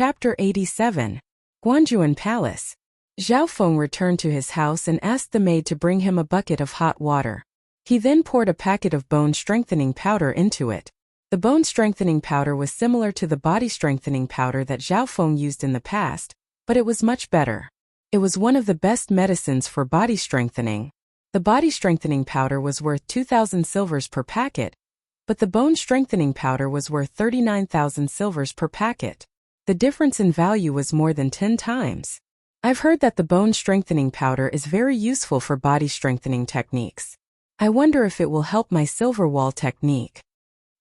Chapter 87. Guanjuan Palace. Zhao Feng returned to his house and asked the maid to bring him a bucket of hot water. He then poured a packet of bone-strengthening powder into it. The bone-strengthening powder was similar to the body-strengthening powder that Zhao Feng used in the past, but it was much better. It was one of the best medicines for body strengthening. The body-strengthening powder was worth 2,000 silvers per packet, but the bone-strengthening powder was worth 39,000 silvers per packet. The difference in value was more than 10 times. I've heard that the bone-strengthening powder is very useful for body-strengthening techniques. I wonder if it will help my silver wall technique.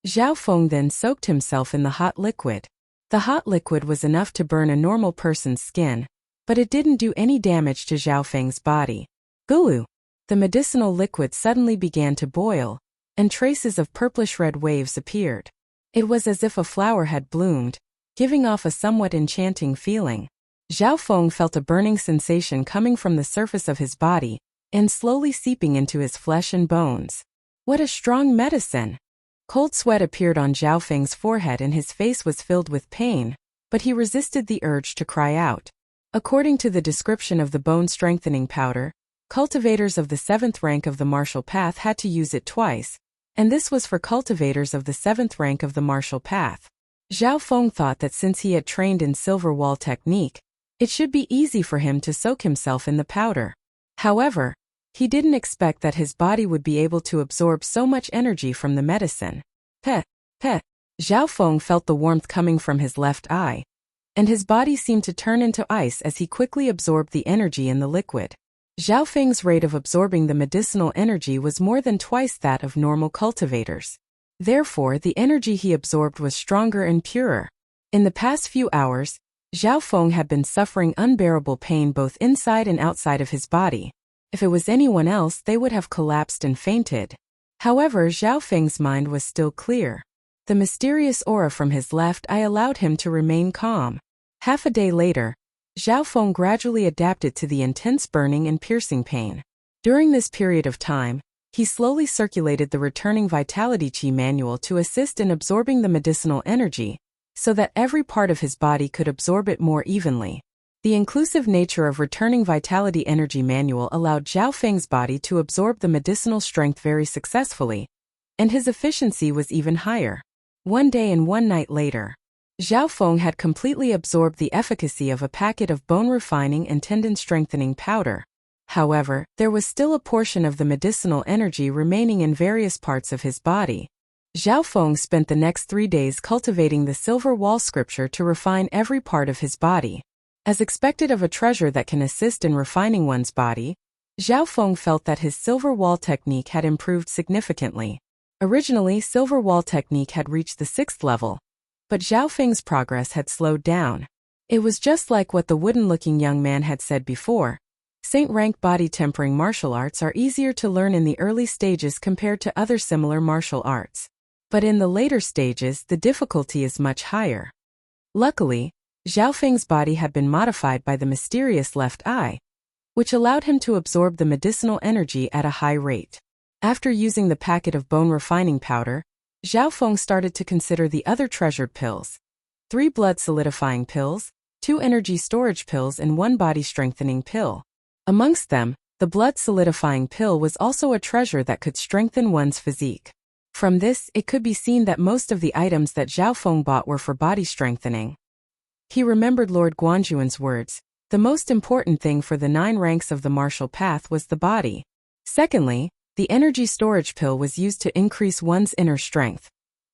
Zhao Feng then soaked himself in the hot liquid. The hot liquid was enough to burn a normal person's skin, but it didn't do any damage to Zhao Feng's body. Gulu! The medicinal liquid suddenly began to boil, and traces of purplish-red waves appeared. It was as if a flower had bloomed, giving off a somewhat enchanting feeling. Zhao Feng felt a burning sensation coming from the surface of his body, and slowly seeping into his flesh and bones. What a strong medicine! Cold sweat appeared on Zhao Feng's forehead and his face was filled with pain, but he resisted the urge to cry out. According to the description of the bone-strengthening powder, cultivators of the 7th rank of the martial path had to use it twice, and this was for cultivators of the 7th rank of the martial path. Zhao Feng thought that since he had trained in silver wall technique, it should be easy for him to soak himself in the powder. However, he didn't expect that his body would be able to absorb so much energy from the medicine. Peh. Zhao Feng felt the warmth coming from his left eye, and his body seemed to turn into ice as he quickly absorbed the energy in the liquid. Zhao Feng's rate of absorbing the medicinal energy was more than twice that of normal cultivators. Therefore, the energy he absorbed was stronger and purer. In the past few hours, Zhao Feng had been suffering unbearable pain both inside and outside of his body. If it was anyone else, they would have collapsed and fainted. However, Zhao Feng's mind was still clear. The mysterious aura from his left eye allowed him to remain calm. Half a day later, Zhao Feng gradually adapted to the intense burning and piercing pain. During this period of time, he slowly circulated the returning vitality chi manual to assist in absorbing the medicinal energy, so that every part of his body could absorb it more evenly. The inclusive nature of returning vitality energy manual allowed Zhao Feng's body to absorb the medicinal strength very successfully, and his efficiency was even higher. One day and one night later, Zhao Feng had completely absorbed the efficacy of a packet of bone-refining and tendon-strengthening powder. However, there was still a portion of the medicinal energy remaining in various parts of his body. Zhao Feng spent the next 3 days cultivating the silver wall scripture to refine every part of his body. As expected of a treasure that can assist in refining one's body, Zhao Feng felt that his silver wall technique had improved significantly. Originally, silver wall technique had reached the 6th level, but Zhao Feng's progress had slowed down. It was just like what the wooden-looking young man had said before. Saint-rank body-tempering martial arts are easier to learn in the early stages compared to other similar martial arts. But in the later stages, the difficulty is much higher. Luckily, Zhao Feng's body had been modified by the mysterious left eye, which allowed him to absorb the medicinal energy at a high rate. After using the packet of bone-refining powder, Zhao Feng started to consider the other treasured pills. 3 blood-solidifying pills, 2 energy storage pills and 1 body-strengthening pill. Amongst them, the blood-solidifying pill was also a treasure that could strengthen one's physique. From this, it could be seen that most of the items that Zhao Feng bought were for body strengthening. He remembered Lord Guanjuan's words: the most important thing for the 9 ranks of the martial path was the body. Secondly, the energy storage pill was used to increase one's inner strength,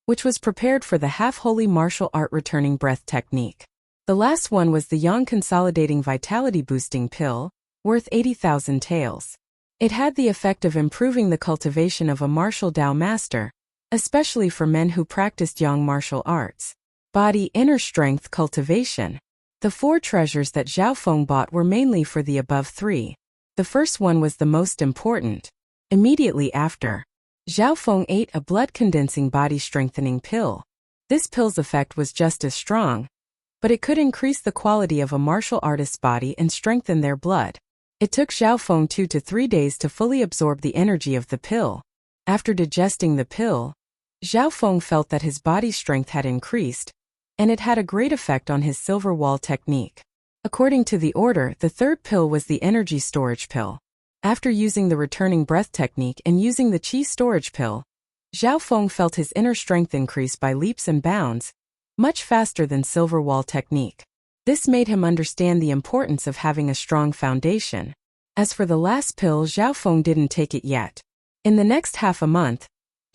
which was prepared for the half-holy martial art returning breath technique. The last one was the yang consolidating vitality boosting pill, worth 80,000 taels. It had the effect of improving the cultivation of a martial Dao master, especially for men who practiced yang martial arts. Body inner strength cultivation. The 4 treasures that Zhao Feng bought were mainly for the above 3. The first one was the most important. Immediately after, Zhao Feng ate a blood-condensing body-strengthening pill. This pill's effect was just as strong, but it could increase the quality of a martial artist's body and strengthen their blood. It took Zhao Feng 2 to 3 days to fully absorb the energy of the pill. After digesting the pill, Zhao Feng felt that his body's strength had increased, and it had a great effect on his silver wall technique. According to the order, the third pill was the energy storage pill. After using the returning breath technique and using the qi storage pill, Zhao Feng felt his inner strength increase by leaps and bounds, much faster than silver wall technique. This made him understand the importance of having a strong foundation. As for the last pill, Zhao Feng didn't take it yet. In the next half a month,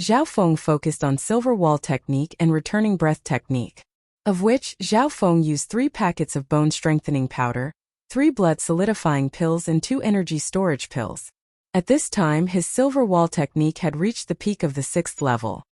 Zhao Feng focused on silver wall technique and returning breath technique, of which Zhao Feng used 3 packets of bone strengthening powder, 3 blood solidifying pills and 2 energy storage pills. At this time, his silver wall technique had reached the peak of the 6th level.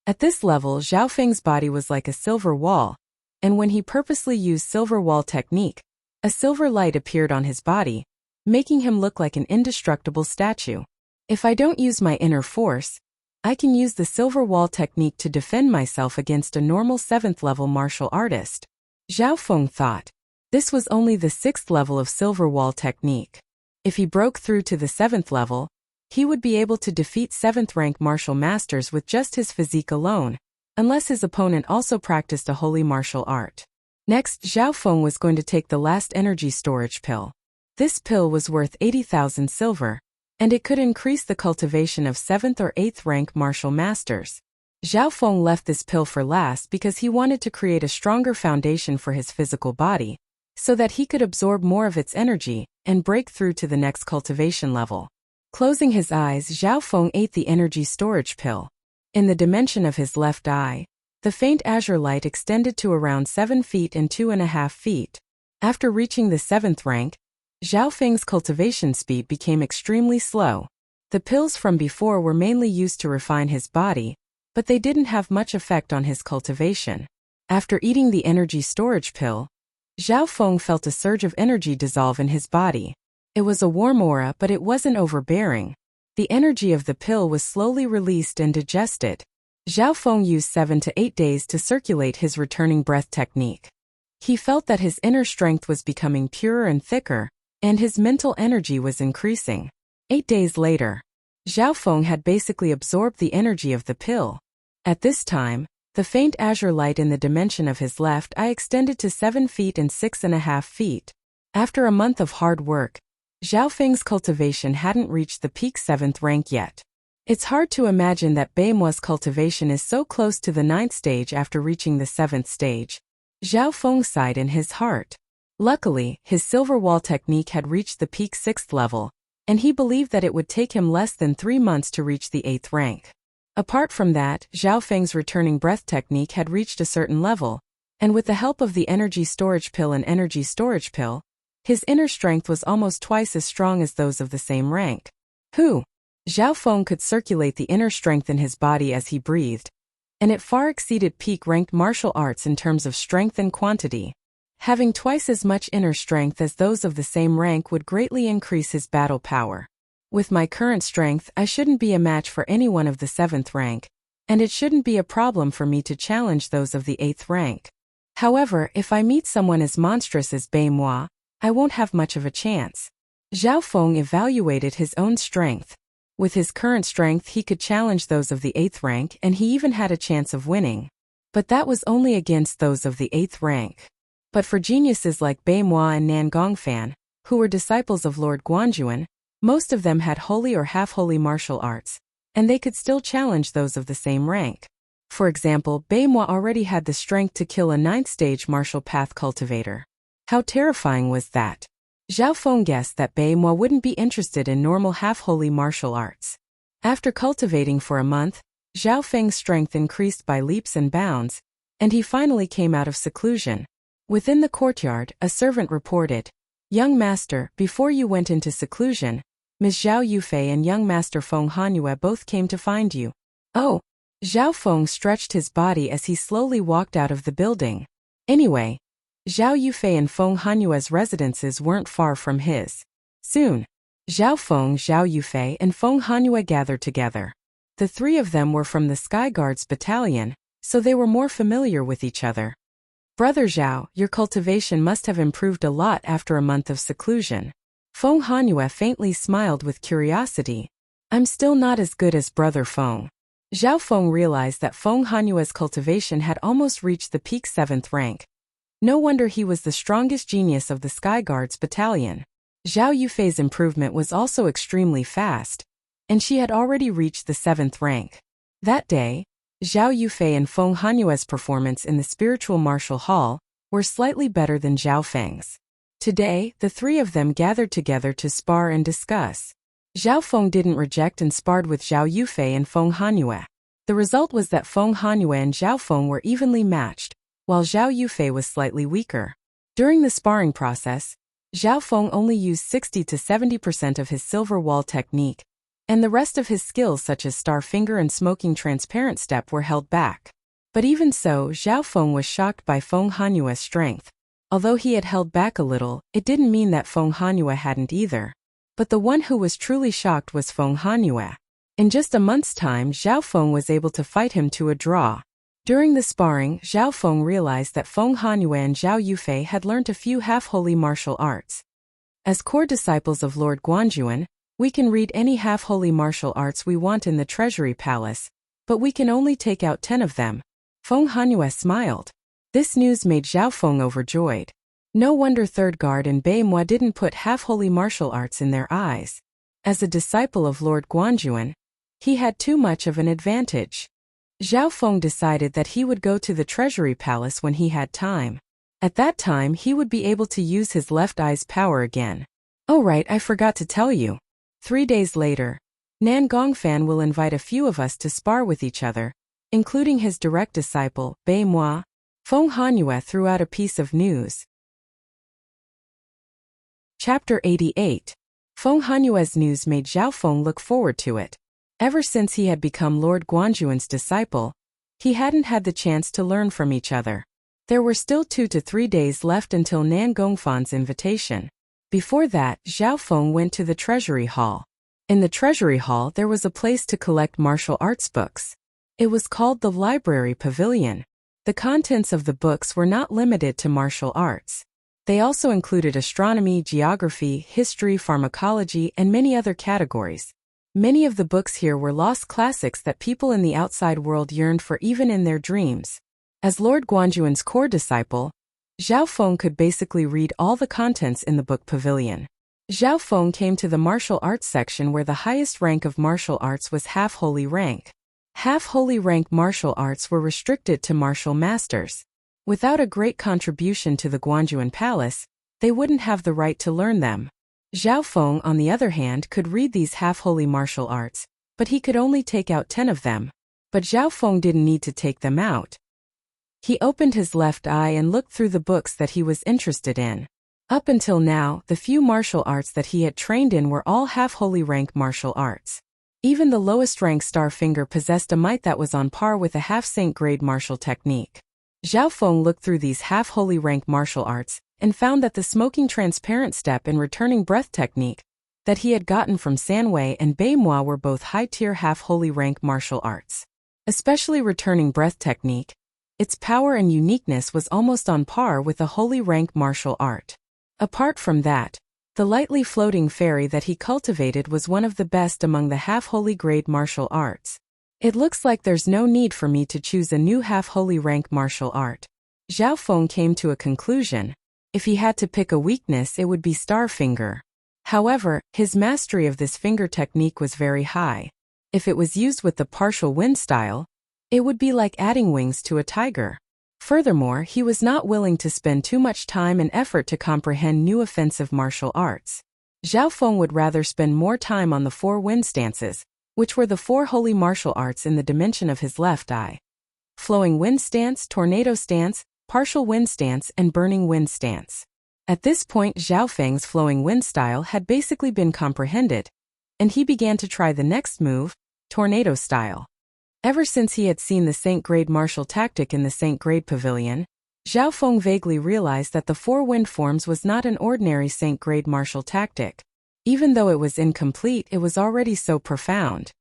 At this level, Zhao Feng's body was like a silver wall, and when he purposely used silver wall technique, a silver light appeared on his body, making him look like an indestructible statue. If I don't use my inner force, I can use the silver wall technique to defend myself against a normal 7th level martial artist. Zhao Feng thought. This was only the 6th level of silver wall technique. If he broke through to the 7th level, he would be able to defeat 7th rank martial masters with just his physique alone, unless his opponent also practiced a holy martial art. Next, Zhao Feng was going to take the last energy storage pill. This pill was worth 80,000 silver, and it could increase the cultivation of 7th or 8th rank martial masters. Zhao Feng left this pill for last because he wanted to create a stronger foundation for his physical body, so that he could absorb more of its energy and break through to the next cultivation level. Closing his eyes, Zhao Feng ate the energy storage pill. In the dimension of his left eye, the faint azure light extended to around 7 feet and 2.5 feet. After reaching the 7th rank, Zhao Feng's cultivation speed became extremely slow. The pills from before were mainly used to refine his body, but they didn't have much effect on his cultivation. After eating the energy storage pill, Zhao Feng felt a surge of energy dissolve in his body. It was a warm aura, but it wasn't overbearing. The energy of the pill was slowly released and digested. Zhao Feng used 7 to 8 days to circulate his returning breath technique. He felt that his inner strength was becoming purer and thicker, and his mental energy was increasing. 8 days later, Zhao Feng had basically absorbed the energy of the pill. At this time, the faint azure light in the dimension of his left eye extended to 7 feet and 6.5 feet. After a month of hard work, Zhao Feng's cultivation hadn't reached the peak 7th rank yet. It's hard to imagine that Beimuo's cultivation is so close to the 9th stage after reaching the 7th stage. Zhao Feng sighed in his heart. Luckily, his silver wall technique had reached the peak 6th level, and he believed that it would take him less than 3 months to reach the 8th rank. Apart from that, Zhao Feng's returning breath technique had reached a certain level, and with the help of the energy storage pill and energy storage pill, his inner strength was almost twice as strong as those of the same rank. Zhao Feng could circulate the inner strength in his body as he breathed, and it far exceeded peak-ranked martial arts in terms of strength and quantity. Having twice as much inner strength as those of the same rank would greatly increase his battle power. With my current strength, I shouldn't be a match for anyone of the 7th rank, and it shouldn't be a problem for me to challenge those of the 8th rank. However, if I meet someone as monstrous as Beimuo, I won't have much of a chance. Zhao Feng evaluated his own strength. With his current strength, he could challenge those of the 8th rank, and he even had a chance of winning. But that was only against those of the 8th rank. But for geniuses like Beimuo and Nan Gongfan, who were disciples of Lord Guanjuan, most of them had holy or half-holy martial arts, and they could still challenge those of the same rank. For example, Beimuo already had the strength to kill a 9th stage martial path cultivator. How terrifying was that? Zhao Feng guessed that Beimuo wouldn't be interested in normal half-holy martial arts. After cultivating for a month, Zhao Feng's strength increased by leaps and bounds, and he finally came out of seclusion. Within the courtyard, a servant reported, "Young master, before you went into seclusion, Ms. Zhao Yufei and young master Feng Hanyue both came to find you." Oh! Zhao Feng stretched his body as he slowly walked out of the building. Anyway, Zhao Yufei and Feng Hanyue's residences weren't far from his. Soon, Zhao Feng, Zhao Yufei, and Feng Hanyue gathered together. The 3 of them were from the Sky Guards battalion, so they were more familiar with each other. "Brother Zhao, your cultivation must have improved a lot after a month of seclusion." Feng Hanyue faintly smiled with curiosity. "I'm still not as good as Brother Feng." Zhao Feng realized that Feng Hanyue's cultivation had almost reached the peak 7th rank. No wonder he was the strongest genius of the Sky Guards battalion. Zhao Yufei's improvement was also extremely fast, and she had already reached the 7th rank. That day, Zhao Yufei and Feng Hanyue's performance in the spiritual martial hall were slightly better than Zhao Feng's. Today, the three of them gathered together to spar and discuss. Zhao Feng didn't reject and sparred with Zhao Yufei and Feng Hanyue. The result was that Feng Hanyue and Zhao Feng were evenly matched, while Zhao Yufei was slightly weaker. During the sparring process, Zhao Feng only used 60 to 70% of his silver wall technique, and the rest of his skills such as star finger and smoking transparent step were held back. But even so, Zhao Feng was shocked by Feng Hanyue's strength. Although he had held back a little, it didn't mean that Feng Hanyue hadn't either. But the one who was truly shocked was Feng Hanyue. In just a month's time, Zhao Feng was able to fight him to a draw. During the sparring, Zhao Feng realized that Feng Hanyue and Zhao Yufei had learnt a few half-holy martial arts. As core disciples of Lord Guanjuan, we can read any half-holy martial arts we want in the Treasury Palace, but we can only take out 10 of them. Feng Hanyue smiled. This news made Zhao Feng overjoyed. No wonder Third Guard and Bei Moi didn't put half-holy martial arts in their eyes. As a disciple of Lord Guanjuan, he had too much of an advantage. Zhao Feng decided that he would go to the Treasury Palace when he had time. At that time he would be able to use his left eye's power again. Oh right, I forgot to tell you. 3 days later, Nan Gongfan will invite a few of us to spar with each other, including his direct disciple, Bei Moi. Feng Hanyue threw out a piece of news. Chapter 88. Feng Hanyue's news made Zhao Feng look forward to it. Ever since he had become Lord Guanjuan's disciple, he hadn't had the chance to learn from each other. There were still 2 to 3 days left until Nan Gongfan's invitation. Before that, Zhao Feng went to the Treasury Hall. In the Treasury Hall there was a place to collect martial arts books. It was called the Library Pavilion. The contents of the books were not limited to martial arts. They also included astronomy, geography, history, pharmacology, and many other categories. Many of the books here were lost classics that people in the outside world yearned for even in their dreams. As Lord Guanjuan's core disciple, Zhao Feng could basically read all the contents in the book pavilion. Zhao Feng came to the martial arts section where the highest rank of martial arts was half-holy rank. Half-holy rank martial arts were restricted to martial masters. Without a great contribution to the Guanjuan Palace, they wouldn't have the right to learn them. Zhao Feng, on the other hand, could read these half-holy martial arts, but he could only take out 10 of them. But Zhao Feng didn't need to take them out. He opened his left eye and looked through the books that he was interested in. Up until now, the few martial arts that he had trained in were all half-holy rank martial arts. Even the lowest rank Star Finger possessed a might that was on par with a half-saint grade martial technique. Zhao Feng looked through these half-holy rank martial arts and found that the smoking transparent step and returning breath technique that he had gotten from Sanwei and Bei Moi were both high-tier half-holy rank martial arts. Especially returning breath technique, its power and uniqueness was almost on par with a holy rank martial art. Apart from that, the lightly floating fairy that he cultivated was one of the best among the half-holy grade martial arts. It looks like there's no need for me to choose a new half-holy rank martial art. Zhao Feng came to a conclusion. If he had to pick a weakness, it would be Star Finger. However, his mastery of this finger technique was very high. If it was used with the partial wind style, it would be like adding wings to a tiger. Furthermore, he was not willing to spend too much time and effort to comprehend new offensive martial arts. Zhao Feng would rather spend more time on the 4 wind stances, which were the 4 holy martial arts in the dimension of his left eye. Flowing wind stance, tornado stance, partial wind stance, and burning wind stance. At this point, Zhao Feng's flowing wind style had basically been comprehended, and he began to try the next move, tornado style. Ever since he had seen the Saint Grade martial tactic in the Saint Grade Pavilion, Zhao Feng vaguely realized that the 4 wind forms was not an ordinary Saint Grade martial tactic. Even though it was incomplete, it was already so profound.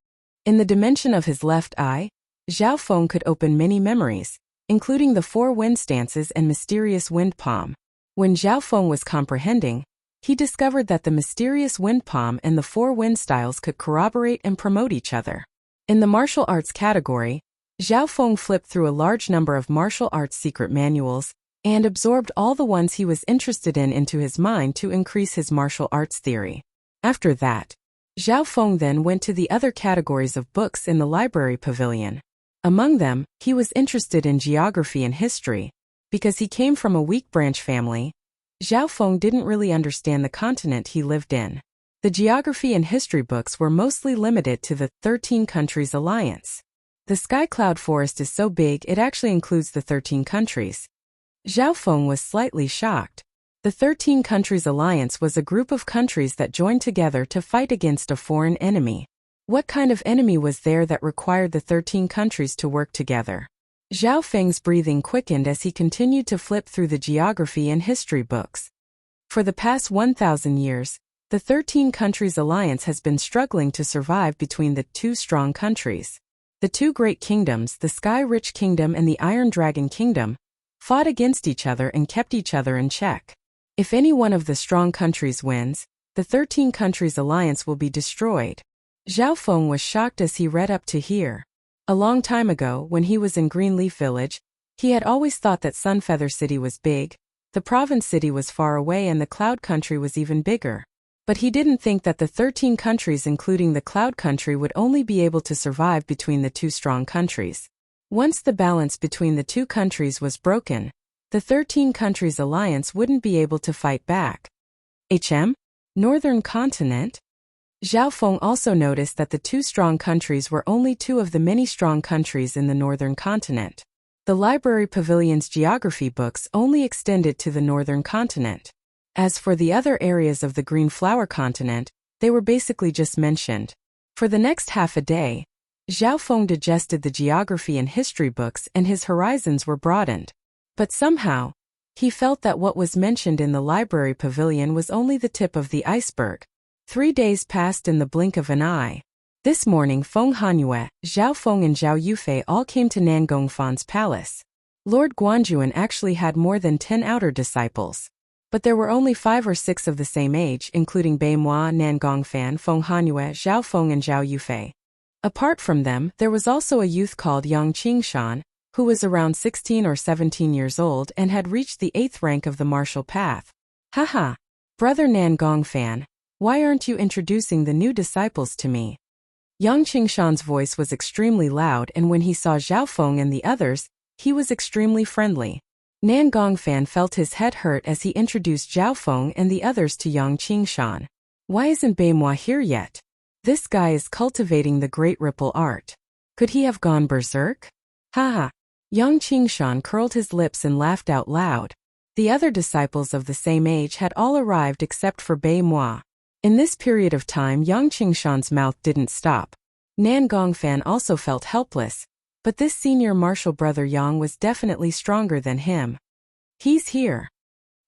In the dimension of his left eye, Zhao Feng could open many memories, including the 4 wind stances and mysterious wind palm. When Zhao Feng was comprehending, he discovered that the mysterious wind palm and the 4 wind styles could corroborate and promote each other. In the martial arts category, Zhao Feng flipped through a large number of martial arts secret manuals and absorbed all the ones he was interested in into his mind to increase his martial arts theory. After that, Zhao Feng then went to the other categories of books in the library pavilion. Among them, he was interested in geography and history. Because he came from a weak branch family, Zhao Feng didn't really understand the continent he lived in. The geography and history books were mostly limited to the 13 countries alliance. The sky cloud forest is so big it actually includes the 13 countries. Zhao Feng was slightly shocked. The 13 countries alliance was a group of countries that joined together to fight against a foreign enemy. What kind of enemy was there that required the 13 countries to work together? Zhao Feng's breathing quickened as he continued to flip through the geography and history books. For the past 1,000 years, the 13 countries alliance has been struggling to survive between the two strong countries. The two great kingdoms, the Sky-Rich Kingdom and the Iron Dragon Kingdom, fought against each other and kept each other in check. If any one of the strong countries wins, the 13 countries alliance will be destroyed. Zhao Feng was shocked as he read up to here. A long time ago, when he was in Greenleaf Village, he had always thought that Sunfeather City was big, the Province City was far away and the Cloud Country was even bigger. But he didn't think that the 13 countries including the Cloud Country would only be able to survive between the two strong countries. Once the balance between the two countries was broken, the 13 countries alliance wouldn't be able to fight back. Northern Continent? Zhao Feng also noticed that the two strong countries were only two of the many strong countries in the northern continent. The library pavilion's geography books only extended to the northern continent. As for the other areas of the Green Flower continent, they were basically just mentioned. For the next half a day, Zhao Feng digested the geography and history books and his horizons were broadened. But somehow, he felt that what was mentioned in the library pavilion was only the tip of the iceberg. 3 days passed in the blink of an eye. This morning Feng Hanyue, Zhao Feng and Zhao Yufei all came to Nan Gongfan's palace. Lord Guanjuan actually had more than 10 outer disciples. But there were only 5 or 6 of the same age, including Bei Moi, Nan Gongfan, Feng Hanyue, Zhao Feng and Zhao Yufei. Apart from them, there was also a youth called Yang Qingshan, who was around 16 or 17 years old and had reached the 8th rank of the martial path. Haha! Brother Nan Gongfan, why aren't you introducing the new disciples to me? Yang Qingshan's voice was extremely loud and when he saw Zhao Feng and the others, he was extremely friendly. Nan Gongfan felt his head hurt as he introduced Zhao Feng and the others to Yang Qingshan. Why isn't Bei Moi here yet? This guy is cultivating the Great Ripple art. Could he have gone berserk? Haha! Yang Qingshan curled his lips and laughed out loud. The other disciples of the same age had all arrived except for Bei Moi. In this period of time Yang Qingshan's mouth didn't stop. Nan Gongfan also felt helpless, but this senior martial brother Yang was definitely stronger than him. He's here!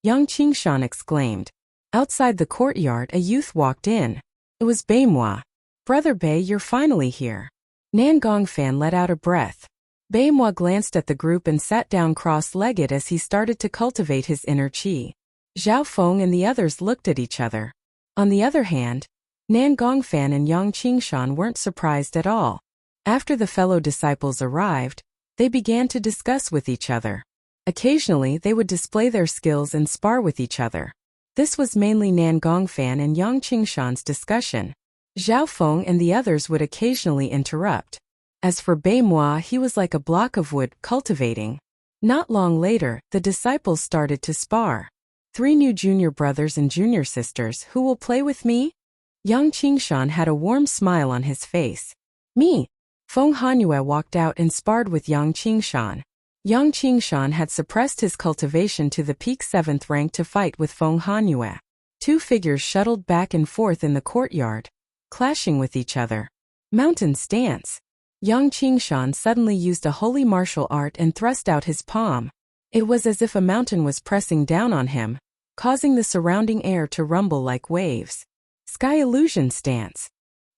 Yang Qingshan exclaimed. Outside the courtyard a youth walked in. It was Bei Moi. Brother Bei, you're finally here. Nan Gongfan let out a breath. Bei Moi glanced at the group and sat down cross-legged as he started to cultivate his inner qi. Zhao Feng and the others looked at each other. On the other hand, Nan Gongfan and Yang Qingshan weren't surprised at all. After the fellow disciples arrived, they began to discuss with each other. Occasionally they would display their skills and spar with each other. This was mainly Nan Gongfan and Yang Qingshan's discussion. Zhao Feng and the others would occasionally interrupt. As for Bei Moi, he was like a block of wood, cultivating. Not long later, the disciples started to spar. 3 new junior brothers and junior sisters, who will play with me? Yang Qingshan had a warm smile on his face. Me! Feng Hanyue walked out and sparred with Yang Qingshan. Yang Qingshan had suppressed his cultivation to the peak 7th rank to fight with Feng Hanyue. 2 figures shuttled back and forth in the courtyard, clashing with each other. Mountain stance. Yang Qingshan suddenly used a holy martial art and thrust out his palm. It was as if a mountain was pressing down on him, causing the surrounding air to rumble like waves. Sky illusion stance.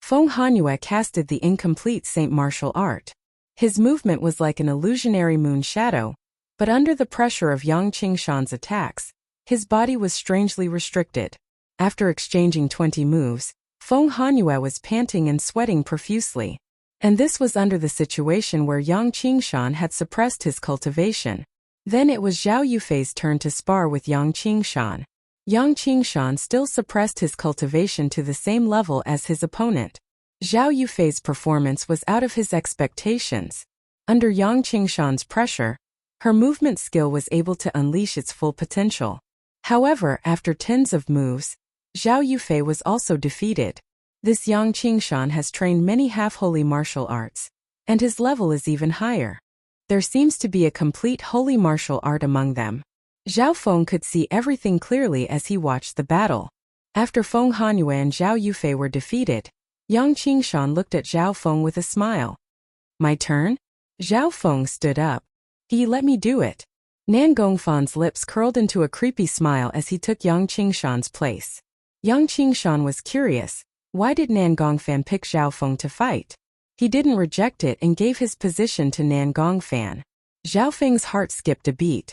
Feng Hanyue casted the incomplete Saint martial art. His movement was like an illusionary moon shadow, but under the pressure of Yang Qingshan's attacks, his body was strangely restricted. After exchanging 20 moves, Feng Hanyue was panting and sweating profusely. And this was under the situation where Yang Qingshan had suppressed his cultivation. Then it was Zhao Yufei's turn to spar with Yang Qingshan. Yang Qingshan still suppressed his cultivation to the same level as his opponent. Zhao Yufei's performance was out of his expectations. Under Yang Qingshan's pressure, her movement skill was able to unleash its full potential. However, after tens of moves, Zhao Yufei was also defeated. This Yang Qingshan has trained many half-holy martial arts, and his level is even higher. There seems to be a complete holy martial art among them. Zhao Feng could see everything clearly as he watched the battle. After Feng Hanyue and Zhao Yufei were defeated, Yang Qingshan looked at Zhao Feng with a smile. My turn? Zhao Feng stood up. Let me do it. Nan Gongfan's lips curled into a creepy smile as he took Yang Qingshan's place. Yang Qingshan was curious. Why did Nan Gongfan pick Zhao Feng to fight? He didn't reject it and gave his position to Nan Gongfan. Zhao Feng's heart skipped a beat.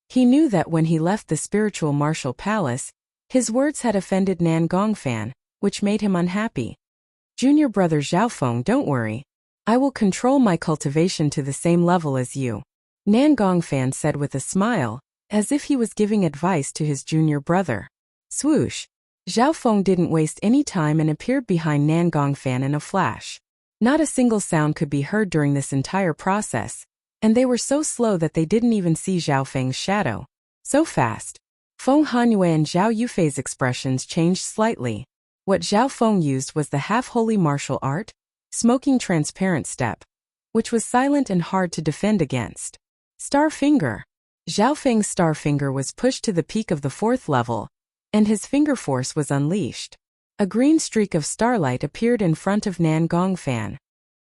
He knew that when he left the spiritual martial palace, his words had offended Nan Gongfan, which made him unhappy. Junior brother Zhao Feng, don't worry. I will control my cultivation to the same level as you. Nan Gongfan said with a smile, as if he was giving advice to his junior brother. Swoosh! Zhao Feng didn't waste any time and appeared behind Nan Gongfan in a flash. Not a single sound could be heard during this entire process, and they were so slow that they didn't even see Zhao Feng's shadow. So fast. Feng Hanyue and Zhao Yufei's expressions changed slightly. What Zhao Feng used was the half-holy martial art, smoking transparent step, which was silent and hard to defend against. Star Finger. Zhao Feng's Star Finger was pushed to the peak of the 4th level, and his finger force was unleashed. A green streak of starlight appeared in front of Nan Gongfan.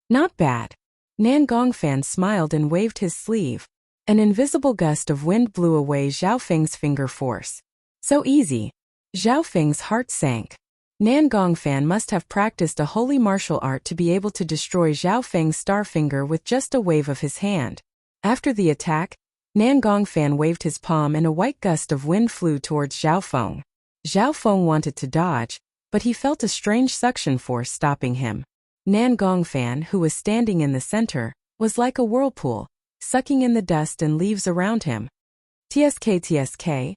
Not bad. Nan Gongfan smiled and waved his sleeve. An invisible gust of wind blew away Zhao Feng's finger force. So easy. Zhao Feng's heart sank. Nan Gongfan must have practiced a holy martial art to be able to destroy Zhao Feng's Star Finger with just a wave of his hand. After the attack, Nan Gongfan waved his palm and a white gust of wind flew towards Zhao Feng. Zhao Feng wanted to dodge, but he felt a strange suction force stopping him. Nan Gongfan, who was standing in the center, was like a whirlpool, sucking in the dust and leaves around him. TSK.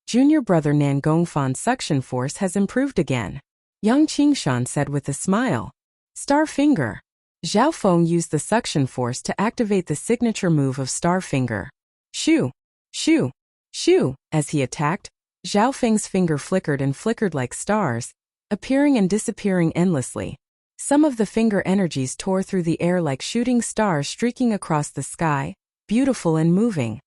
Junior brother Nan Gongfan's suction force has improved again. Yang Qingshan said with a smile. Star Finger. Zhao Feng used the suction force to activate the signature move of Star Finger. Shoo! Shoo! Shoo! As he attacked, Zhao Feng's finger flickered and flickered like stars, appearing and disappearing endlessly. Some of the finger energies tore through the air like shooting stars streaking across the sky, beautiful and moving.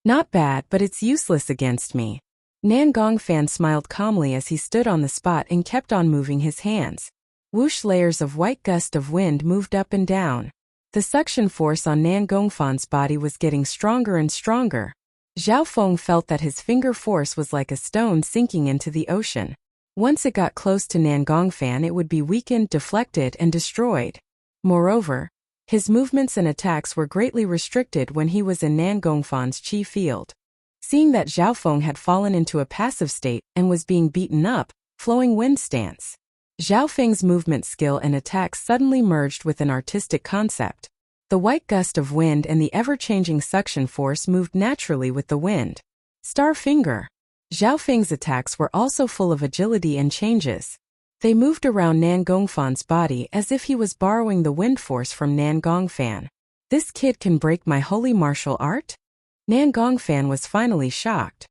Not bad, but it's useless against me. Nan Gongfan smiled calmly as he stood on the spot and kept on moving his hands. Whoosh! Layers of white gust of wind moved up and down. The suction force on Nan Gongfan's body was getting stronger and stronger. Zhao Feng felt that his finger force was like a stone sinking into the ocean. Once it got close to Nan Gongfan, it would be weakened, deflected, and destroyed. Moreover, his movements and attacks were greatly restricted when he was in Nan Gongfan's chi field. Seeing that Zhao Feng had fallen into a passive state and was being beaten up, flowing wind stance. Zhao Feng's movement skill and attacks suddenly merged with an artistic concept. The white gust of wind and the ever-changing suction force moved naturally with the wind. Star Finger. Zhao Feng's attacks were also full of agility and changes. They moved around Nan Gongfan's body as if he was borrowing the wind force from Nan Gongfan. This kid can break my holy martial art? Nan Gongfan was finally shocked.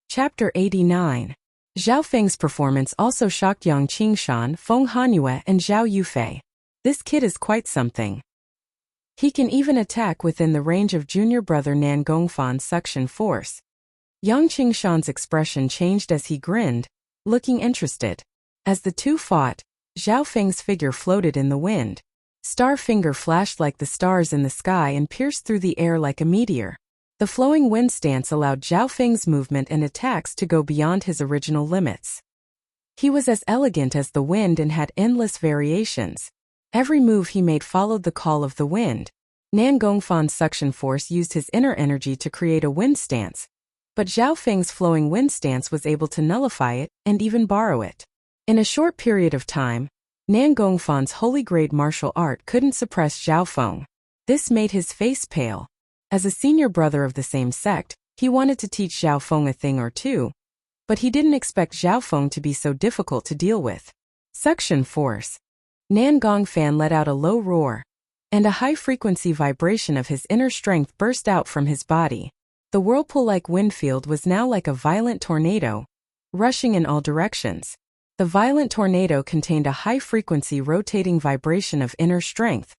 Chapter 89. Zhao Feng's performance also shocked Yang Qingshan, Feng Hanyue, and Zhao Yufei. This kid is quite something. He can even attack within the range of junior brother Nan Gongfan's suction force. Yang Qingshan's expression changed as he grinned, looking interested. As the two fought, Zhao Feng's figure floated in the wind. Star Finger flashed like the stars in the sky and pierced through the air like a meteor. The flowing wind stance allowed Zhao Feng's movement and attacks to go beyond his original limits. He was as elegant as the wind and had endless variations. Every move he made followed the call of the wind. Nan Gongfan's suction force used his inner energy to create a wind stance, but Zhao Feng's flowing wind stance was able to nullify it and even borrow it. In a short period of time, Nan Gongfan's holy grade martial art couldn't suppress Zhao Feng. This made his face pale. As a senior brother of the same sect, he wanted to teach Zhao Feng a thing or two, but he didn't expect Zhao Feng to be so difficult to deal with. Suction force. Nan Gongfan let out a low roar, and a high-frequency vibration of his inner strength burst out from his body. The whirlpool-like wind field was now like a violent tornado, rushing in all directions. The violent tornado contained a high-frequency rotating vibration of inner strength,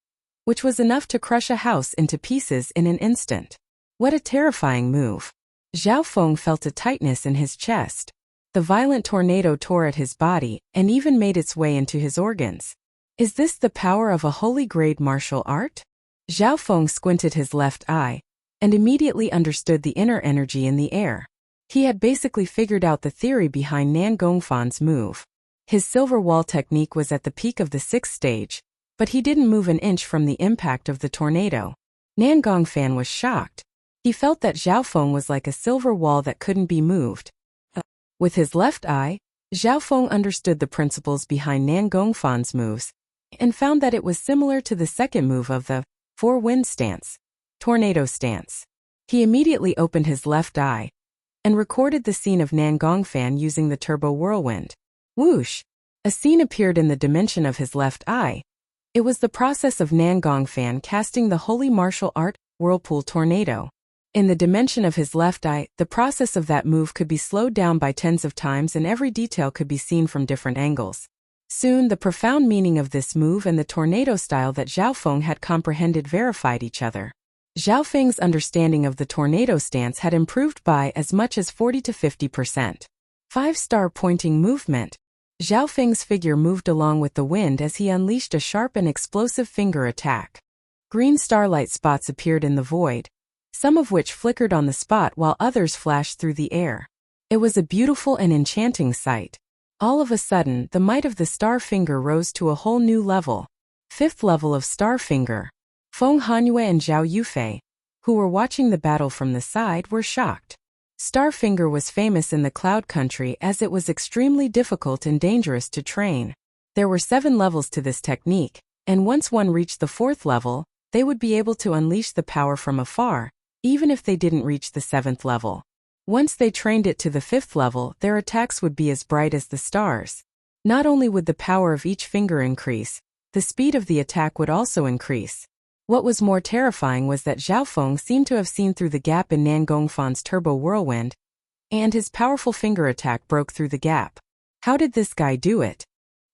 which was enough to crush a house into pieces in an instant. What a terrifying move. Zhao Feng felt a tightness in his chest. The violent tornado tore at his body and even made its way into his organs. Is this the power of a holy grade martial art? Zhao Feng squinted his left eye and immediately understood the inner energy in the air. He had basically figured out the theory behind Nan Gongfan's move. His silver wall technique was at the peak of the 6th stage, but he didn't move an inch from the impact of the tornado. Nan Gongfan was shocked. He felt that Zhao Feng was like a silver wall that couldn't be moved. With his left eye, Zhao Feng understood the principles behind Nan Gongfan's moves and found that it was similar to the second move of the four-wind stance, tornado stance. He immediately opened his left eye and recorded the scene of Nan Gongfan using the turbo whirlwind. Whoosh! A scene appeared in the dimension of his left eye. It was the process of Nan Gongfan casting the holy martial art, whirlpool tornado. In the dimension of his left eye, the process of that move could be slowed down by tens of times and every detail could be seen from different angles. Soon, the profound meaning of this move and the tornado style that Zhao Feng had comprehended verified each other. Zhao Feng's understanding of the tornado stance had improved by as much as 40 to 50%. 5-star pointing movement. Zhao Feng's figure moved along with the wind as he unleashed a sharp and explosive finger attack. Green starlight spots appeared in the void, some of which flickered on the spot while others flashed through the air. It was a beautiful and enchanting sight. All of a sudden, the might of the star finger rose to a whole new level. 5th level of star finger. Feng Hanyue and Zhao Yufei, who were watching the battle from the side, were shocked. Starfinger was famous in the Cloud Country as it was extremely difficult and dangerous to train. There were 7 levels to this technique, and once one reached the 4th level, they would be able to unleash the power from afar, even if they didn't reach the 7th level. Once they trained it to the 5th level, their attacks would be as bright as the stars. Not only would the power of each finger increase, the speed of the attack would also increase. What was more terrifying was that Zhao Feng seemed to have seen through the gap in Nan Gongfan's turbo whirlwind, and his powerful finger attack broke through the gap. How did this guy do it?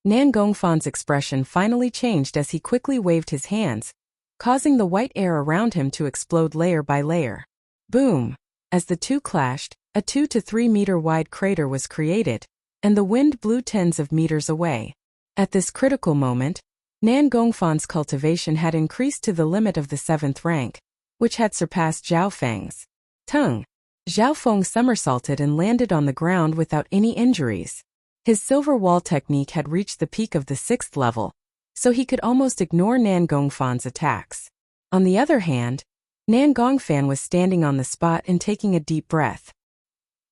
Nan Gongfan's expression finally changed as he quickly waved his hands, causing the white air around him to explode layer by layer. Boom! As the two clashed, a 2 to 3 meter wide crater was created, and the wind blew tens of meters away. At this critical moment, Nan Gongfan's cultivation had increased to the limit of the 7th rank, which had surpassed Zhao Feng's. Tongue. Zhao Feng somersaulted and landed on the ground without any injuries. His silver wall technique had reached the peak of the 6th level, so he could almost ignore Nan Gongfan's attacks. On the other hand, Nan Gongfan was standing on the spot and taking a deep breath.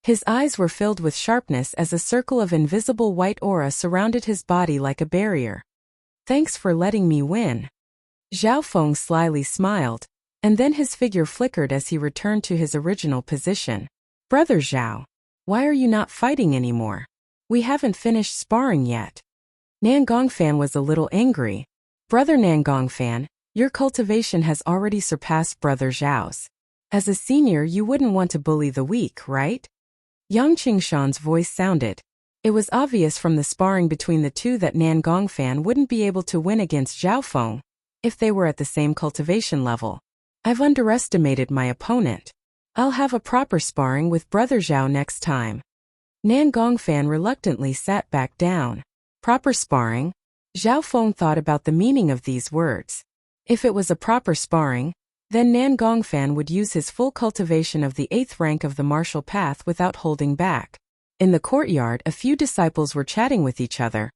His eyes were filled with sharpness as a circle of invisible white aura surrounded his body like a barrier. Thanks for letting me win. Zhao Feng slyly smiled, and then his figure flickered as he returned to his original position. Brother Zhao, why are you not fighting anymore? We haven't finished sparring yet. Nan Gongfan was a little angry. Brother Nan Gongfan, your cultivation has already surpassed Brother Zhao's. As a senior, you wouldn't want to bully the weak, right? Yang Qingshan's voice sounded. It was obvious from the sparring between the two that Nan Gongfan wouldn't be able to win against Zhao Feng if they were at the same cultivation level. I've underestimated my opponent. I'll have a proper sparring with Brother Zhao next time. Nan Gongfan reluctantly sat back down. Proper sparring? Zhao Feng thought about the meaning of these words. If it was a proper sparring, then Nan Gongfan would use his full cultivation of the 8th rank of the martial path without holding back. In the courtyard, a few disciples were chatting with each other,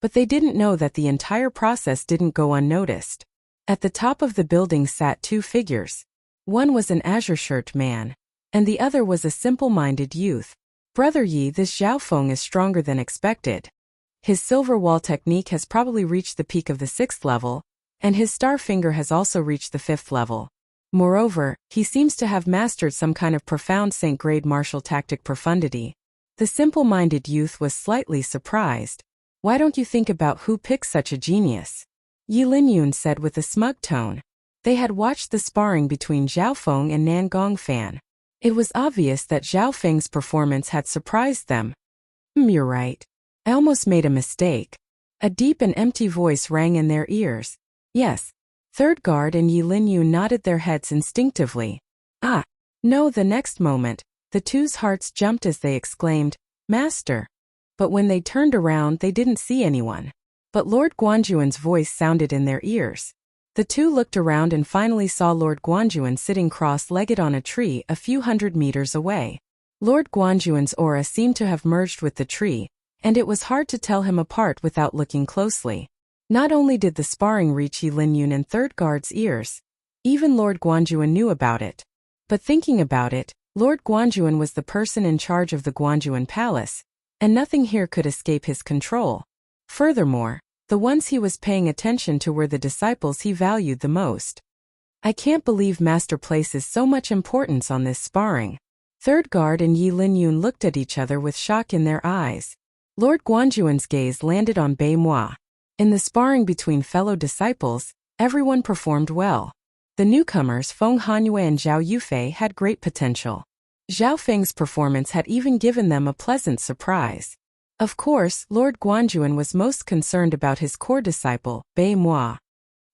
but they didn't know that the entire process didn't go unnoticed. At the top of the building sat 2 figures. One was an azure-shirt man, and the other was a simple-minded youth. Brother Yi, this Zhao Feng is stronger than expected. His silver wall technique has probably reached the peak of the 6th level, and his star finger has also reached the 5th level. Moreover, he seems to have mastered some kind of profound Saint-grade martial tactic profundity. The simple-minded youth was slightly surprised. Why don't you think about who picks such a genius? Yi Linyun said with a smug tone. They had watched the sparring between Zhao Feng and Nan Gongfan. It was obvious that Zhao Feng's performance had surprised them. You're right. I almost made a mistake. A deep and empty voice rang in their ears. Yes. Third guard and Yi Linyun nodded their heads instinctively. Ah. No, the next moment, the two's hearts jumped as they exclaimed, Master. But when they turned around they didn't see anyone. But Lord Guanjuan's voice sounded in their ears. The two looked around and finally saw Lord Guanjuan sitting cross-legged on a tree a few hundred meters away. Lord Guanjuan's aura seemed to have merged with the tree, and it was hard to tell him apart without looking closely. Not only did the sparring reach Yi Linyun and Third Guard's ears, even Lord Guanjuan knew about it. But thinking about it, Lord Guanjuan was the person in charge of the Guanjuan Palace, and nothing here could escape his control. Furthermore, the ones he was paying attention to were the disciples he valued the most. I can't believe Master places so much importance on this sparring. Third Guard and Yi Linyun looked at each other with shock in their eyes. Lord Guanjuan's gaze landed on Bei Moi. In the sparring between fellow disciples, everyone performed well. The newcomers Feng Hanyue and Zhao Yufei had great potential. Zhao Feng's performance had even given them a pleasant surprise. Of course, Lord Guanjuan was most concerned about his core disciple, Bei Moi.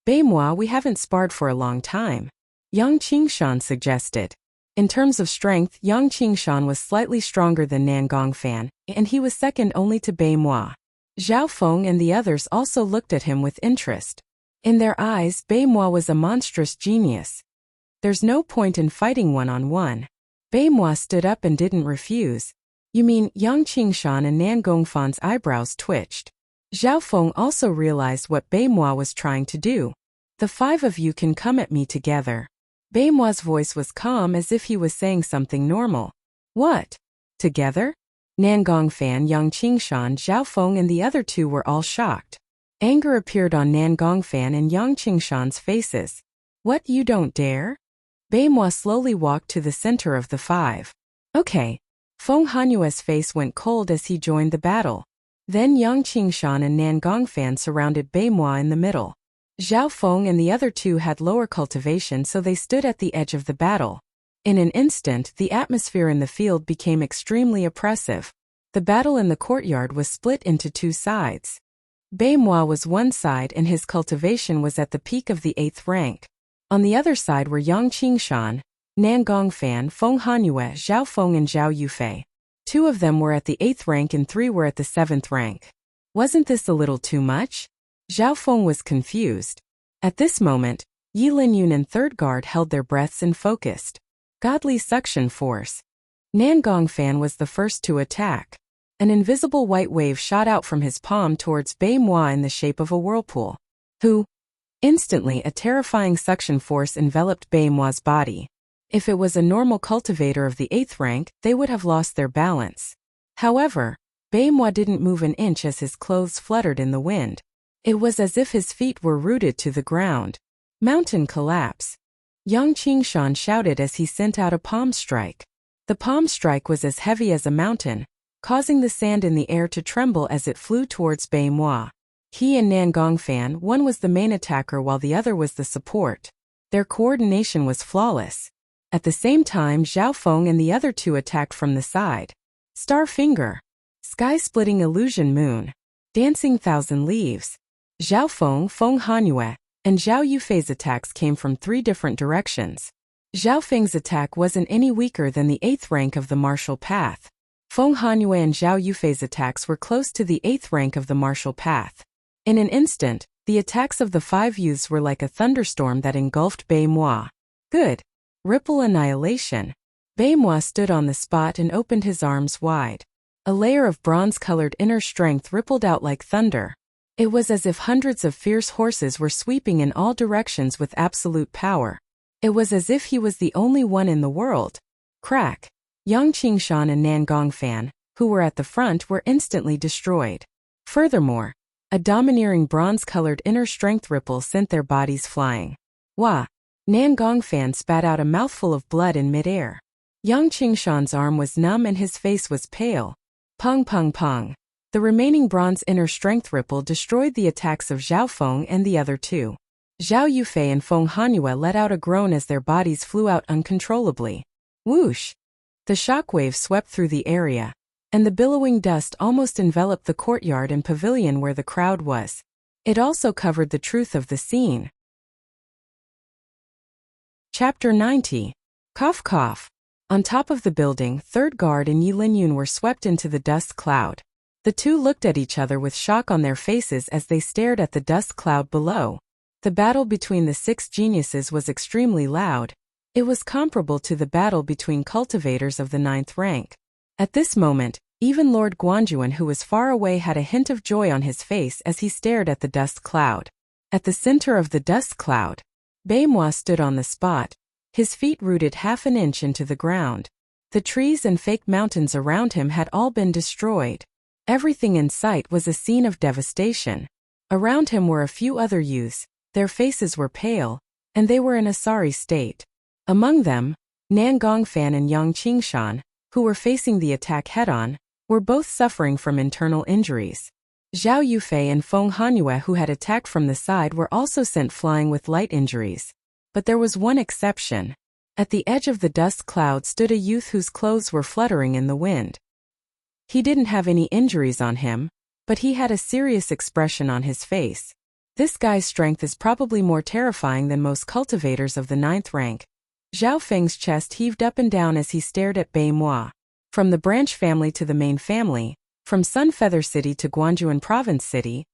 Bei Moi, we haven't sparred for a long time. Yang Qingshan suggested. In terms of strength, Yang Qingshan was slightly stronger than Nan Gongfan, and he was second only to Bei Moi. Zhao Feng and the others also looked at him with interest. In their eyes, Bei Moi was a monstrous genius. There's no point in fighting one-on-one. Bei Moi stood up and didn't refuse. You mean, Yang Qingshan and Nan Gongfan's eyebrows twitched. Zhao Feng also realized what Bei Moi was trying to do. The 5 of you can come at me together. Bei Moi's voice was calm as if he was saying something normal. What? Together? Nan Gongfan, Yang Qingshan, Zhao Feng and the other 2 were all shocked. Anger appeared on Nan Gongfan and Yang Qingshan's faces. What, you don't dare? Bei Moi slowly walked to the center of the 5. Okay. Feng Hanyue's face went cold as he joined the battle. Then Yang Qingshan and Nan Gongfan surrounded Bei Moi in the middle. Zhao Feng and the other 2 had lower cultivation, so they stood at the edge of the battle. In an instant, the atmosphere in the field became extremely oppressive. The battle in the courtyard was split into 2 sides. Bei Moi was one side and his cultivation was at the peak of the 8th rank. On the other side were Yang Qingshan, Nan Gongfan, Feng Hanyue, Zhao Feng and Zhao Yufei. 2 of them were at the 8th rank and 3 were at the 7th rank. Wasn't this a little too much? Zhao Feng was confused. At this moment, Yi Linyun and Third Guard held their breaths and focused. Godly suction force. Nan Gongfan was the first to attack. An invisible white wave shot out from his palm towards Bei Moi in the shape of a whirlpool. Instantly, a terrifying suction force enveloped Bei Moi's body. If it was a normal cultivator of the 8th rank, they would have lost their balance. However, Bei Moi didn't move an inch as his clothes fluttered in the wind. It was as if his feet were rooted to the ground. Mountain collapse. Yang Qingshan shouted as he sent out a palm strike. The palm strike was as heavy as a mountain, causing the sand in the air to tremble as it flew towards Bei Moi. He and Nan Gongfan, one was the main attacker while the other was the support. Their coordination was flawless. At the same time, Zhao Feng and the other 2 attacked from the side. Star Finger. Sky-splitting illusion moon. Dancing thousand leaves. Zhao Feng, Feng Hanyue, and Zhao Yufei's attacks came from 3 different directions. Zhao Feng's attack wasn't any weaker than the 8th rank of the martial path. Feng Hanyue and Zhao Yufei's attacks were close to the 8th rank of the martial path. In an instant, the attacks of the 5 youths were like a thunderstorm that engulfed Bei Moi. Good. Ripple annihilation. Bei Moi stood on the spot and opened his arms wide. A layer of bronze-colored inner strength rippled out like thunder. It was as if hundreds of fierce horses were sweeping in all directions with absolute power. It was as if he was the only one in the world. Crack. Yang Qingshan and Nan Gongfan, who were at the front, were instantly destroyed. Furthermore, a domineering bronze-colored inner strength ripple sent their bodies flying. Wah! Nan Gongfan spat out a mouthful of blood in midair. Yang Qingshan's arm was numb and his face was pale. Pong pong pong. The remaining bronze inner strength ripple destroyed the attacks of Zhao Feng and the other two. Zhao Yufei and Feng Hanyue let out a groan as their bodies flew out uncontrollably. Whoosh! The shockwave swept through the area, and the billowing dust almost enveloped the courtyard and pavilion where the crowd was. It also covered the truth of the scene. Chapter 90. Cough cough. On top of the building, Third Guard and Yi Linyun were swept into the dust cloud. The two looked at each other with shock on their faces as they stared at the dust cloud below. The battle between the 6 geniuses was extremely loud. It was comparable to the battle between cultivators of the 9th rank. At this moment, even Lord Guanjuan, who was far away, had a hint of joy on his face as he stared at the dust cloud. At the center of the dust cloud, Beimois stood on the spot, his feet rooted half an inch into the ground. The trees and fake mountains around him had all been destroyed. Everything in sight was a scene of devastation. Around him were a few other youths. Their faces were pale, and they were in a sorry state. Among them, Nan Gongfan and Yang Qingshan, who were facing the attack head-on, were both suffering from internal injuries. Zhao Yufei and Feng Hanyue, who had attacked from the side, were also sent flying with light injuries. But there was one exception. At the edge of the dust cloud stood a youth whose clothes were fluttering in the wind. He didn't have any injuries on him, but he had a serious expression on his face. This guy's strength is probably more terrifying than most cultivators of the 9th rank. Zhao Feng's chest heaved up and down as he stared at Beimois. From the branch family to the main family, from Sunfeather City to Guanjuan Province City,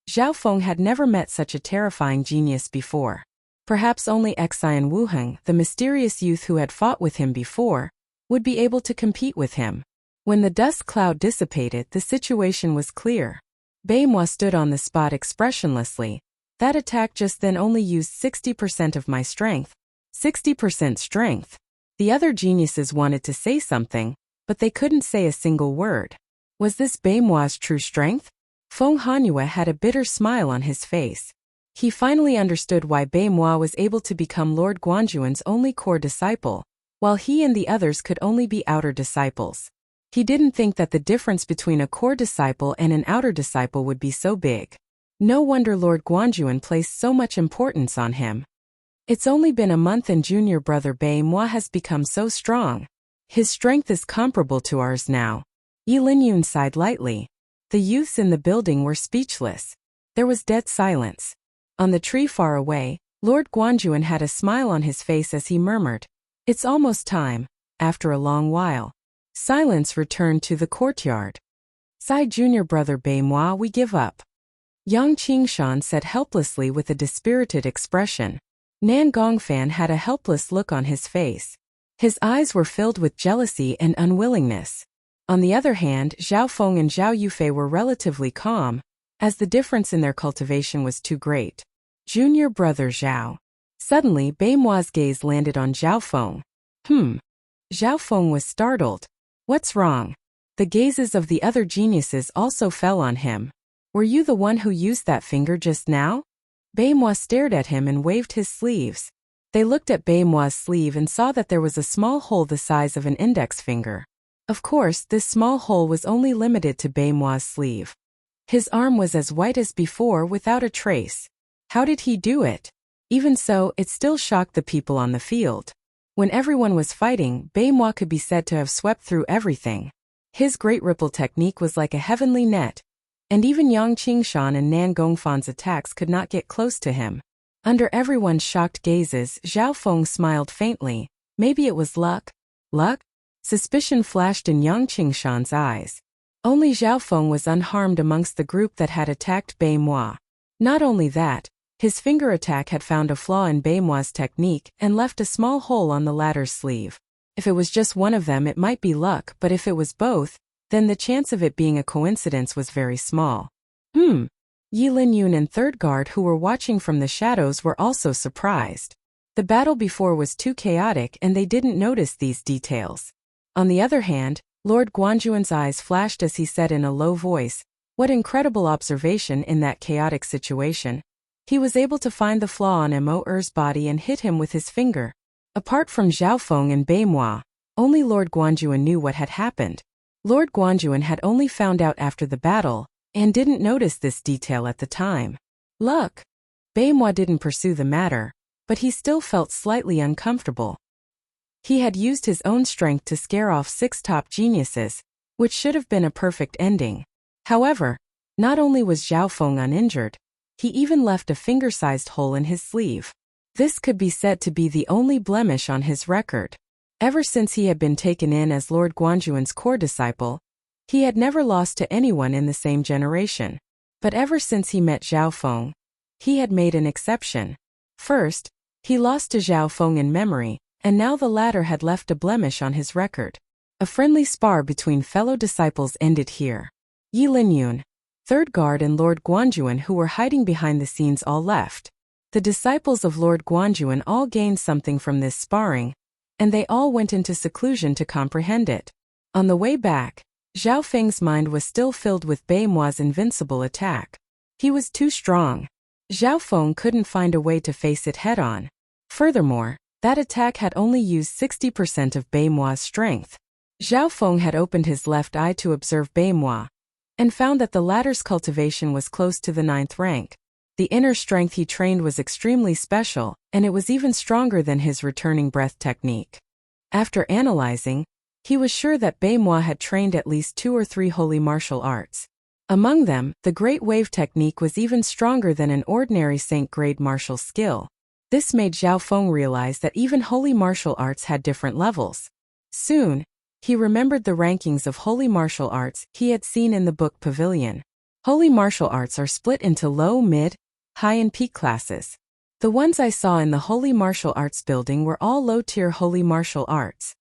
Zhao Feng had never met such a terrifying genius before. Perhaps only Xian Wuheng, the mysterious youth who had fought with him before, would be able to compete with him. When the dust cloud dissipated, the situation was clear. Beimois stood on the spot expressionlessly. That attack just then only used 60% of my strength. 60% strength. The other geniuses wanted to say something, but they couldn't say a single word. Was this Beimois' true strength? Feng Hanyue had a bitter smile on his face. He finally understood why Beimois was able to become Lord Guanjuan's only core disciple, while he and the others could only be outer disciples. He didn't think that the difference between a core disciple and an outer disciple would be so big. No wonder Lord Guanjuan placed so much importance on him. It's only been a month and junior brother Beimois has become so strong. His strength is comparable to ours now. Yi Linyun sighed lightly. The youths in the building were speechless. There was dead silence. On the tree far away, Lord Guanjuan had a smile on his face as he murmured, "It's almost time." After a long while, silence returned to the courtyard. Sighed junior brother Beimois, "We give up." Yang Qingshan said helplessly with a dispirited expression. Nan Gongfan had a helpless look on his face. His eyes were filled with jealousy and unwillingness. On the other hand, Zhao Feng and Zhao Yufei were relatively calm, as the difference in their cultivation was too great. Junior brother Zhao. Suddenly, Beimois' gaze landed on Zhao Feng. Zhao Feng was startled. What's wrong? The gazes of the other geniuses also fell on him. Were you the one who used that finger just now? Beimois stared at him and waved his sleeves. They looked at Beimois' sleeve and saw that there was a small hole the size of an index finger. Of course, this small hole was only limited to Beimois' sleeve. His arm was as white as before without a trace. How did he do it? Even so, it still shocked the people on the field. When everyone was fighting, Beimois could be said to have swept through everything. His great ripple technique was like a heavenly net, and even Yang Qingshan and Nan Gongfan's attacks could not get close to him. Under everyone's shocked gazes, Zhao Feng smiled faintly. Maybe it was luck? Luck? Suspicion flashed in Yang Qingshan's eyes. Only Zhao Feng was unharmed amongst the group that had attacked Beimois. Not only that, his finger attack had found a flaw in Beimois' technique and left a small hole on the latter's sleeve. If it was just one of them, it might be luck, but if it was both, then the chance of it being a coincidence was very small. Yi Linyun and Third Guard, who were watching from the shadows, were also surprised. The battle before was too chaotic and they didn't notice these details. On the other hand, Lord Guanjuan's eyes flashed as he said in a low voice, What incredible observation in that chaotic situation. He was able to find the flaw on Mo''s body and hit him with his finger. Apart from Zhao Feng and Bei Moi, only Lord Guanjuan knew what had happened. Lord Guanjuan had only found out after the battle, and didn't notice this detail at the time. Luck. Bei Moi didn't pursue the matter, but he still felt slightly uncomfortable. He had used his own strength to scare off 6 top geniuses, which should have been a perfect ending. However, not only was Zhao Feng uninjured, he even left a finger-sized hole in his sleeve. This could be said to be the only blemish on his record. Ever since he had been taken in as Lord Guanjuan's core disciple, he had never lost to anyone in the same generation. But ever since he met Zhao Feng, he had made an exception. First, he lost to Zhao Feng in memory, and now the latter had left a blemish on his record. A friendly spar between fellow disciples ended here. Yi Linyun, Third Guard and Lord Guanjuan, who were hiding behind the scenes, all left. The disciples of Lord Guanjuan all gained something from this sparring, and they all went into seclusion to comprehend it. On the way back, Zhao Feng's mind was still filled with Bei Moi's invincible attack. He was too strong. Zhao Feng couldn't find a way to face it head-on. Furthermore, that attack had only used 60% of Bei Moi's strength. Zhao Feng had opened his left eye to observe Bei Moi, and found that the latter's cultivation was close to the 9th rank. The inner strength he trained was extremely special, and it was even stronger than his returning breath technique. After analyzing, he was sure that Bei Moi had trained at least 2 or 3 holy martial arts. Among them, the Great Wave technique was even stronger than an ordinary Saint-grade martial skill. This made Zhao Feng realize that even holy martial arts had different levels. Soon, he remembered the rankings of holy martial arts he had seen in the book Pavilion. Holy martial arts are split into low, mid, high and peak classes. The ones I saw in the Holy Martial Arts building were all low-tier holy martial arts.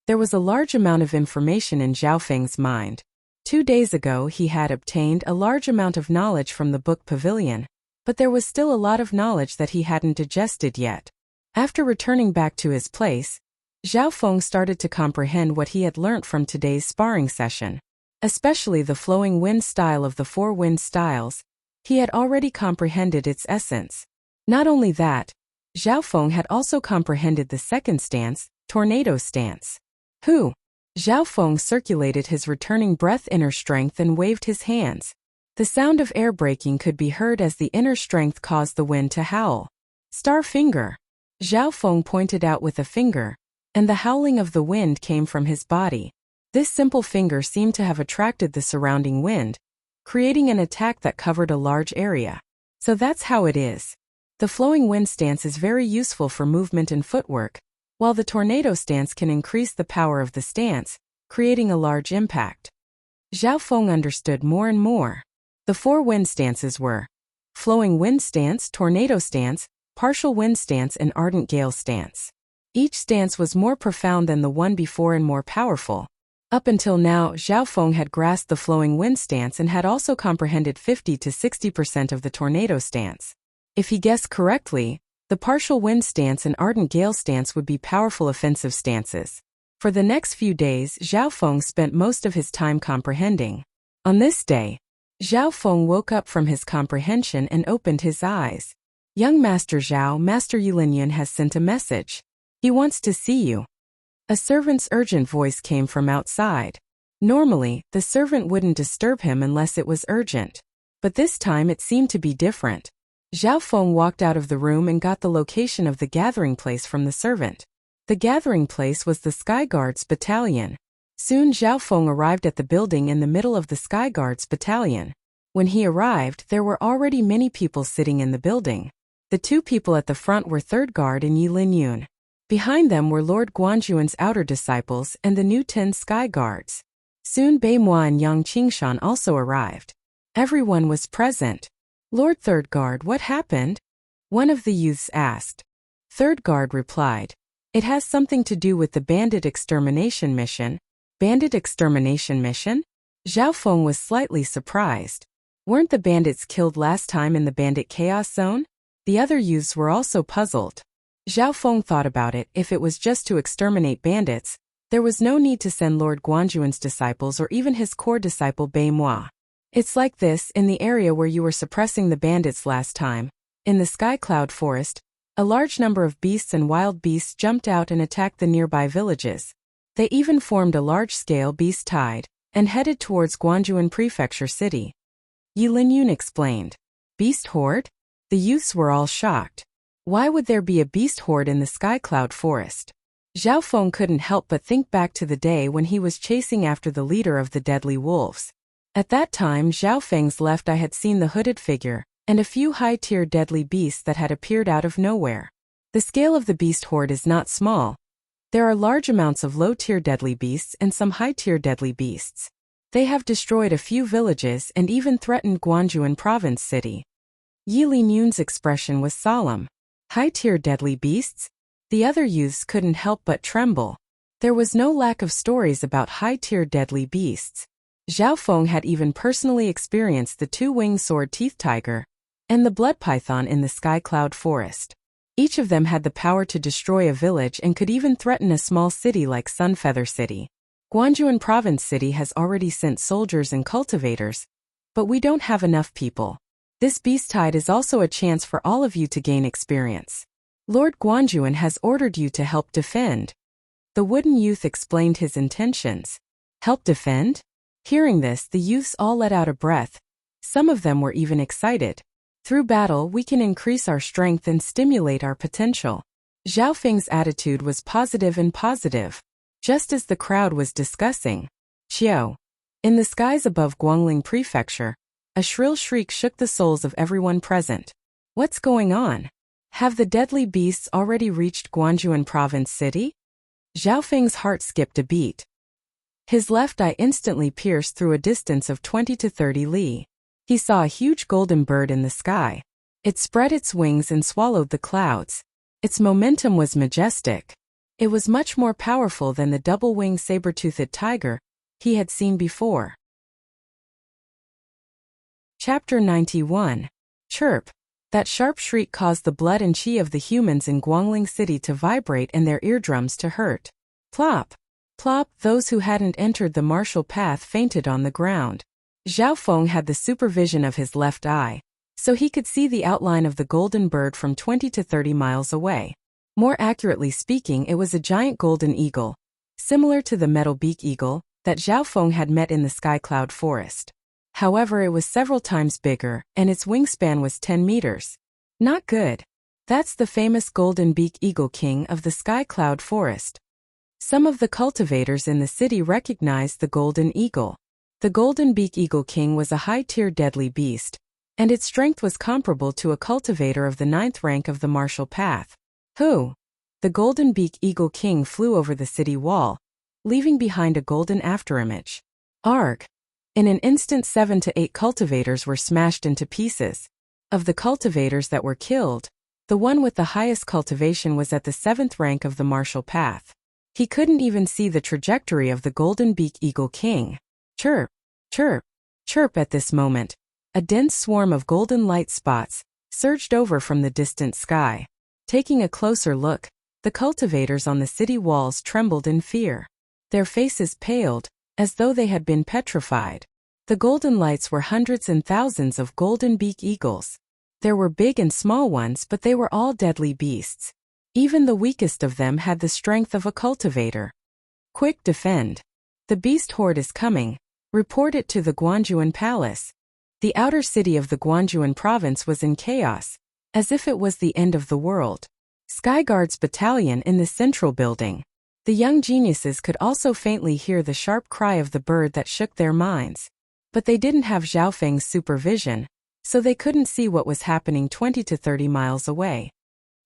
There was a large amount of information in Zhao Feng's mind. 2 days ago he had obtained a large amount of knowledge from the book Pavilion, but there was still a lot of knowledge that he hadn't digested yet. After returning back to his place, Zhao Feng started to comprehend what he had learnt from today's sparring session. Especially the flowing wind style of the 4 wind styles, he had already comprehended its essence. Not only that, Zhao Feng had also comprehended the second stance, tornado stance. Zhao Feng circulated his returning breath inner strength and waved his hands. The sound of air breaking could be heard as the inner strength caused the wind to howl. Star finger. Zhao Feng pointed out with a finger, and the howling of the wind came from his body. This simple finger seemed to have attracted the surrounding wind, creating an attack that covered a large area. So that's how it is. The flowing wind stance is very useful for movement and footwork, while the tornado stance can increase the power of the stance, creating a large impact. Zhao Feng understood more and more. The 4 wind stances were flowing wind stance, tornado stance, partial wind stance, and ardent gale stance. Each stance was more profound than the one before and more powerful. Up until now, Zhao Feng had grasped the flowing wind stance and had also comprehended 50 to 60% of the tornado stance. If he guessed correctly, the partial wind stance and ardent gale stance would be powerful offensive stances. For the next few days, Zhao Feng spent most of his time comprehending. On this day, Zhao Feng woke up from his comprehension and opened his eyes. Young Master Zhao, Master Yi Linyun has sent a message. He wants to see you. A servant's urgent voice came from outside. Normally, the servant wouldn't disturb him unless it was urgent. But this time it seemed to be different. Zhao Feng walked out of the room and got the location of the gathering place from the servant. The gathering place was the Sky Guards battalion. Soon Zhao Feng arrived at the building in the middle of the Sky Guards battalion. When he arrived, there were already many people sitting in the building. The 2 people at the front were Third Guard and Yi Linyun. Behind them were Lord Guanjuan's outer disciples and the new 10 Sky Guards. Soon Bei Moi and Yang Qingshan also arrived. Everyone was present. Lord Third Guard, what happened? One of the youths asked. Third Guard replied, it has something to do with the bandit extermination mission. Bandit extermination mission? Zhao Feng was slightly surprised. Weren't the bandits killed last time in the bandit chaos zone? The other youths were also puzzled. Zhao Feng thought about it. If it was just to exterminate bandits, there was no need to send Lord Guanjuan's disciples or even his core disciple Bei Moi. It's like this in the area where you were suppressing the bandits last time. In the Sky Cloud Forest, a large number of beasts and wild beasts jumped out and attacked the nearby villages. They even formed a large-scale beast tide and headed towards Guanjuan Prefecture City. Yi Linyun explained. Beast horde? The youths were all shocked. Why would there be a beast horde in the Sky Cloud Forest? Zhao Feng couldn't help but think back to the day when he was chasing after the leader of the deadly wolves. At that time, Zhao Feng's left eye had seen the hooded figure and a few high-tier deadly beasts that had appeared out of nowhere. The scale of the beast horde is not small. There are large amounts of low-tier deadly beasts and some high-tier deadly beasts. They have destroyed a few villages and even threatened Guanjuan Province City. Yi Linyun's expression was solemn. High-tier deadly beasts? The other youths couldn't help but tremble. There was no lack of stories about high-tier deadly beasts. Zhao Feng had even personally experienced the two-winged sword-teeth tiger and the blood python in the Sky Cloud Forest. Each of them had the power to destroy a village and could even threaten a small city like Sunfeather City. Guanjuan Province City has already sent soldiers and cultivators, but we don't have enough people. This beast tide is also a chance for all of you to gain experience. Lord Guanjuan has ordered you to help defend. The wooden youth explained his intentions. Help defend? Hearing this, the youths all let out a breath. Some of them were even excited. Through battle, we can increase our strength and stimulate our potential. Zhao Feng's attitude was positive and positive. Just as the crowd was discussing, Qiao. In the skies above Guangling Prefecture, a shrill shriek shook the souls of everyone present. What's going on? Have the deadly beasts already reached Guanjuan Province City? Zhao Feng's heart skipped a beat. His left eye instantly pierced through a distance of 20 to 30 li. He saw a huge golden bird in the sky. It spread its wings and swallowed the clouds. Its momentum was majestic. It was much more powerful than the double-winged saber-toothed tiger he had seen before. Chapter 91. Chirp. That sharp shriek caused the blood and qi of the humans in Guangling City to vibrate and their eardrums to hurt. Plop. Plop. Those who hadn't entered the martial path fainted on the ground. Zhao Feng had the supervision of his left eye, so he could see the outline of the golden bird from 20 to 30 miles away. More accurately speaking, it was a giant golden eagle, similar to the metal beak eagle that Zhao Feng had met in the Sky Cloud Forest. However, it was several times bigger, and its wingspan was 10 meters. Not good. That's the famous golden beak eagle king of the Sky Cloud Forest. Some of the cultivators in the city recognized the golden eagle. The golden beak eagle king was a high-tier deadly beast, and its strength was comparable to a cultivator of the 9th rank of the martial path. Who? The golden beak eagle king flew over the city wall, leaving behind a golden afterimage. Arg! In an instant 7 to 8 cultivators were smashed into pieces. Of the cultivators that were killed, the one with the highest cultivation was at the 7th rank of the martial path. He couldn't even see the trajectory of the golden beak eagle king. Chirp, chirp, chirp. At this moment, a dense swarm of golden light spots surged over from the distant sky. Taking a closer look, the cultivators on the city walls trembled in fear. Their faces paled, as though they had been petrified. The golden lights were hundreds and thousands of golden beak eagles. There were big and small ones, but they were all deadly beasts. Even the weakest of them had the strength of a cultivator. Quick, defend. The beast horde is coming. Report it to the Guanjuan Palace. The outer city of the Guanjuan province was in chaos, as if it was the end of the world. Skyguard's battalion in the central building. The young geniuses could also faintly hear the sharp cry of the bird that shook their minds. But they didn't have Zhao Feng's supervision, so they couldn't see what was happening 20 to 30 miles away.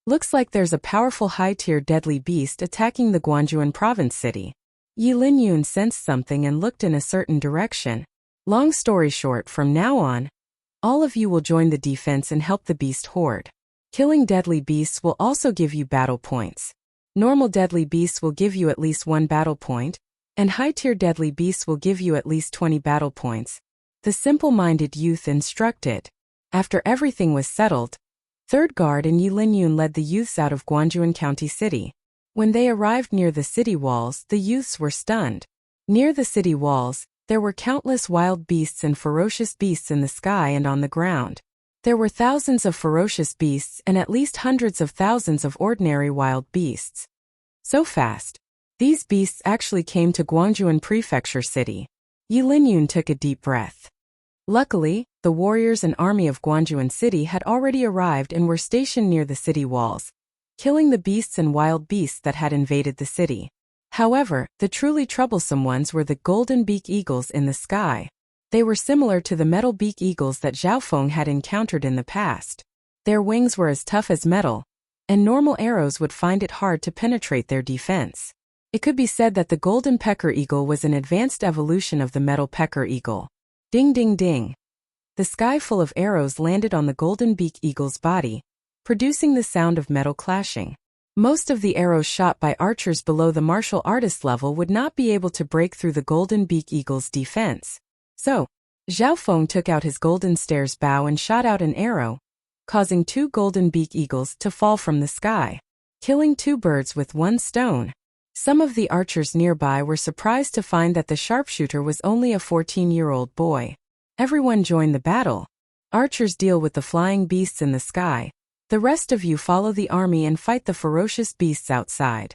Looks like there's a powerful high-tier deadly beast attacking the Guanjuan province city. Yi Linyun sensed something and looked in a certain direction. Long story short, from now on, all of you will join the defense and help the beast horde. Killing deadly beasts will also give you battle points. Normal deadly beasts will give you at least 1 battle point, and high-tier deadly beasts will give you at least 20 battle points. The simple-minded youth instructed. After everything was settled, Third Guard and Yi Linyun led the youths out of Guanjuan County City. When they arrived near the city walls, the youths were stunned. Near the city walls, There were countless wild beasts and ferocious beasts in the sky and on the ground. There were thousands of ferocious beasts and at least hundreds of thousands of ordinary wild beasts. So fast. These beasts actually came to Guangzhou Prefecture City. Yi Linyun took a deep breath. Luckily, the warriors and army of Guangzhou City had already arrived and were stationed near the city walls, killing the beasts and wild beasts that had invaded the city. However, the truly troublesome ones were the golden beak eagles in the sky. They were similar to the metal beak eagles that Zhao Feng had encountered in the past. Their wings were as tough as metal, and normal arrows would find it hard to penetrate their defense. It could be said that the golden pecker eagle was an advanced evolution of the metal pecker eagle. Ding ding ding. The sky full of arrows landed on the golden beak eagle's body, producing the sound of metal clashing. Most of the arrows shot by archers below the martial artist level would not be able to break through the golden beak eagle's defense. So, Zhao Feng took out his golden stairs bow and shot out an arrow, causing 2 golden beak eagles to fall from the sky, killing 2 birds with 1 stone. Some of the archers nearby were surprised to find that the sharpshooter was only a 14-year-old boy. Everyone joined the battle. Archers deal with the flying beasts in the sky. The rest of you follow the army and fight the ferocious beasts outside.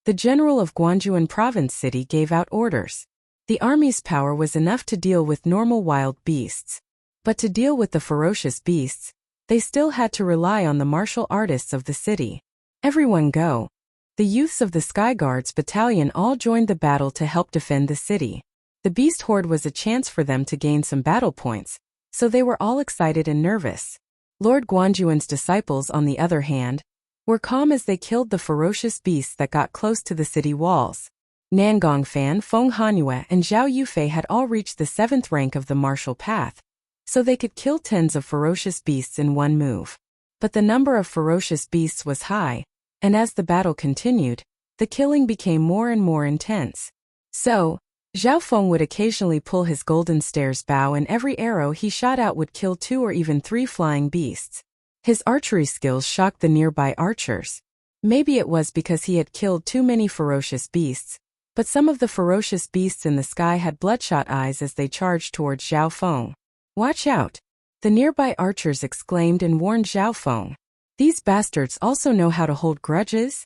The general of Guangzhou Province City gave out orders. The army's power was enough to deal with normal wild beasts. But to deal with the ferocious beasts, they still had to rely on the martial artists of the city. Everyone go. The youths of the Sky Guards battalion all joined the battle to help defend the city. The beast horde was a chance for them to gain some battle points, so they were all excited and nervous. Lord Guanzhuan's disciples, on the other hand, were calm as they killed the ferocious beasts that got close to the city walls. Nangong Fan, Feng Hanyue, and Zhao Yufei had all reached the 7th rank of the martial path, so they could kill tens of ferocious beasts in one move. But the number of ferocious beasts was high, and as the battle continued, the killing became more and more intense. So, Zhao Feng would occasionally pull his golden stairs bow and every arrow he shot out would kill 2 or even 3 flying beasts. His archery skills shocked the nearby archers. Maybe it was because he had killed too many ferocious beasts, but some of the ferocious beasts in the sky had bloodshot eyes as they charged towards Zhao Feng. "Watch out!" the nearby archers exclaimed and warned Zhao Feng. "These bastards also know how to hold grudges?"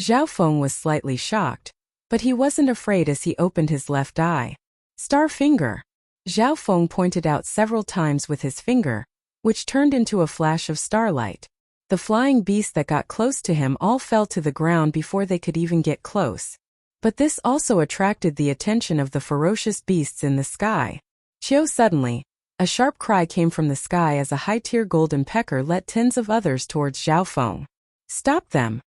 Zhao Feng was slightly shocked, but he wasn't afraid as he opened his left eye. "Star finger." Zhao Feng pointed out several times with his finger, which turned into a flash of starlight. The flying beasts that got close to him all fell to the ground before they could even get close. But this also attracted the attention of the ferocious beasts in the sky. Suddenly, a sharp cry came from the sky as a high-tier golden pecker led tens of others towards Zhao Feng. "Stop them!"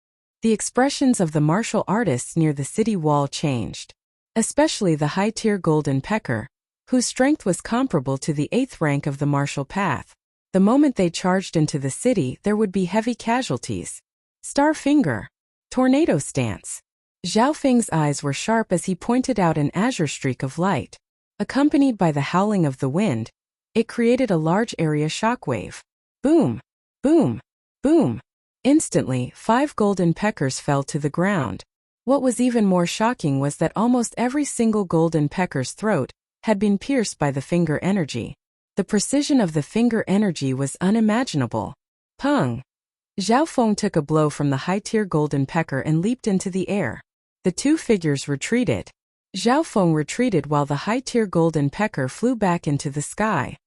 The expressions of the martial artists near the city wall changed. Especially the high-tier golden pecker, whose strength was comparable to the 8th rank of the martial path. The moment they charged into the city, there would be heavy casualties. Star finger. Tornado stance. Zhao Feng's eyes were sharp as he pointed out an azure streak of light. Accompanied by the howling of the wind, it created a large area shockwave. Boom! Boom! Boom! Instantly, 5 golden peckers fell to the ground. What was even more shocking was that almost every single golden pecker's throat had been pierced by the finger energy. The precision of the finger energy was unimaginable. Pung! Zhao Feng took a blow from the high-tier golden pecker and leaped into the air. The 2 figures retreated. Zhao Feng retreated while the high-tier golden pecker flew back into the sky.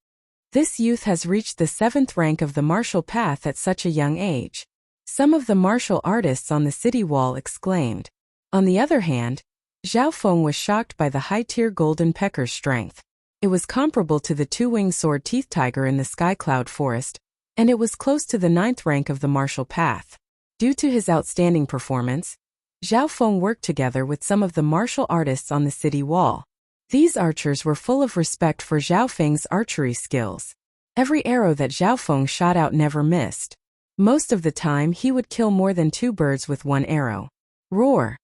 This youth has reached the 7th rank of the martial path at such a young age. Some of the martial artists on the city wall exclaimed. On the other hand, Zhao Feng was shocked by the high-tier golden pecker's strength. It was comparable to the 2-winged sword-teeth tiger in the sky cloud forest, and it was close to the 9th rank of the martial path. Due to his outstanding performance, Zhao Feng worked together with some of the martial artists on the city wall. These archers were full of respect for Zhao Feng's archery skills. Every arrow that Zhao Feng shot out never missed. Most of the time he would kill more than 2 birds with 1 arrow. Roar!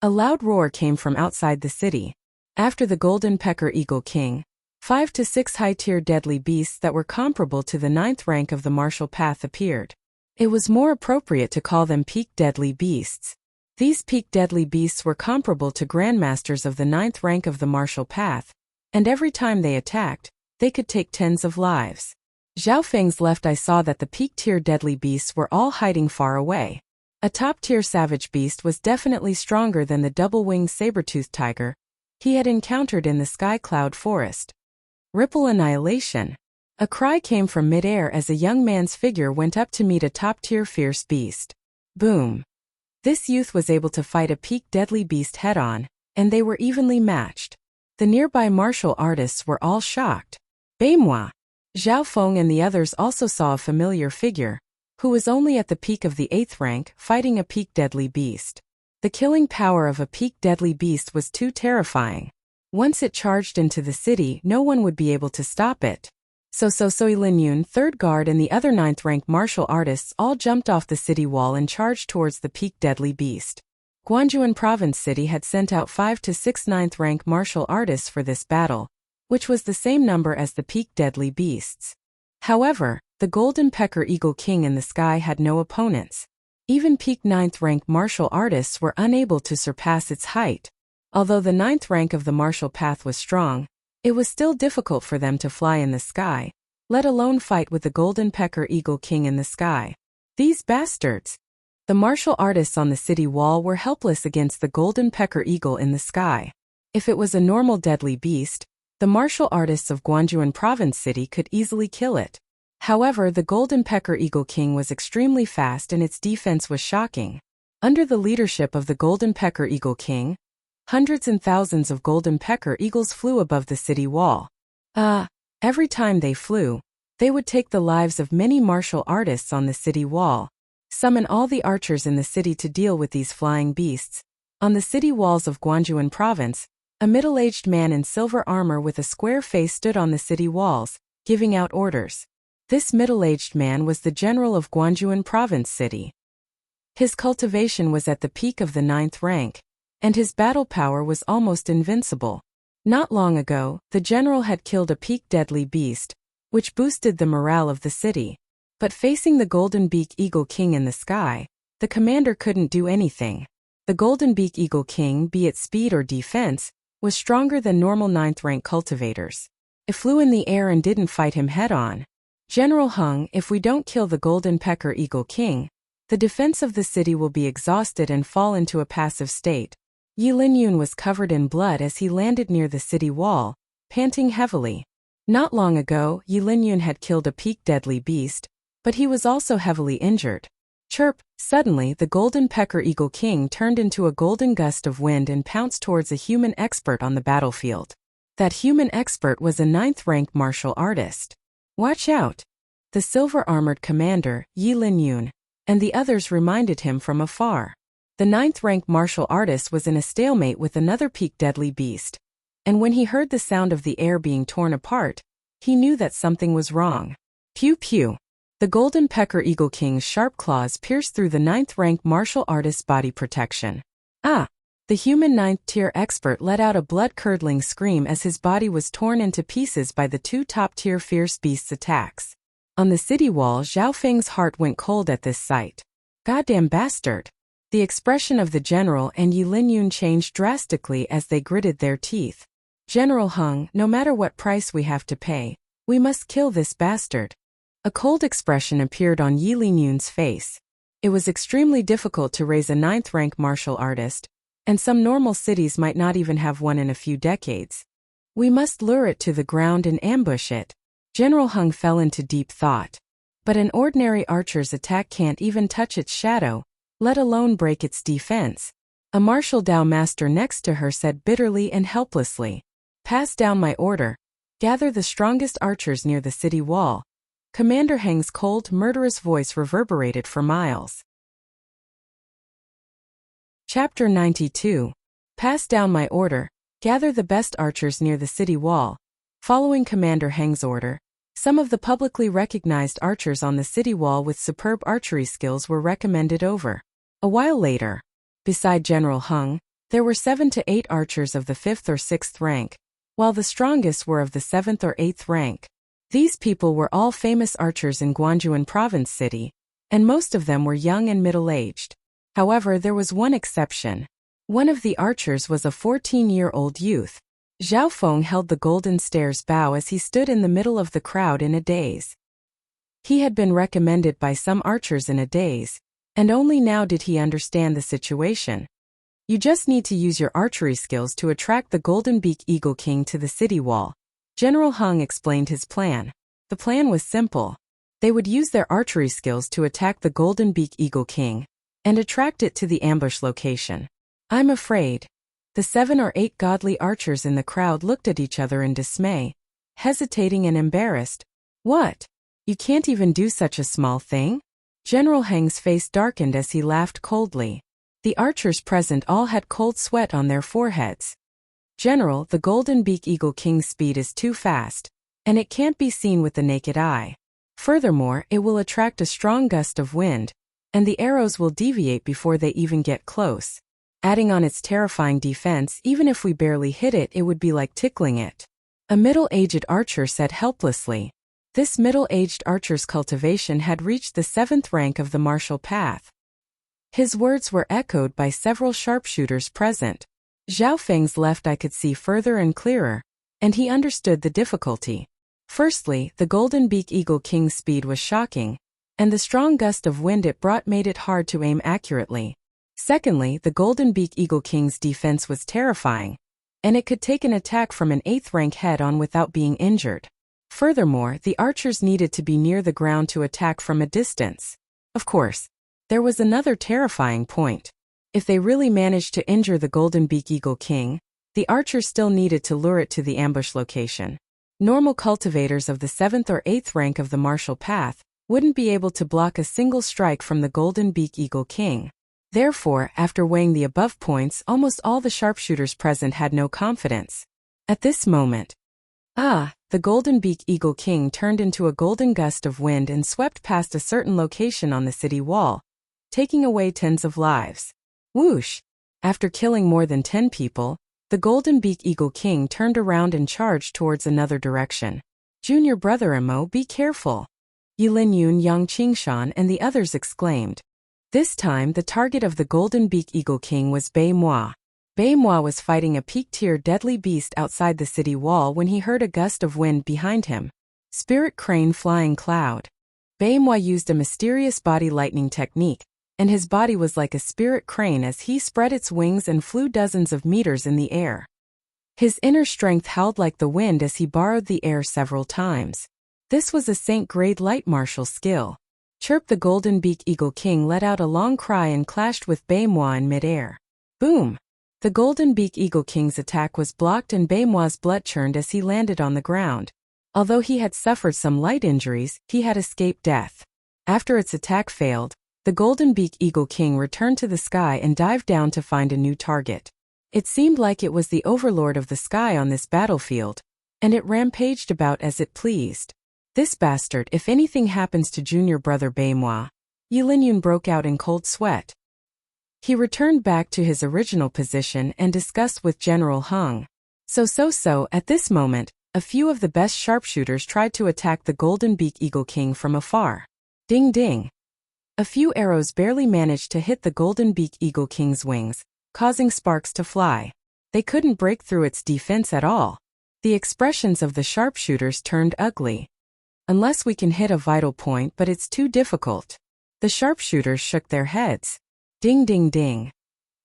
A loud roar came from outside the city. After the golden pecker eagle king, 5 to 6 high-tier deadly beasts that were comparable to the 9th rank of the martial path appeared. It was more appropriate to call them peak deadly beasts. These peak deadly beasts were comparable to grandmasters of the 9th rank of the martial path, and every time they attacked, they could take tens of lives. Zhao Feng's left eye saw that the peak-tier deadly beasts were all hiding far away. A top-tier savage beast was definitely stronger than the double-winged saber-toothed tiger he had encountered in the sky cloud forest. Ripple annihilation. A cry came from mid-air as a young man's figure went up to meet a top-tier fierce beast. Boom. This youth was able to fight a peak deadly beast head-on, and they were evenly matched. The nearby martial artists were all shocked. Beimoi. Zhao Feng and the others also saw a familiar figure, who was only at the peak of the 8th rank, fighting a peak deadly beast. The killing power of a peak deadly beast was too terrifying. Once it charged into the city, no one would be able to stop it. So Linyun, 3rd guard and the other 9th rank martial artists all jumped off the city wall and charged towards the peak deadly beast. Guanjuan Province City had sent out 5 to 6 9th rank martial artists for this battle, which was the same number as the peak deadly beasts. However, the Golden Pecker Eagle King in the sky had no opponents. Even peak 9th rank martial artists were unable to surpass its height. Although the 9th rank of the martial path was strong, it was still difficult for them to fly in the sky, let alone fight with the Golden Pecker Eagle King in the sky. These bastards! The martial artists on the city wall were helpless against the Golden Pecker Eagle in the sky. If it was a normal deadly beast, the martial artists of Guanjuan Province City could easily kill it. However, the Golden Pecker Eagle King was extremely fast and its defense was shocking. Under the leadership of the Golden Pecker Eagle King, hundreds and thousands of golden pecker eagles flew above the city wall. Every time they flew, they would take the lives of many martial artists on the city wall. Summon all the archers in the city to deal with these flying beasts. On the city walls of Guanjuan Province, a middle-aged man in silver armor with a square face stood on the city walls, giving out orders. This middle-aged man was the general of Guanjuan Province City. His cultivation was at the peak of the 9th rank, and his battle power was almost invincible. Not long ago, the general had killed a peak deadly beast, which boosted the morale of the city. But facing the Golden Beak Eagle King in the sky, the commander couldn't do anything. The Golden Beak Eagle King, be it speed or defense, was stronger than normal 9th rank cultivators. It flew in the air and didn't fight him head-on. General Hung, if we don't kill the Golden Pecker Eagle King, the defense of the city will be exhausted and fall into a passive state. Yi Linyun was covered in blood as he landed near the city wall, panting heavily. Not long ago, Yi Linyun had killed a peak deadly beast, but he was also heavily injured. Chirp! Suddenly, the Golden Pecker Eagle King turned into a golden gust of wind and pounced towards a human expert on the battlefield. That human expert was a 9th rank martial artist. Watch out! The silver-armored commander, Yi Linyun, and the others reminded him from afar. The 9th rank martial artist was in a stalemate with another peak deadly beast, and when he heard the sound of the air being torn apart, he knew that something was wrong. Pew pew! The Golden Pecker Eagle King's sharp claws pierced through the 9th rank martial artist's body protection. The human 9th tier expert let out a blood-curdling scream as his body was torn into pieces by the 2 top-tier fierce beasts' attacks. On the city wall, Zhao Feng's heart went cold at this sight. Goddamn bastard! The expression of the general and Yi Linyun changed drastically as they gritted their teeth. General Hung, no matter what price we have to pay, we must kill this bastard. A cold expression appeared on Yi Linyun's face. It was extremely difficult to raise a 9th rank martial artist, and some normal cities might not even have one in a few decades. We must lure it to the ground and ambush it. General Hung fell into deep thought. But an ordinary archer's attack can't even touch its shadow, let alone break its defense. A martial Dao master next to her said bitterly and helplessly, "Pass down my order. Gather the strongest archers near the city wall." Commander Heng's cold, murderous voice reverberated for miles. Chapter 92. Pass down my order. Gather the best archers near the city wall. Following Commander Heng's order, some of the publicly recognized archers on the city wall with superb archery skills were recommended over. A while later, beside General Hung, there were 7 to 8 archers of the 5th or 6th rank, while the strongest were of the 7th or 8th rank. These people were all famous archers in Guanjuan Province City, and most of them were young and middle-aged. However, there was one exception. One of the archers was a 14-year-old youth. Zhao Feng held the golden stairs bow as he stood in the middle of the crowd in a daze. He had been recommended by some archers in a daze, and only now did he understand the situation. You just need to use your archery skills to attract the Golden Beak Eagle King to the city wall. General Hung explained his plan. The plan was simple. They would use their archery skills to attack the Golden Beak Eagle King and attract it to the ambush location. I'm afraid. The 7 or 8 godly archers in the crowd looked at each other in dismay, hesitating and embarrassed. What? You can't even do such a small thing? General Heng's face darkened as he laughed coldly. The archers present all had cold sweat on their foreheads. General, the Golden Beak Eagle King's speed is too fast, and it can't be seen with the naked eye. Furthermore, it will attract a strong gust of wind, and the arrows will deviate before they even get close. Adding on its terrifying defense, even if we barely hit it, it would be like tickling it. A middle-aged archer said helplessly. This middle-aged archer's cultivation had reached the 7th rank of the martial path. His words were echoed by several sharpshooters present. Zhao Feng's left eye could see further and clearer, and he understood the difficulty. Firstly, the Golden Beak Eagle King's speed was shocking, and the strong gust of wind it brought made it hard to aim accurately. Secondly, the Golden Beak Eagle King's defense was terrifying, and it could take an attack from an 8th rank head-on without being injured. Furthermore, the archers needed to be near the ground to attack from a distance. Of course, there was another terrifying point. If they really managed to injure the Golden Beak Eagle King, the archers still needed to lure it to the ambush location. Normal cultivators of the 7th or 8th rank of the martial path wouldn't be able to block a single strike from the Golden Beak Eagle King. Therefore, after weighing the above points, almost all the sharpshooters present had no confidence. At this moment, the Golden Beak Eagle King turned into a golden gust of wind and swept past a certain location on the city wall, taking away tens of lives. Whoosh! After killing more than 10 people, the Golden Beak Eagle King turned around and charged towards another direction. Junior brother Emo, be careful! Yilin Yun, Yang Qingshan and the others exclaimed. This time the target of the Golden Beak Eagle King was Bei Moi. Bei Moi was fighting a peak-tier deadly beast outside the city wall when he heard a gust of wind behind him. Spirit Crane Flying Cloud. Bei Moi used a mysterious body lightning technique, and his body was like a spirit crane as he spread its wings and flew dozens of meters in the air. His inner strength howled like the wind as he borrowed the air several times. This was a Saint-grade light martial skill. Chirp! The Golden Beak Eagle King let out a long cry and clashed with Bei Moi in midair. Boom! The Golden Beak Eagle King's attack was blocked and Bei Moi's blood churned as he landed on the ground. Although he had suffered some light injuries, he had escaped death. After its attack failed, the Golden Beak Eagle King returned to the sky and dived down to find a new target. It seemed like it was the overlord of the sky on this battlefield, and it rampaged about as it pleased. This bastard! If anything happens to junior brother Bei Moi. Yilin Yun broke out in cold sweat. He returned back to his original position and discussed with General Hung. So, at this moment, a few of the best sharpshooters tried to attack the Golden Beak Eagle King from afar. Ding ding! A few arrows barely managed to hit the Golden Beak Eagle King's wings, causing sparks to fly. They couldn't break through its defense at all. The expressions of the sharpshooters turned ugly. Unless we can hit a vital point, but it's too difficult. The sharpshooters shook their heads. Ding ding ding.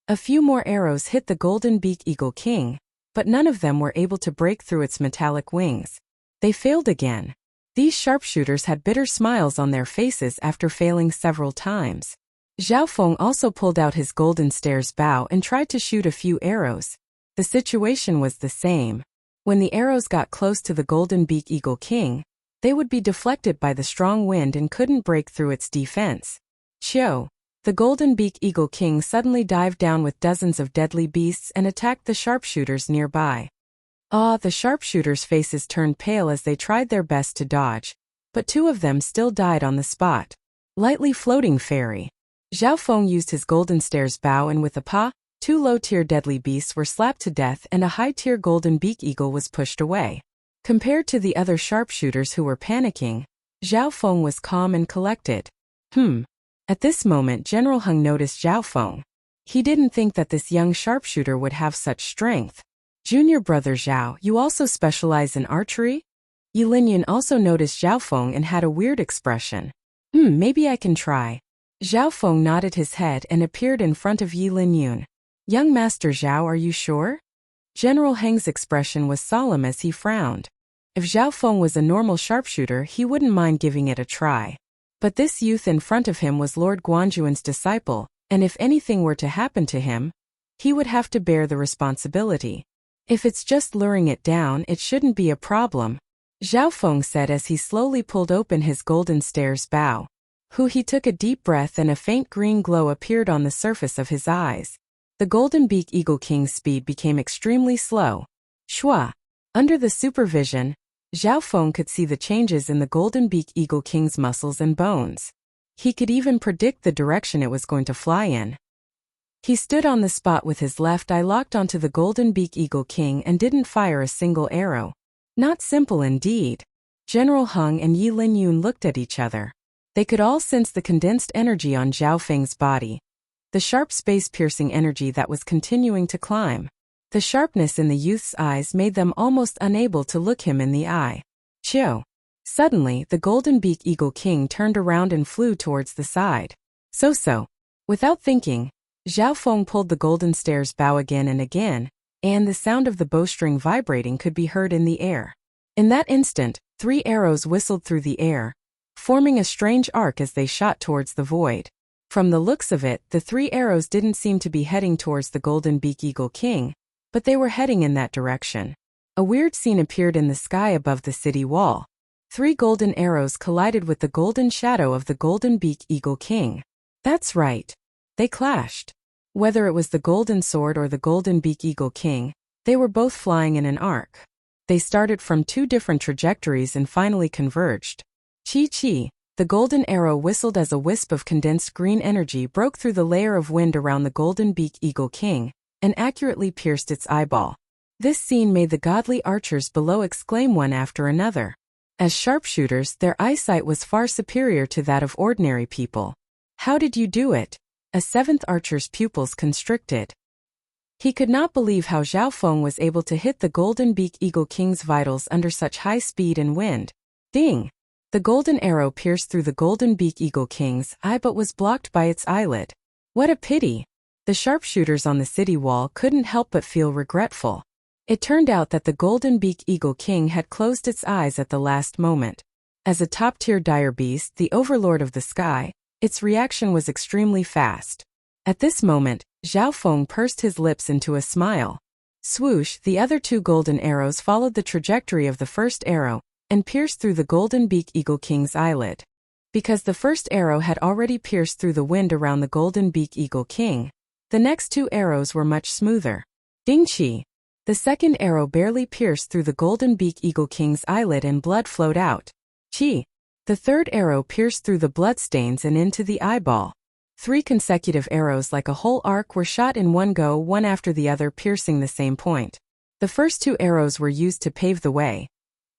A few more arrows hit the Golden Beak Eagle King, but none of them were able to break through its metallic wings. They failed again. These sharpshooters had bitter smiles on their faces after failing several times. Zhao Feng also pulled out his golden stairs bow and tried to shoot a few arrows. The situation was the same. When the arrows got close to the Golden Beak Eagle King, they would be deflected by the strong wind and couldn't break through its defense. Chio! The Golden Beak Eagle King suddenly dived down with dozens of deadly beasts and attacked the sharpshooters nearby. The sharpshooters' faces turned pale as they tried their best to dodge, but 2 of them still died on the spot. Lightly floating fairy. Zhao Feng used his golden stairs bow and with a paw, 2 low-tier deadly beasts were slapped to death and a high-tier Golden Beak Eagle was pushed away. Compared to the other sharpshooters who were panicking, Zhao Feng was calm and collected. At this moment General Hung noticed Zhao Feng. He didn't think that this young sharpshooter would have such strength. Junior brother Zhao, you also specialize in archery? Yi Linyun also noticed Zhao Feng and had a weird expression. Maybe I can try. Zhao Feng nodded his head and appeared in front of Yi Linyun. Young Master Zhao, are you sure? General Heng's expression was solemn as he frowned. If Zhao Feng was a normal sharpshooter, he wouldn't mind giving it a try. But this youth in front of him was Lord Guanjuan's disciple, and if anything were to happen to him, he would have to bear the responsibility. If it's just luring it down, it shouldn't be a problem, Zhao Feng said as he slowly pulled open his golden stairs bow. He took a deep breath and a faint green glow appeared on the surface of his eyes. The Golden Beak Eagle King's speed became extremely slow. Shua. Under the supervision, Zhao Feng could see the changes in the Golden Beak Eagle King's muscles and bones. He could even predict the direction it was going to fly in. He stood on the spot with his left eye locked onto the Golden Beak Eagle King and didn't fire a single arrow. Not simple indeed. General Heng and Yi Linyun looked at each other. They could all sense the condensed energy on Zhao Feng's body. The sharp space-piercing energy that was continuing to climb. The sharpness in the youth's eyes made them almost unable to look him in the eye. Chiu. Suddenly, the Golden Beak Eagle King turned around and flew towards the side. So. Without thinking, Zhao Feng pulled the golden stairs bow again and again, and the sound of the bowstring vibrating could be heard in the air. In that instant, 3 arrows whistled through the air, forming a strange arc as they shot towards the void. From the looks of it, the 3 arrows didn't seem to be heading towards the Golden Beak Eagle King, but they were heading in that direction. A weird scene appeared in the sky above the city wall. 3 golden arrows collided with the golden shadow of the Golden Beak Eagle King. That's right. They clashed. Whether it was the golden sword or the Golden Beak Eagle King, they were both flying in an arc. They started from 2 different trajectories and finally converged. Chi. The golden arrow whistled as a wisp of condensed green energy broke through the layer of wind around the Golden Beak Eagle King and accurately pierced its eyeball. This scene made the godly archers below exclaim one after another. As sharpshooters, their eyesight was far superior to that of ordinary people. How did you do it? A 7th archer's pupils constricted. He could not believe how Zhao Feng was able to hit the Golden Beak Eagle King's vitals under such high speed and wind. Ding! The golden arrow pierced through the Golden Beak Eagle King's eye but was blocked by its eyelid. What a pity! The sharpshooters on the city wall couldn't help but feel regretful. It turned out that the Golden Beak Eagle King had closed its eyes at the last moment. As a top-tier dire beast, the overlord of the sky, its reaction was extremely fast. At this moment, Zhao Feng pursed his lips into a smile. Swoosh, the other 2 golden arrows followed the trajectory of the first arrow and pierced through the Golden Beak Eagle King's eyelid. Because the first arrow had already pierced through the wind around the Golden Beak Eagle King, the next 2 arrows were much smoother. Ding chi! The second arrow barely pierced through the Golden Beak Eagle King's eyelid and blood flowed out. Chi! The third arrow pierced through the bloodstains and into the eyeball. 3 consecutive arrows like a whole arc were shot in one go, one after the other, piercing the same point. The first 2 arrows were used to pave the way,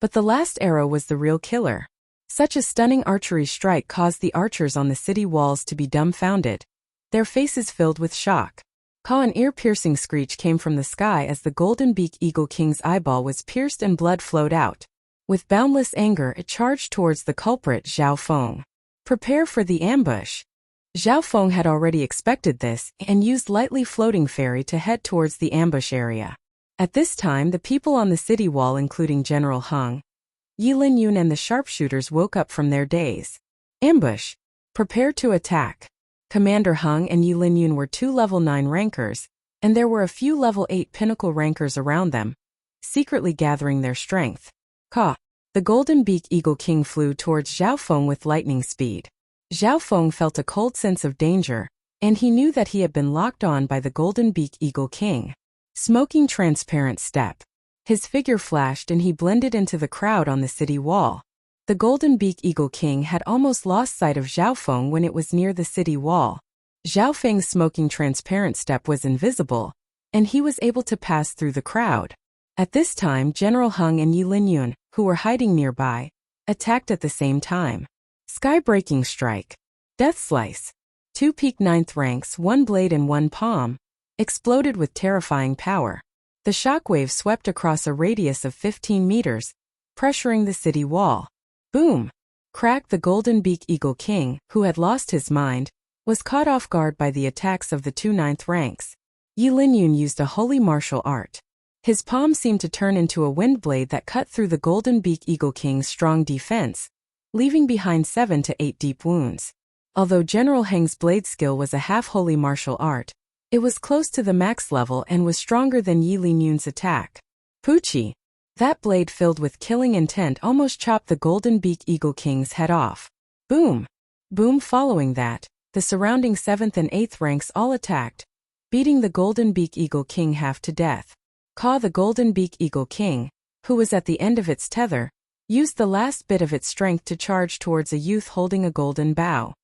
but the last arrow was the real killer. Such a stunning archery strike caused the archers on the city walls to be dumbfounded, their faces filled with shock. An ear-piercing screech came from the sky as the Golden Beak Eagle King's eyeball was pierced and blood flowed out. With boundless anger, it charged towards the culprit, Zhao Feng. Prepare for the ambush. Zhao Feng had already expected this and used lightly floating fairy to head towards the ambush area. At this time, the people on the city wall, including General Heng, Yi Linyun and the sharpshooters, woke up from their daze. Ambush. Prepare to attack. Commander Heng and Yi Linyun were 2 level 9 rankers, and there were a few level 8 pinnacle rankers around them, secretly gathering their strength. The Golden Beak Eagle King flew towards Zhao Feng with lightning speed. Zhao Feng felt a cold sense of danger, and he knew that he had been locked on by the Golden Beak Eagle King. Smoking transparent step. His figure flashed and he blended into the crowd on the city wall. The Golden Beak Eagle King had almost lost sight of Zhao Feng when it was near the city wall. Zhao Feng's smoking transparent step was invisible, and he was able to pass through the crowd. At this time, General Heng and Yi Linyun, who were hiding nearby, attacked at the same time. Sky-breaking strike. Death slice. 2 peak 9th ranks, 1 blade and 1 palm, exploded with terrifying power. The shockwave swept across a radius of 15 meters, pressuring the city wall. Boom! Crack! The Golden Beak Eagle King, who had lost his mind, was caught off guard by the attacks of the two ninth ranks. Yi Linyun used a holy martial art. His palm seemed to turn into a wind blade that cut through the Golden Beak Eagle King's strong defense, leaving behind 7 to 8 deep wounds. Although General Heng's blade skill was a half-holy martial art, it was close to the max level and was stronger than Yi Linyun's attack. Poochie! That blade filled with killing intent almost chopped the Golden Beak Eagle King's head off. Boom! Boom! Following that, the surrounding 7th and 8th ranks all attacked, beating the Golden Beak Eagle King half to death. The Golden Beak Eagle King, who was at the end of its tether, used the last bit of its strength to charge towards a youth holding a golden bow.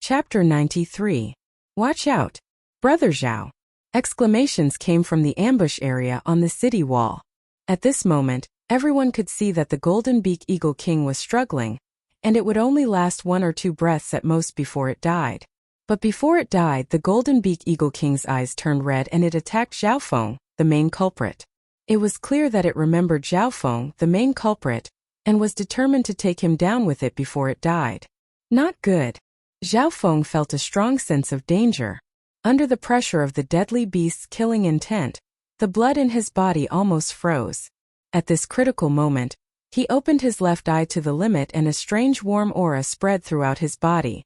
Chapter 93. Watch out, Brother Zhao! Exclamations came from the ambush area on the city wall. At this moment, everyone could see that the Golden Beak Eagle King was struggling, and it would only last 1 or 2 breaths at most before it died. But before it died, the Golden Beak Eagle King's eyes turned red and it attacked Zhao Feng, the main culprit. It was clear that it remembered Zhao Feng, the main culprit, and was determined to take him down with it before it died. Not good. Zhao Feng felt a strong sense of danger. Under the pressure of the deadly beast's killing intent, the blood in his body almost froze. At this critical moment, he opened his left eye to the limit and a strange warm aura spread throughout his body.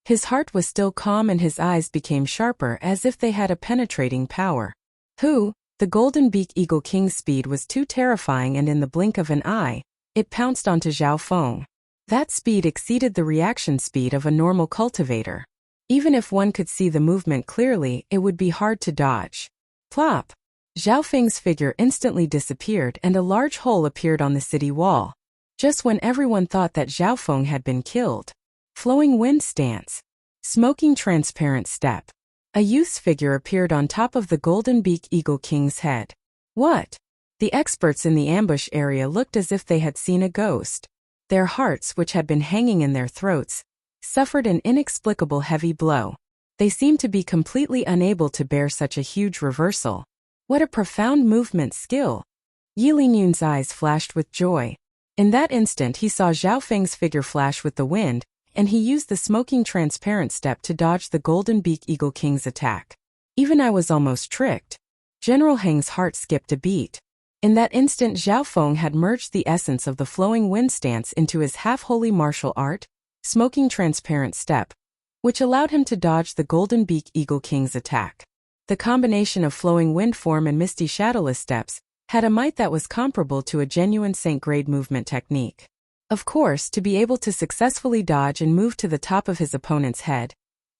His heart was still calm and his eyes became sharper as if they had a penetrating power. The Golden Beak Eagle King's speed was too terrifying, and in the blink of an eye, it pounced onto Zhao Feng. That speed exceeded the reaction speed of a normal cultivator. Even if one could see the movement clearly, it would be hard to dodge. Plop! Zhao Feng's figure instantly disappeared and a large hole appeared on the city wall. Just when everyone thought that Zhao Feng had been killed. Flowing wind stance. Smoking transparent step. A youth's figure appeared on top of the Golden Beak Eagle King's head. What? The experts in the ambush area looked as if they had seen a ghost. Their hearts, which had been hanging in their throats, suffered an inexplicable heavy blow. They seemed to be completely unable to bear such a huge reversal. What a profound movement skill! Yi Linyun's eyes flashed with joy. In that instant he saw Zhao Feng's figure flash with the wind, and he used the smoking transparent step to dodge the Golden Beak Eagle King's attack. Even I was almost tricked. General Heng's heart skipped a beat. In that instant Zhao Feng had merged the essence of the flowing wind stance into his half-holy martial art, smoking transparent step, which allowed him to dodge the Golden Beak Eagle King's attack. The combination of flowing wind form and misty shadowless steps had a might that was comparable to a genuine Saint-grade movement technique. Of course, to be able to successfully dodge and move to the top of his opponent's head,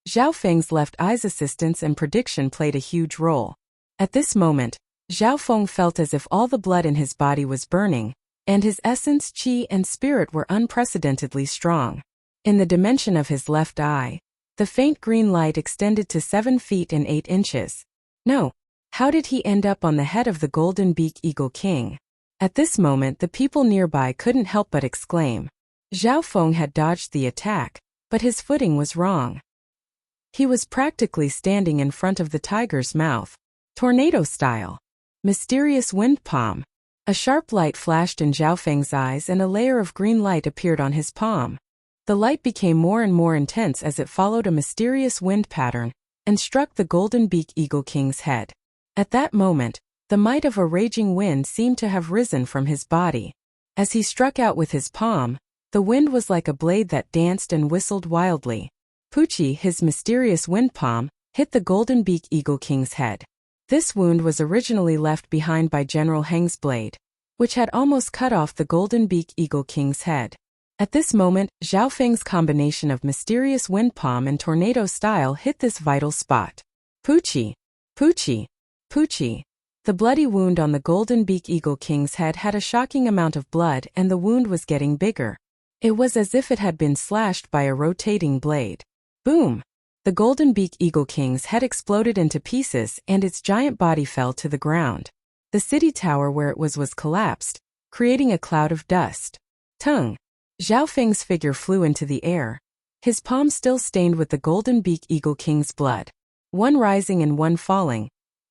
Zhao Feng's left eye's assistance and prediction played a huge role. At this moment, Zhao Feng felt as if all the blood in his body was burning, and his essence, qi, and spirit were unprecedentedly strong. In the dimension of his left eye, the faint green light extended to 7 feet and 8 inches. No, how did he end up on the head of the Golden Beak Eagle King? At this moment the people nearby couldn't help but exclaim. Zhao Feng had dodged the attack, but his footing was wrong. He was practically standing in front of the tiger's mouth. Tornado style. Mysterious wind palm. A sharp light flashed in Zhao Feng's eyes and a layer of green light appeared on his palm. The light became more and more intense as it followed a mysterious wind pattern and struck the Golden Beak Eagle King's head. At that moment, the might of a raging wind seemed to have risen from his body. As he struck out with his palm, the wind was like a blade that danced and whistled wildly. Poochie, his mysterious wind palm, hit the Golden Beak Eagle King's head. This wound was originally left behind by General Heng's blade, which had almost cut off the Golden Beak Eagle King's head. At this moment, Zhao Feng's combination of mysterious wind palm and tornado style hit this vital spot. Poochie! Poochie! Poochie! The bloody wound on the Golden Beak Eagle King's head had a shocking amount of blood and the wound was getting bigger. It was as if it had been slashed by a rotating blade. Boom! The Golden Beak Eagle King's head exploded into pieces and its giant body fell to the ground. The city tower where it was collapsed, creating a cloud of dust. Tongue! Zhao Feng's figure flew into the air, his palm still stained with the Golden Beak Eagle King's blood. One rising and one falling,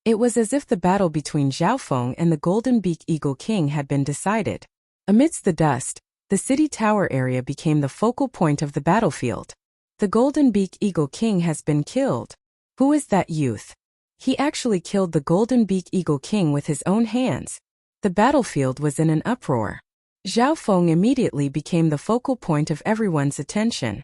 It was as if the battle between Zhao Feng and the Golden Beak Eagle King had been decided. Amidst the dust, the city tower area became the focal point of the battlefield. The Golden Beak Eagle King has been killed. Who is that youth? He actually killed the Golden Beak Eagle King with his own hands. The battlefield was in an uproar. Zhao Feng immediately became the focal point of everyone's attention.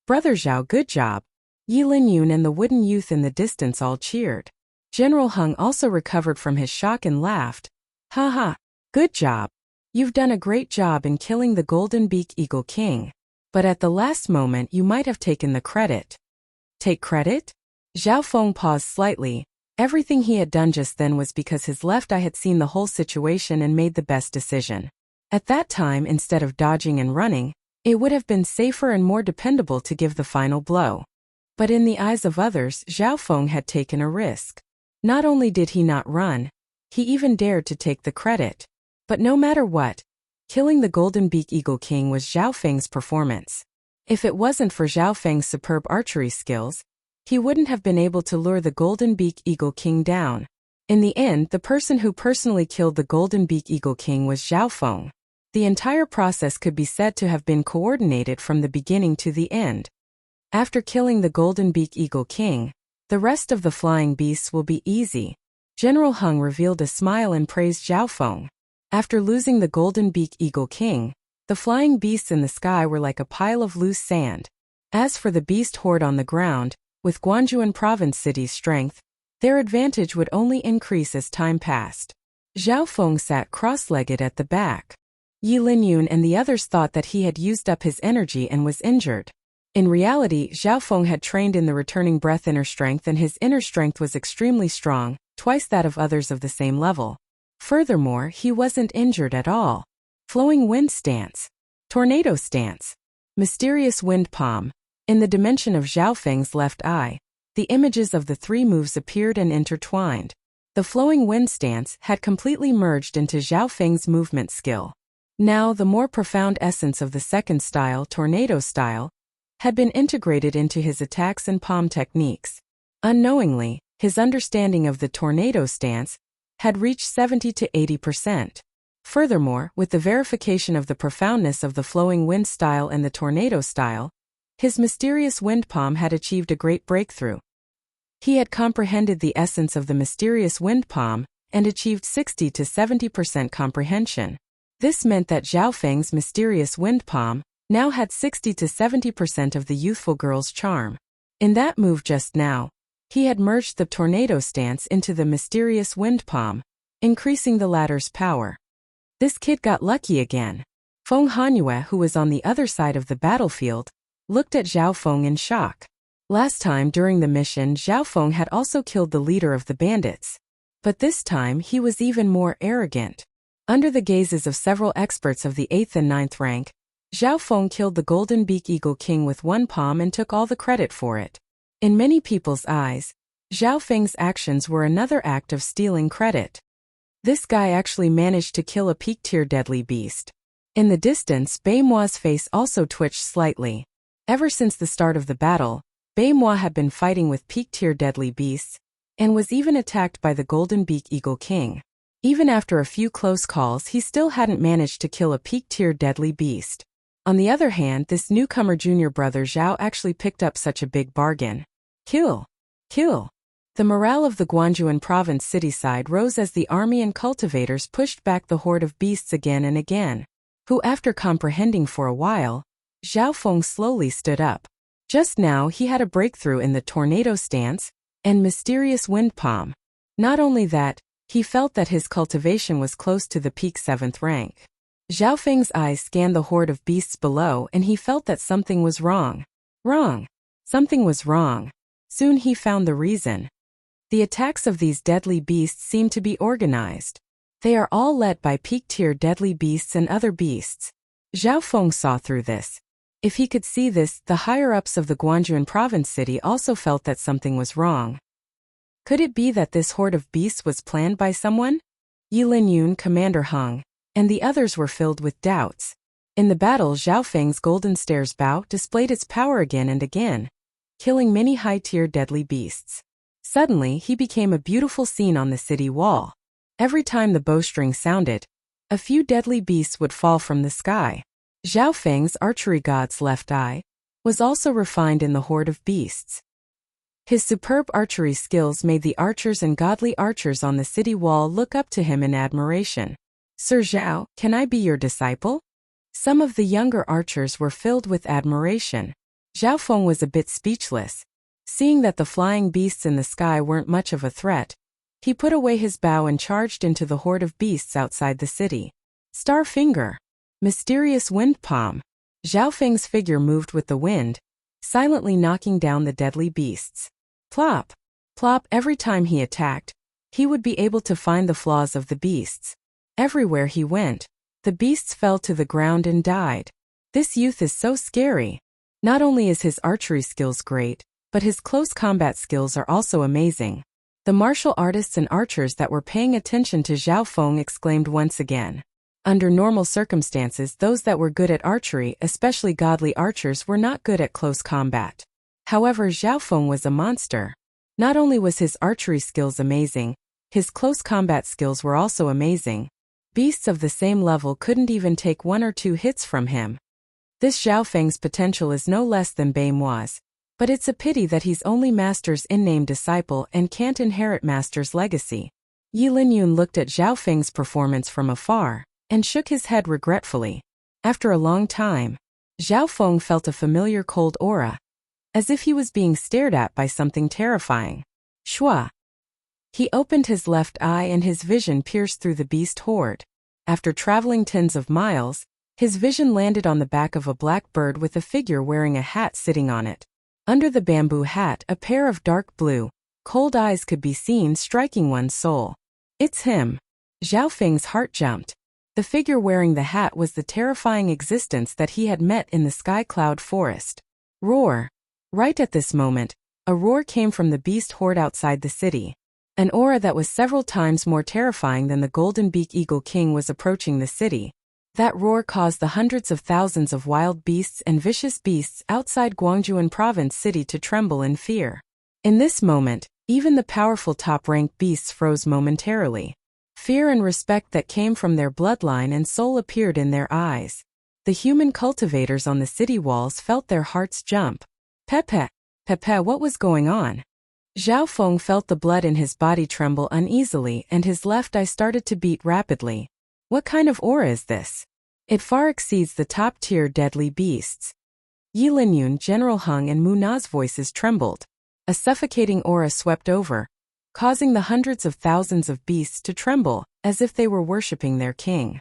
Brother Zhao, good job. Yi Linyun and the wooden youth in the distance all cheered. General Hung also recovered from his shock and laughed. Haha, good job. You've done a great job in killing the Golden Beak Eagle King. But at the last moment you might have taken the credit. Take credit? Zhao Feng paused slightly. Everything he had done just then was because his left eye had seen the whole situation and made the best decision. At that time, instead of dodging and running, it would have been safer and more dependable to give the final blow. But in the eyes of others, Zhao Feng had taken a risk. Not only did he not run, he even dared to take the credit. But no matter what, killing the Golden Beak Eagle King was Zhao Feng's performance. If it wasn't for Zhao Feng's superb archery skills, he wouldn't have been able to lure the Golden Beak Eagle King down. In the end, the person who personally killed the Golden Beak Eagle King was Zhao Feng. The entire process could be said to have been coordinated from the beginning to the end. After killing the Golden Beak Eagle King, the rest of the flying beasts will be easy. General Hung revealed a smile and praised Zhao Feng. After losing the Golden Beak Eagle King, the flying beasts in the sky were like a pile of loose sand. As for the beast horde on the ground, with Guanjuan Province City's strength, their advantage would only increase as time passed. Zhao Feng sat cross-legged at the back. Yi Linyun and the others thought that he had used up his energy and was injured. In reality, Zhao Feng had trained in the returning breath inner strength, and his inner strength was extremely strong, twice that of others of the same level. Furthermore, he wasn't injured at all. Flowing wind stance. Tornado stance. Mysterious wind palm. In the dimension of Zhao Feng's left eye, the images of the three moves appeared and intertwined. The flowing wind stance had completely merged into Zhao Feng's movement skill. Now the more profound essence of the second style, tornado style, had been integrated into his attacks and palm techniques. Unknowingly, his understanding of the tornado stance had reached 70 to 80%. Furthermore, with the verification of the profoundness of the flowing wind style and the tornado style, his mysterious wind palm had achieved a great breakthrough. He had comprehended the essence of the mysterious wind palm and achieved 60 to 70% comprehension. This meant that Zhao Feng's mysterious wind palm now had 60 to 70% of the youthful girl's charm. In that move just now, he had merged the tornado stance into the mysterious wind palm, increasing the latter's power. This kid got lucky again. Feng Hanyue, who was on the other side of the battlefield, looked at Zhao Feng in shock. Last time during the mission, Zhao Feng had also killed the leader of the bandits. But this time he was even more arrogant. Under the gazes of several experts of the 8th and 9th rank, Zhao Feng killed the Golden Beak Eagle King with one palm and took all the credit for it. In many people's eyes, Zhao Feng's actions were another act of stealing credit. This guy actually managed to kill a peak-tier deadly beast. In the distance, Bei Mua's face also twitched slightly. Ever since the start of the battle, Bei Mua had been fighting with peak-tier deadly beasts, and was even attacked by the Golden Beak Eagle King. Even after a few close calls, he still hadn't managed to kill a peak-tier deadly beast. On the other hand, this newcomer junior brother Zhao actually picked up such a big bargain. Kill! Kill! The morale of the Guanjuan Province city side rose as the army and cultivators pushed back the horde of beasts again and again. Who, after comprehending for a while, Zhao Feng slowly stood up. Just now he had a breakthrough in the tornado stance and mysterious wind palm. Not only that, he felt that his cultivation was close to the peak 7th rank. Zhao Feng's eyes scanned the horde of beasts below, and he felt that something was wrong. Wrong. Something was wrong. Soon he found the reason. The attacks of these deadly beasts seem to be organized. They are all led by peak-tier deadly beasts and other beasts. Zhao Feng saw through this. If he could see this, the higher-ups of the Guanjuan Province city also felt that something was wrong. Could it be that this horde of beasts was planned by someone? Yi Linyun, Commander Hung, and the others were filled with doubts. In the battle, Zhao Feng's Golden Stairs Bow displayed its power again and again, killing many high-tier deadly beasts. Suddenly, he became a beautiful scene on the city wall. Every time the bowstring sounded, a few deadly beasts would fall from the sky. Zhao Feng's archery god's left eye was also refined in the horde of beasts. His superb archery skills made the archers and godly archers on the city wall look up to him in admiration. Sir Zhao, can I be your disciple? Some of the younger archers were filled with admiration. Zhao Feng was a bit speechless. Seeing that the flying beasts in the sky weren't much of a threat, he put away his bow and charged into the horde of beasts outside the city. Star Finger. Mysterious Wind Palm. Zhao Feng's figure moved with the wind, silently knocking down the deadly beasts. Plop, plop. Every time he attacked, he would be able to find the flaws of the beasts. Everywhere he went, the beasts fell to the ground and died. This youth is so scary. Not only is his archery skills great, but his close combat skills are also amazing. The martial artists and archers that were paying attention to Zhao Feng exclaimed once again. Under normal circumstances, those that were good at archery, especially godly archers, were not good at close combat. However, Zhao Feng was a monster. Not only was his archery skills amazing, his close combat skills were also amazing. Beasts of the same level couldn't even take 1 or 2 hits from him. This Zhao Feng's potential is no less than Baimuo's. But it's a pity that he's only Master's in-name disciple and can't inherit Master's legacy. Yi Linyun looked at Zhao Feng's performance from afar and shook his head regretfully. After a long time, Zhao Feng felt a familiar cold aura, as if he was being stared at by something terrifying. Shua. He opened his left eye and his vision pierced through the beast horde. After traveling tens of miles, his vision landed on the back of a black bird with a figure wearing a hat sitting on it. Under the bamboo hat, a pair of dark blue, cold eyes could be seen striking one's soul. It's him. Zhao Feng's heart jumped. The figure wearing the hat was the terrifying existence that he had met in the sky cloud forest. Roar. Right at this moment, a roar came from the beast horde outside the city. An aura that was several times more terrifying than the Golden Beak Eagle King was approaching the city. That roar caused the hundreds of thousands of wild beasts and vicious beasts outside Guangzhou Province City to tremble in fear. In this moment, even the powerful top-ranked beasts froze momentarily. Fear and respect that came from their bloodline and soul appeared in their eyes. The human cultivators on the city walls felt their hearts jump. Pepe, what was going on? Zhao Feng felt the blood in his body tremble uneasily and his left eye started to beat rapidly. What kind of aura is this? It far exceeds the top-tier deadly beasts. Yi Linyun, General Hung and Mu Na's voices trembled. A suffocating aura swept over, causing the hundreds of thousands of beasts to tremble, as if they were worshipping their king.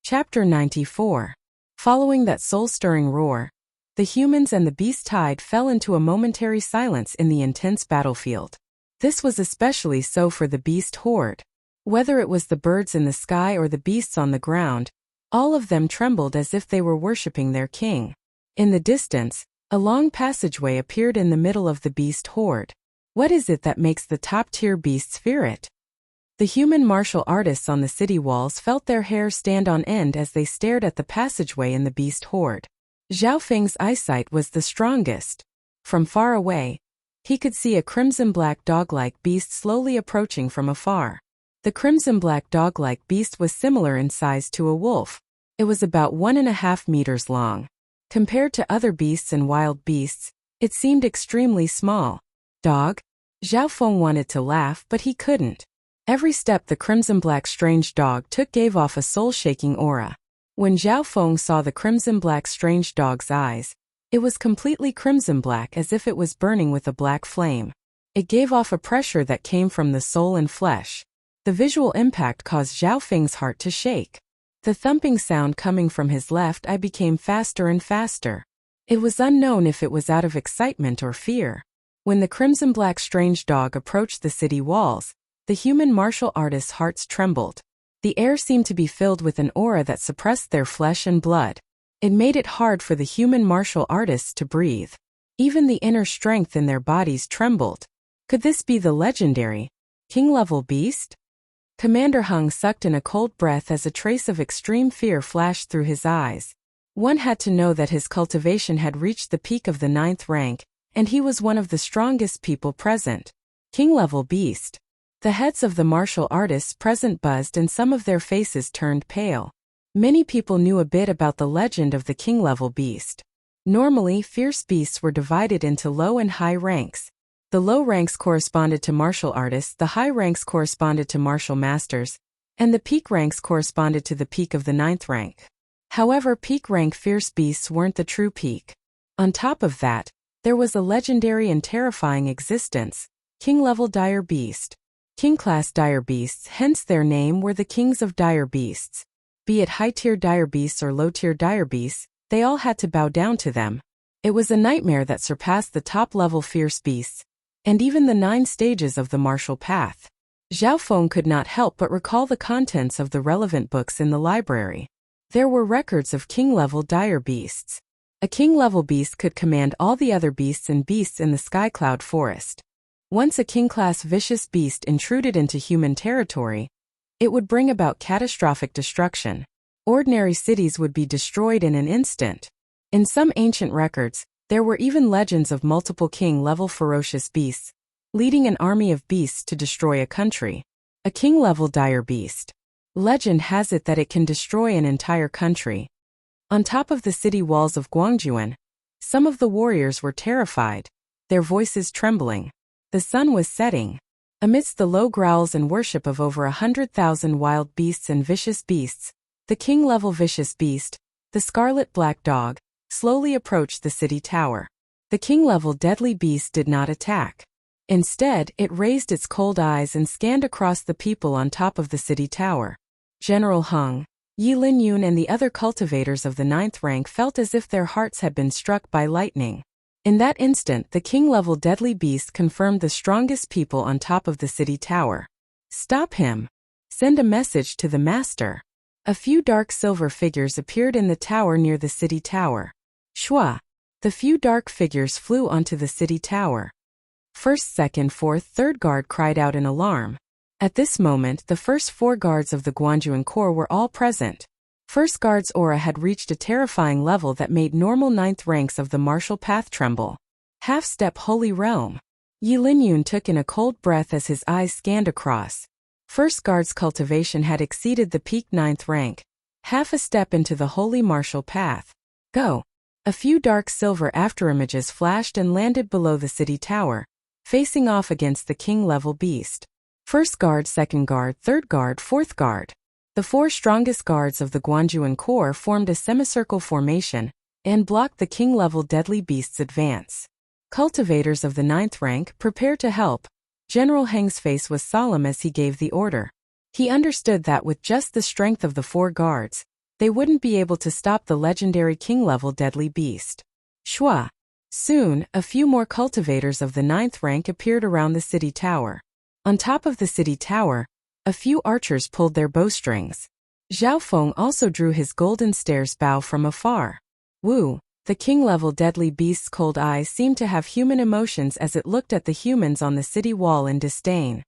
Chapter 94. Following that soul-stirring roar, the humans and the beast tide fell into a momentary silence in the intense battlefield. This was especially so for the beast horde. Whether it was the birds in the sky or the beasts on the ground, all of them trembled as if they were worshipping their king. In the distance, a long passageway appeared in the middle of the beast horde. What is it that makes the top-tier beasts fear it? The human martial artists on the city walls felt their hair stand on end as they stared at the passageway in the beast horde. Zhao Feng's eyesight was the strongest. From far away, he could see a crimson-black dog-like beast slowly approaching from afar. The crimson-black dog-like beast was similar in size to a wolf. It was about 1.5 meters long. Compared to other beasts and wild beasts, it seemed extremely small. Dog? Zhao Feng wanted to laugh, but he couldn't. Every step the crimson-black strange dog took gave off a soul-shaking aura. When Zhao Feng saw the crimson-black strange dog's eyes, it was completely crimson-black as if it was burning with a black flame. It gave off a pressure that came from the soul and flesh. The visual impact caused Zhao Feng's heart to shake. The thumping sound coming from his left eye became faster and faster. It was unknown if it was out of excitement or fear. When the crimson-black strange dog approached the city walls, the human martial artists' hearts trembled. The air seemed to be filled with an aura that suppressed their flesh and blood. It made it hard for the human martial artists to breathe. Even the inner strength in their bodies trembled. Could this be the legendary king-level beast? Commander Hung sucked in a cold breath as a trace of extreme fear flashed through his eyes. One had to know that his cultivation had reached the peak of the 9th rank, and he was one of the strongest people present. King-level beast. The heads of the martial artists present buzzed and some of their faces turned pale. Many people knew a bit about the legend of the king-level beast. Normally, fierce beasts were divided into low and high ranks. The low ranks corresponded to martial artists, the high ranks corresponded to martial masters, and the peak ranks corresponded to the peak of the 9th rank. However, peak rank fierce beasts weren't the true peak. On top of that, there was a legendary and terrifying existence, king-level dire beast. King-class dire beasts, hence their name, were the kings of dire beasts. Be it high-tier dire beasts or low-tier dire beasts, they all had to bow down to them. It was a nightmare that surpassed the top-level fierce beasts, and even the 9 stages of the martial path. Zhao Feng could not help but recall the contents of the relevant books in the library. There were records of king-level dire beasts. A king-level beast could command all the other beasts in the Sky Cloud Forest. Once a king-class vicious beast intruded into human territory, it would bring about catastrophic destruction. Ordinary cities would be destroyed in an instant. In some ancient records, there were even legends of multiple king-level ferocious beasts, leading an army of beasts to destroy a country. A king-level dire beast. Legend has it that it can destroy an entire country. On top of the city walls of Guangjuan, some of the warriors were terrified, their voices trembling. The sun was setting. Amidst the low growls and worship of over 100,000 wild beasts and vicious beasts, the king-level vicious beast, the scarlet black dog, slowly approached the city tower. The king-level deadly beast did not attack. Instead, it raised its cold eyes and scanned across the people on top of the city tower. General Hung, Yi Linyun and the other cultivators of the 9th rank felt as if their hearts had been struck by lightning. In that instant, the king-level deadly beast confirmed the strongest people on top of the city tower. Stop him. Send a message to the master. A few dark silver figures appeared in the tower near the city tower. Shua. The few dark figures flew onto the city tower. First, second, fourth, third guard cried out in alarm. At this moment, the first 4 guards of the Guanjuan Corps were all present. First guard's aura had reached a terrifying level that made normal 9th ranks of the martial path tremble. Half-step holy realm. Yi Linyun took in a cold breath as his eyes scanned across. First guard's cultivation had exceeded the peak 9th rank. Half a step into the holy martial path. Go. A few dark silver afterimages flashed and landed below the city tower, facing off against the king-level beast. First guard, second guard, third guard, fourth guard. The 4 strongest guards of the Guanjuan Corps formed a semicircle formation and blocked the king-level deadly beast's advance. Cultivators of the 9th rank, prepare to help. General Heng's face was solemn as he gave the order. He understood that with just the strength of the 4 guards, they wouldn't be able to stop the legendary king-level deadly beast. Shua. Soon, a few more cultivators of the 9th rank appeared around the city tower. On top of the city tower, a few archers pulled their bowstrings. Zhao Feng also drew his golden stairs bow from afar. Wu, the king-level deadly beast's cold eyes seemed to have human emotions as it looked at the humans on the city wall in disdain.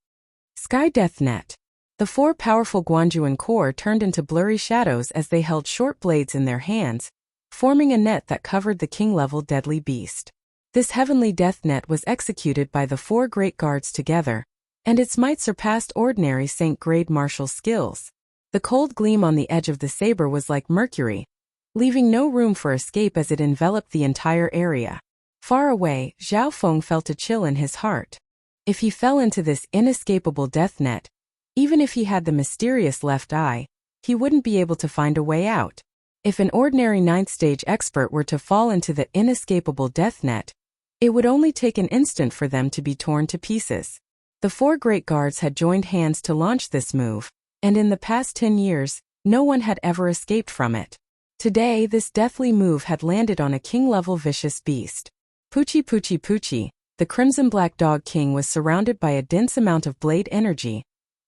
Sky Death Net. The 4 powerful Guanjuan Corps turned into blurry shadows as they held short blades in their hands, forming a net that covered the king-level deadly beast. This heavenly death net was executed by the 4 great guards together, and its might surpassed ordinary Saint-grade martial skills. The cold gleam on the edge of the saber was like mercury, leaving no room for escape as it enveloped the entire area. Far away, Zhao Feng felt a chill in his heart. If he fell into this inescapable death net, even if he had the mysterious left eye, he wouldn't be able to find a way out. If an ordinary 9th stage expert were to fall into the inescapable death net, it would only take an instant for them to be torn to pieces. The 4 great guards had joined hands to launch this move, and in the past 10 years, no one had ever escaped from it. Today, this deathly move had landed on a king-level vicious beast. Poochie Poochie Poochie, the Crimson Black Dog King was surrounded by a dense amount of blade energy,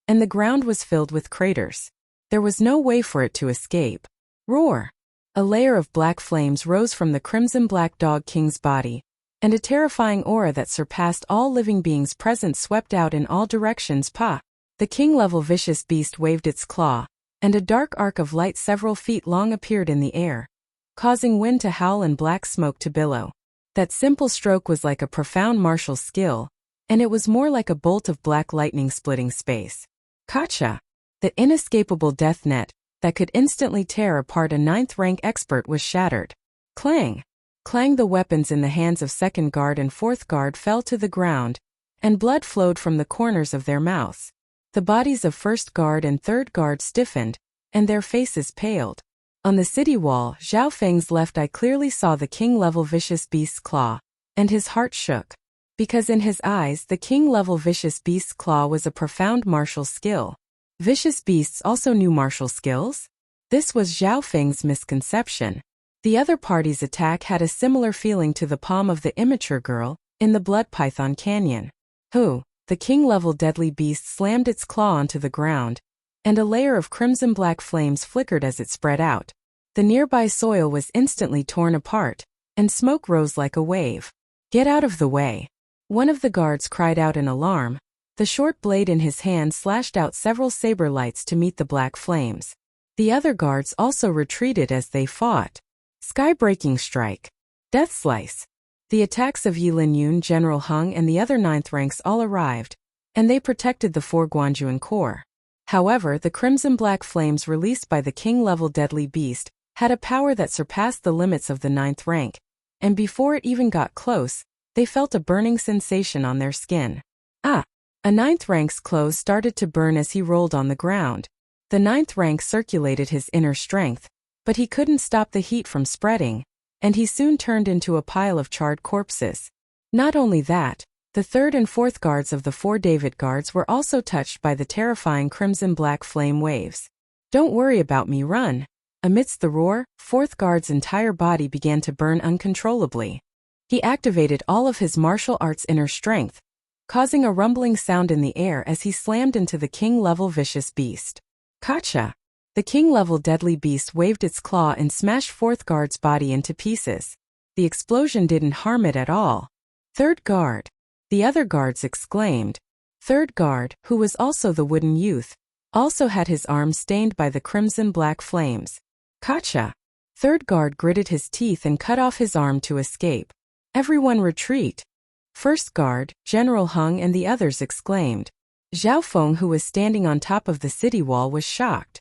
and the ground was filled with craters. There was no way for it to escape. Roar! A layer of black flames rose from the Crimson Black Dog King's body, and a terrifying aura that surpassed all living beings present swept out in all directions. Pa! The king-level vicious beast waved its claw, and a dark arc of light several feet long appeared in the air, causing wind to howl and black smoke to billow. That simple stroke was like a profound martial skill, and it was more like a bolt of black lightning splitting space. Gotcha! The inescapable death net that could instantly tear apart a 9th-rank expert was shattered. Clang! Clang! The weapons in the hands of 2nd guard and 4th guard fell to the ground, and blood flowed from the corners of their mouths. The bodies of 1st guard and 3rd guard stiffened, and their faces paled. On the city wall, Zhao Feng's left eye clearly saw the king-level vicious beast's claw, and his heart shook. Because in his eyes the king-level vicious beast's claw was a profound martial skill. Vicious beasts also knew martial skills? This was Zhao Feng's misconception. The other party's attack had a similar feeling to the palm of the immature girl in the Blood Python Canyon. The king-level deadly beast slammed its claw onto the ground, and a layer of crimson-black flames flickered as it spread out. The nearby soil was instantly torn apart, and smoke rose like a wave. "Get out of the way!" One of the guards cried out in alarm. The short blade in his hand slashed out several saber lights to meet the black flames. The other guards also retreated as they fought. Sky-breaking strike. Death slice. The attacks of Yi Linyun, General Hung and the other 9th ranks all arrived, and they protected the 4 Guanjuan corps. However, the crimson-black flames released by the king-level deadly beast had a power that surpassed the limits of the 9th rank, and before it even got close, they felt a burning sensation on their skin. A 9th rank's clothes started to burn as he rolled on the ground. The 9th rank circulated his inner strength, but he couldn't stop the heat from spreading, and he soon turned into a pile of charred corpses. Not only that, the 3rd and 4th guards of the 4 David guards were also touched by the terrifying crimson-black flame waves. "Don't worry about me, run!" Amidst the roar, 4th guard's entire body began to burn uncontrollably. He activated all of his martial arts' inner strength, causing a rumbling sound in the air as he slammed into the king-level vicious beast. Gotcha! The king-level deadly beast waved its claw and smashed 4th guard's body into pieces. The explosion didn't harm it at all. "3rd guard!" The other guards exclaimed. 3rd guard, who was also the wooden youth, also had his arm stained by the crimson-black flames. Gotcha! 3rd guard gritted his teeth and cut off his arm to escape. "Everyone retreat!" 1st guard, General Hung and the others exclaimed. Zhao Feng, who was standing on top of the city wall, was shocked.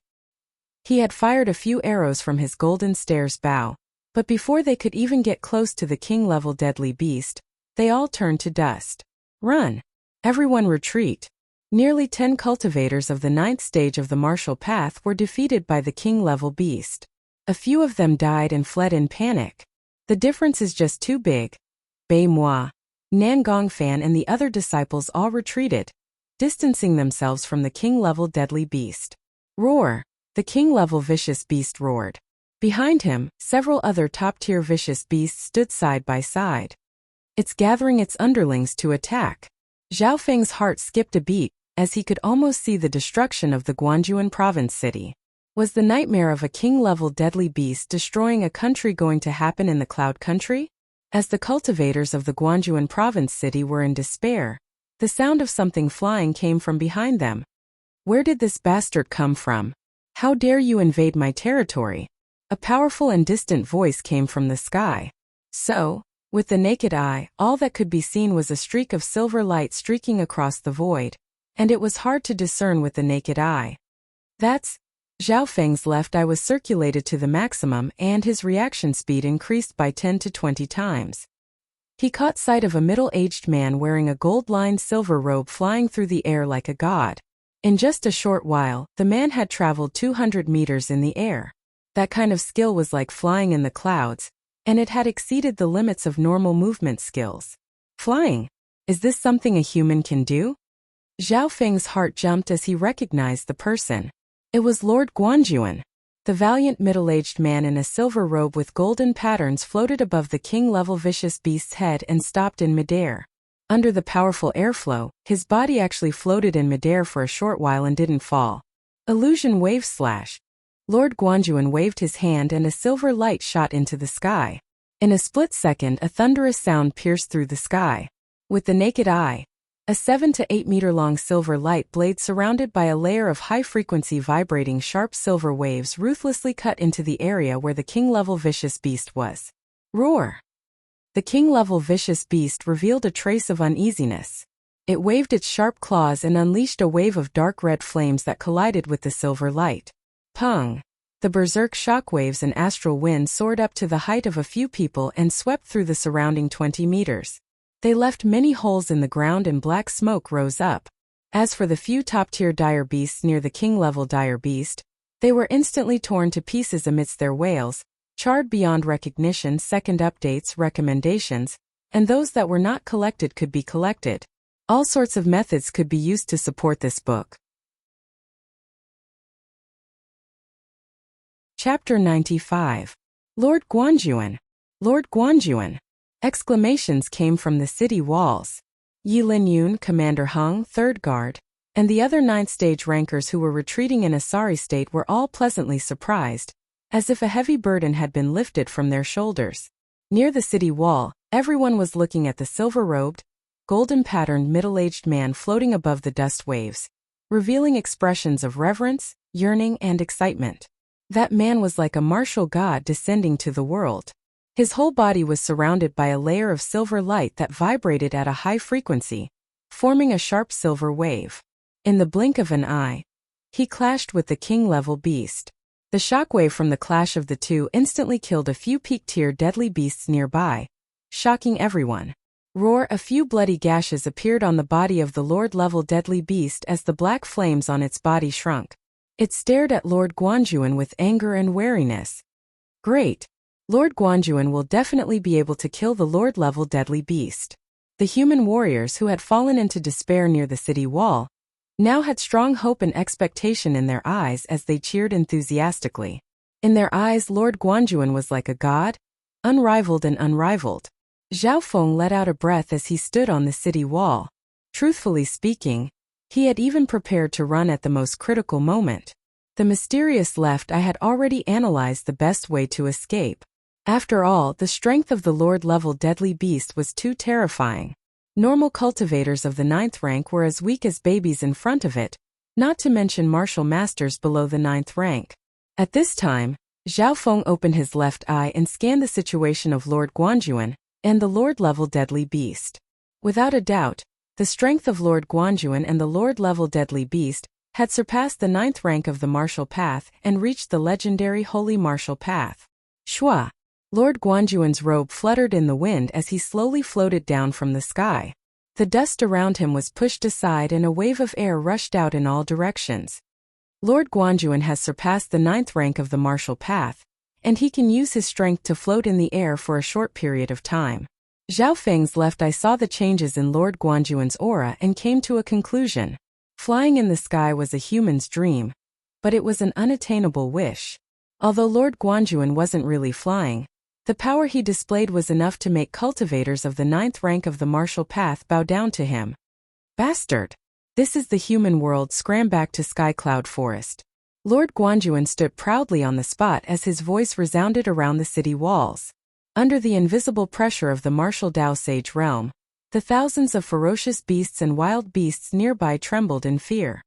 He had fired a few arrows from his golden stairs bow, but before they could even get close to the king-level deadly beast, they all turned to dust. "Run! Everyone retreat!" Nearly 10 cultivators of the 9th stage of the martial path were defeated by the king-level beast. A few of them died and fled in panic. The difference is just too big. Bei Moi, Nan Gongfan and the other disciples all retreated, distancing themselves from the king-level deadly beast. Roar! The king-level vicious beast roared. Behind him, several other top-tier vicious beasts stood side by side. It's gathering its underlings to attack. Zhao Feng's heart skipped a beat, as he could almost see the destruction of the Guanjuan province city. Was the nightmare of a king-level deadly beast destroying a country going to happen in the Cloud Country? As the cultivators of the Guanjuan province city were in despair, the sound of something flying came from behind them. "Where did this bastard come from? How dare you invade my territory?" A powerful and distant voice came from the sky. With the naked eye, all that could be seen was a streak of silver light streaking across the void, and it was hard to discern with the naked eye. That's Zhao Feng's left eye was circulated to the maximum and his reaction speed increased by 10 to 20 times. He caught sight of a middle-aged man wearing a gold-lined silver robe flying through the air like a god. In just a short while, the man had traveled 200 meters in the air. That kind of skill was like flying in the clouds, and it had exceeded the limits of normal movement skills. Flying? Is this something a human can do? Zhao Feng's heart jumped as he recognized the person. It was Lord Guanjuan. The valiant middle-aged man in a silver robe with golden patterns floated above the king-level vicious beast's head and stopped in midair. Under the powerful airflow, his body actually floated in midair for a short while and didn't fall. Illusion wave slash. Lord Guanjuan waved his hand and a silver light shot into the sky. In a split second, a thunderous sound pierced through the sky. With the naked eye, a 7 to 8 meter long silver light blade surrounded by a layer of high-frequency vibrating sharp silver waves ruthlessly cut into the area where the king-level vicious beast was. Roar! The king-level vicious beast revealed a trace of uneasiness. It waved its sharp claws and unleashed a wave of dark red flames that collided with the silver light. Pung! The berserk shockwaves and astral wind soared up to the height of a few people and swept through the surrounding 20 meters. They left many holes in the ground and black smoke rose up. As for the few top-tier dire beasts near the king-level dire beast, they were instantly torn to pieces amidst their wails, charred beyond recognition. Second updates, recommendations, and those that were not collected could be collected. All sorts of methods could be used to support this book. Chapter 95. Lord Guanjuan! Lord Guanjuan! Exclamations came from the city walls. Yi Linyun, Commander Hung, 3rd Guard, and the other 9th stage rankers who were retreating in a sorry state were all pleasantly surprised, as if a heavy burden had been lifted from their shoulders. Near the city wall, everyone was looking at the silver-robed, golden-patterned middle-aged man floating above the dust waves, revealing expressions of reverence, yearning, and excitement. That man was like a martial god descending to the world. His whole body was surrounded by a layer of silver light that vibrated at a high frequency, forming a sharp silver wave. In the blink of an eye, he clashed with the king-level beast. The shockwave from the clash of the two instantly killed a few peak-tier deadly beasts nearby, shocking everyone. Roar! A few bloody gashes appeared on the body of the Lord-level deadly beast as the black flames on its body shrunk. It stared at Lord Guanjuan with anger and wariness. Great! Lord Guanjuan will definitely be able to kill the Lord-level deadly beast. The human warriors who had fallen into despair near the city wall now had strong hope and expectation in their eyes as they cheered enthusiastically. In their eyes, Lord Guanjuan was like a god, unrivaled and unrivaled. Zhao Feng let out a breath as he stood on the city wall. Truthfully speaking, he had even prepared to run at the most critical moment. The mysterious left eye had already analyzed the best way to escape. After all, the strength of the Lord-level deadly beast was too terrifying. Normal cultivators of the 9th rank were as weak as babies in front of it, not to mention martial masters below the 9th rank. At this time, Zhao Feng opened his left eye and scanned the situation of Lord Guanjuan and the Lord-level deadly beast. Without a doubt, the strength of Lord Guanjuan and the Lord-level deadly beast had surpassed the 9th rank of the martial path and reached the legendary holy martial path. Shua! Lord Guanjuan's robe fluttered in the wind as he slowly floated down from the sky. The dust around him was pushed aside and a wave of air rushed out in all directions. Lord Guanjuan has surpassed the 9th rank of the martial path, and he can use his strength to float in the air for a short period of time. Zhao Feng's left eye saw the changes in Lord Guanjuan's aura and came to a conclusion. Flying in the sky was a human's dream, but it was an unattainable wish. Although Lord Guanjuan wasn't really flying, the power he displayed was enough to make cultivators of the 9th rank of the martial path bow down to him. Bastard! This is the human world. Scram back to Sky Cloud Forest. Lord Guanjuan stood proudly on the spot as his voice resounded around the city walls. Under the invisible pressure of the martial Dao Sage realm, the thousands of ferocious beasts and wild beasts nearby trembled in fear.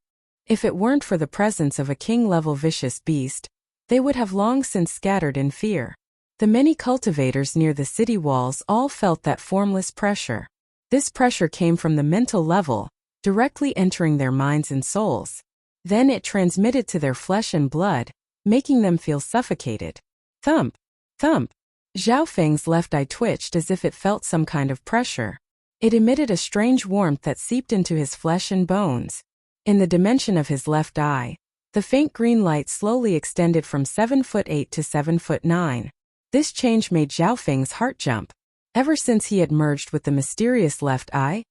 If it weren't for the presence of a king-level vicious beast, they would have long since scattered in fear. The many cultivators near the city walls all felt that formless pressure. This pressure came from the mental level, directly entering their minds and souls. Then it transmitted to their flesh and blood, making them feel suffocated. Thump! Thump! Zhao Feng's left eye twitched as if it felt some kind of pressure. It emitted a strange warmth that seeped into his flesh and bones. In the dimension of his left eye, the faint green light slowly extended from 7'8" to 7'9". This change made Zhao Feng's heart jump. Ever since he had merged with the mysterious left eye,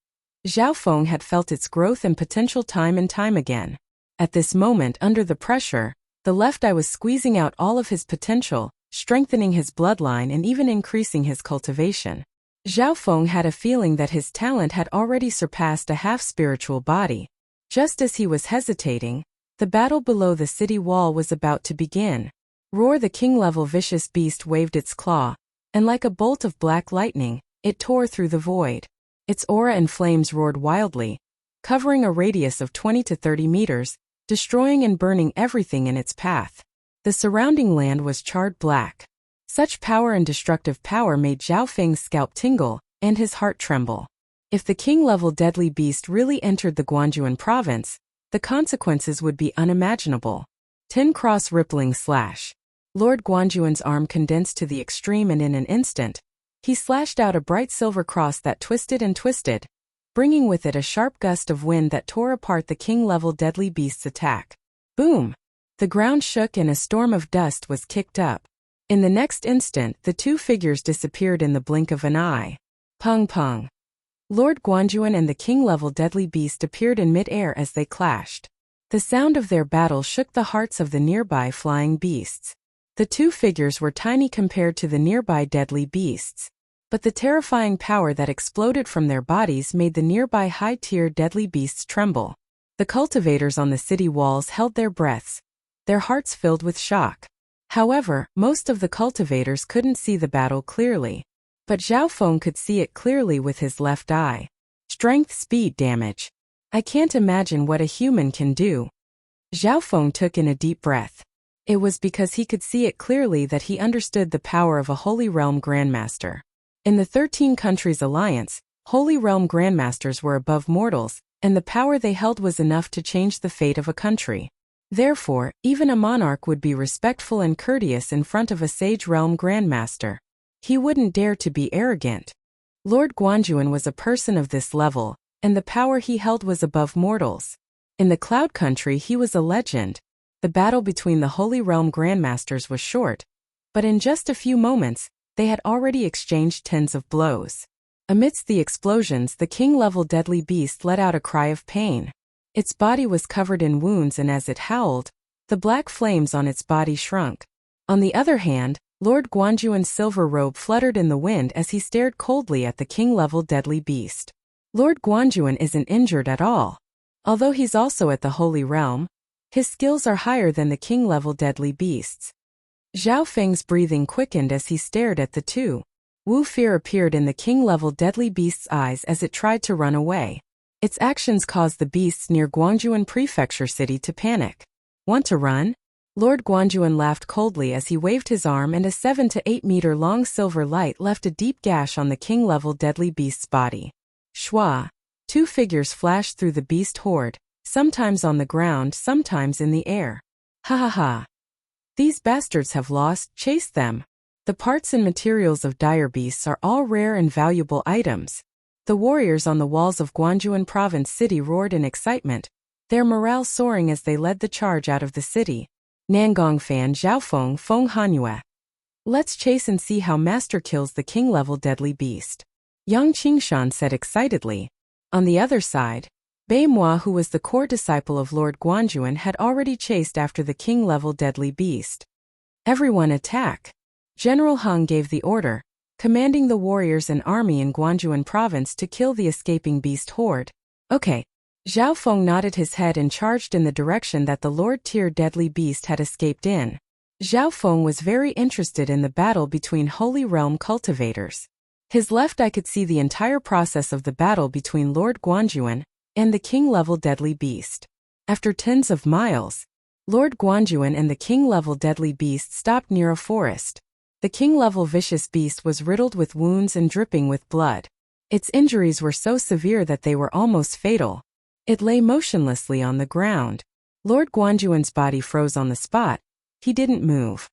Zhao Feng had felt its growth and potential time and time again. At this moment, under the pressure, the left eye was squeezing out all of his potential, strengthening his bloodline and even increasing his cultivation. Zhao Feng had a feeling that his talent had already surpassed a half-spiritual body. Just as he was hesitating, the battle below the city wall was about to begin. Roar! The king-level vicious beast waved its claw, and like a bolt of black lightning, it tore through the void. Its aura and flames roared wildly, covering a radius of 20 to 30 meters, destroying and burning everything in its path. The surrounding land was charred black. Such power and destructive power made Zhao Feng's scalp tingle and his heart tremble. If the king-level deadly beast really entered the Guanjuan province, the consequences would be unimaginable. 10-cross rippling slash. Lord Guanjuan's arm condensed to the extreme, and in an instant, he slashed out a bright silver cross that twisted and twisted, bringing with it a sharp gust of wind that tore apart the king-level deadly beast's attack. Boom! The ground shook and a storm of dust was kicked up. In the next instant, the two figures disappeared in the blink of an eye. Pung pung. Lord Guanjuan and the king-level deadly beast appeared in mid-air as they clashed. The sound of their battle shook the hearts of the nearby flying beasts. The two figures were tiny compared to the nearby deadly beasts, but the terrifying power that exploded from their bodies made the nearby high-tier deadly beasts tremble. The cultivators on the city walls held their breaths, their hearts filled with shock. However, most of the cultivators couldn't see the battle clearly, but Zhao Feng could see it clearly with his left eye. Strength, speed, damage. I can't imagine what a human can do. Zhao Feng took in a deep breath. It was because he could see it clearly that he understood the power of a Holy Realm Grandmaster. In the 13 countries alliance, Holy Realm Grandmasters were above mortals, and the power they held was enough to change the fate of a country. Therefore, even a monarch would be respectful and courteous in front of a Sage Realm Grandmaster. He wouldn't dare to be arrogant. Lord Guanjuan was a person of this level, and the power he held was above mortals. In the Cloud Country he was a legend. The battle between the Holy Realm Grandmasters was short, but in just a few moments, they had already exchanged tens of blows. Amidst the explosions, the king-level deadly beast let out a cry of pain. Its body was covered in wounds, and as it howled, the black flames on its body shrunk. On the other hand, Lord Guanjuan's silver robe fluttered in the wind as he stared coldly at the king-level deadly beast. Lord Guanjuan isn't injured at all. Although he's also at the Holy Realm, his skills are higher than the king-level deadly beasts. Zhao Feng's breathing quickened as he stared at the two. Fear appeared in the king-level deadly beast's eyes as it tried to run away. Its actions caused the beasts near Guangjuan Prefecture City to panic. Want to run? Lord Guanjuan laughed coldly as he waved his arm, and a 7 to 8 meter long silver light left a deep gash on the king-level deadly beast's body. Shwa! Two figures flashed through the beast horde, sometimes on the ground, sometimes in the air. Ha ha ha! These bastards have lost, chase them. The parts and materials of dire beasts are all rare and valuable items. The warriors on the walls of Guangjuan Province City roared in excitement, their morale soaring as they led the charge out of the city. Nangong Fan Zhaofeng Feng Hanyue. Let's chase and see how Master kills the king-level deadly beast. Yang Qingshan said excitedly. On the other side, Bei Moi, who was the core disciple of Lord Guanjuan, had already chased after the king-level deadly beast. Everyone attack! General Hung gave the order, commanding the warriors and army in Guangjuan province to kill the escaping beast horde. Okay. Zhao Feng nodded his head and charged in the direction that the Lord-tier deadly beast had escaped in. Zhao Feng was very interested in the battle between Holy Realm cultivators. His left eye could see the entire process of the battle between Lord Guanjuan and the king-level deadly beast. After tens of miles, Lord Guanjuan and the king-level deadly beast stopped near a forest. The king-level vicious beast was riddled with wounds and dripping with blood. Its injuries were so severe that they were almost fatal. It lay motionlessly on the ground. Lord Guanjuan's body froze on the spot. He didn't move.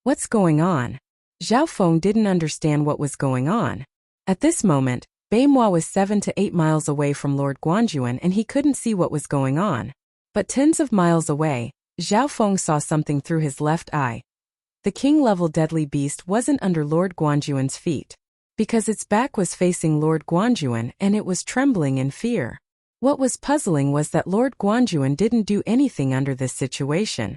What's going on? Zhao Feng didn't understand what was going on. At this moment, Bei Moi was 7 to 8 miles away from Lord Guanjuan and he couldn't see what was going on. But tens of miles away, Zhao Feng saw something through his left eye. The king-level deadly beast wasn't under Lord Guanjuan's feet, because its back was facing Lord Guanjuan and it was trembling in fear. What was puzzling was that Lord Guanjuan didn't do anything under this situation.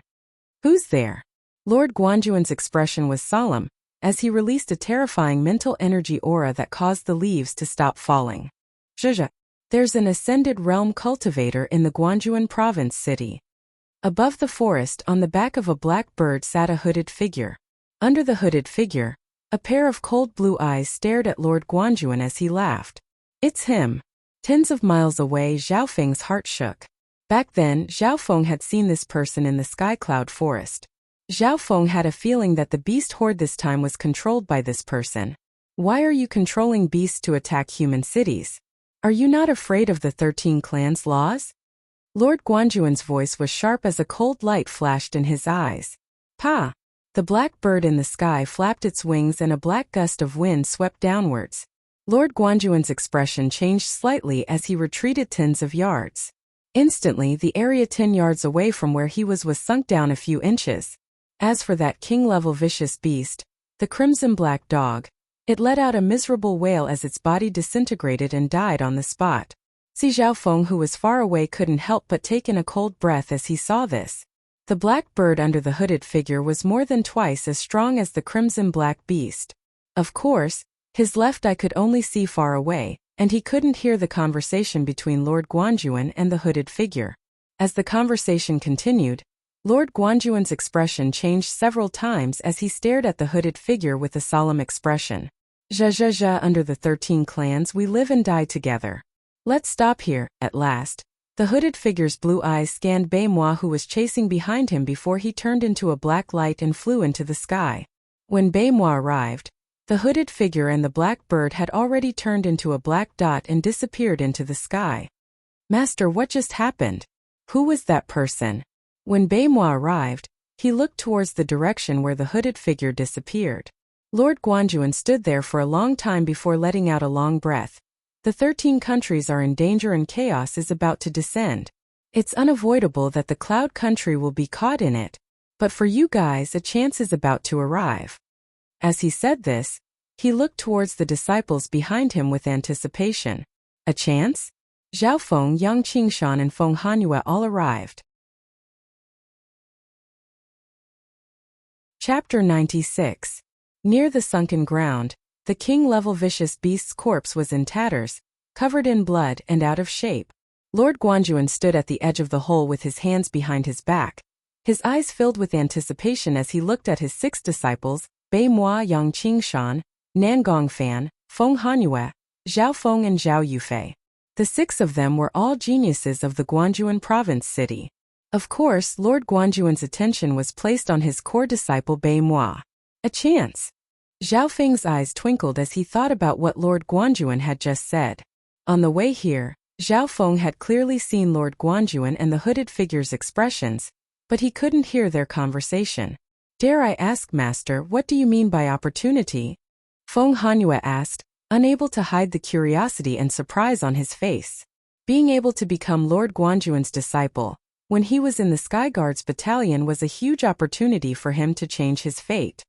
Who's there? Lord Guanjuan's expression was solemn, as he released a terrifying mental energy aura that caused the leaves to stop falling. Zhuzha. There's an ascended realm cultivator in the Guangjuan province city. Above the forest, on the back of a black bird, sat a hooded figure. Under the hooded figure, a pair of cold blue eyes stared at Lord Guanjuan as he laughed. It's him. Tens of miles away, Zhao Feng's heart shook. Back then, Zhao Feng had seen this person in the sky cloud forest. Zhao Feng had a feeling that the beast horde this time was controlled by this person. Why are you controlling beasts to attack human cities? Are you not afraid of the 13 clans' laws? Lord Guanjuan's voice was sharp as a cold light flashed in his eyes. Pa! The black bird in the sky flapped its wings and a black gust of wind swept downwards. Lord Guanjuan's expression changed slightly as he retreated tens of yards. Instantly, the area 10 yards away from where he was sunk down a few inches. As for that king-level vicious beast, the crimson-black dog, it let out a miserable wail as its body disintegrated and died on the spot. Zhao Feng, who was far away, couldn't help but take in a cold breath as he saw this. The black bird under the hooded figure was more than twice as strong as the crimson-black beast. Of course, his left eye could only see far away, and he couldn't hear the conversation between Lord Guanjuan and the hooded figure. As the conversation continued, Lord Guanjuan's expression changed several times as he stared at the hooded figure with a solemn expression. Zha, under the 13 clans we live and die together. Let's stop here, at last. The hooded figure's blue eyes scanned Bei Moi, who was chasing behind him before he turned into a black light and flew into the sky. When Bei Moi arrived, the hooded figure and the black bird had already turned into a black dot and disappeared into the sky. Master, what just happened? Who was that person? When Bei Moi arrived, he looked towards the direction where the hooded figure disappeared. Lord Guanjuan stood there for a long time before letting out a long breath. The 13 countries are in danger and chaos is about to descend. It's unavoidable that the Cloud Country will be caught in it, but for you guys a chance is about to arrive. As he said this, he looked towards the disciples behind him with anticipation. A chance? Zhao Feng, Yang Qingshan and Feng Hanyue all arrived. Chapter 96. Near the sunken ground, the king-level vicious beast's corpse was in tatters, covered in blood and out of shape. Lord Guanjuan stood at the edge of the hole with his hands behind his back. His eyes filled with anticipation as he looked at his 6 disciples, Bei Moi, Yang Qingshan, Nan Gongfan, Feng Hanyue, Zhao Feng and Zhao Yufei. The 6 of them were all geniuses of the Guanjuan province city. Of course, Lord Guanjuan's attention was placed on his core disciple Bei Moi. A chance. Zhao Feng's eyes twinkled as he thought about what Lord Guanjuan had just said. On the way here, Zhao Feng had clearly seen Lord Guanjuan and the hooded figure's expressions, but he couldn't hear their conversation. Dare I ask, Master, what do you mean by opportunity? Feng Hanyue asked, unable to hide the curiosity and surprise on his face. Being able to become Lord Guanjuan's disciple, when he was in the Sky Guards battalion, was a huge opportunity for him to change his fate.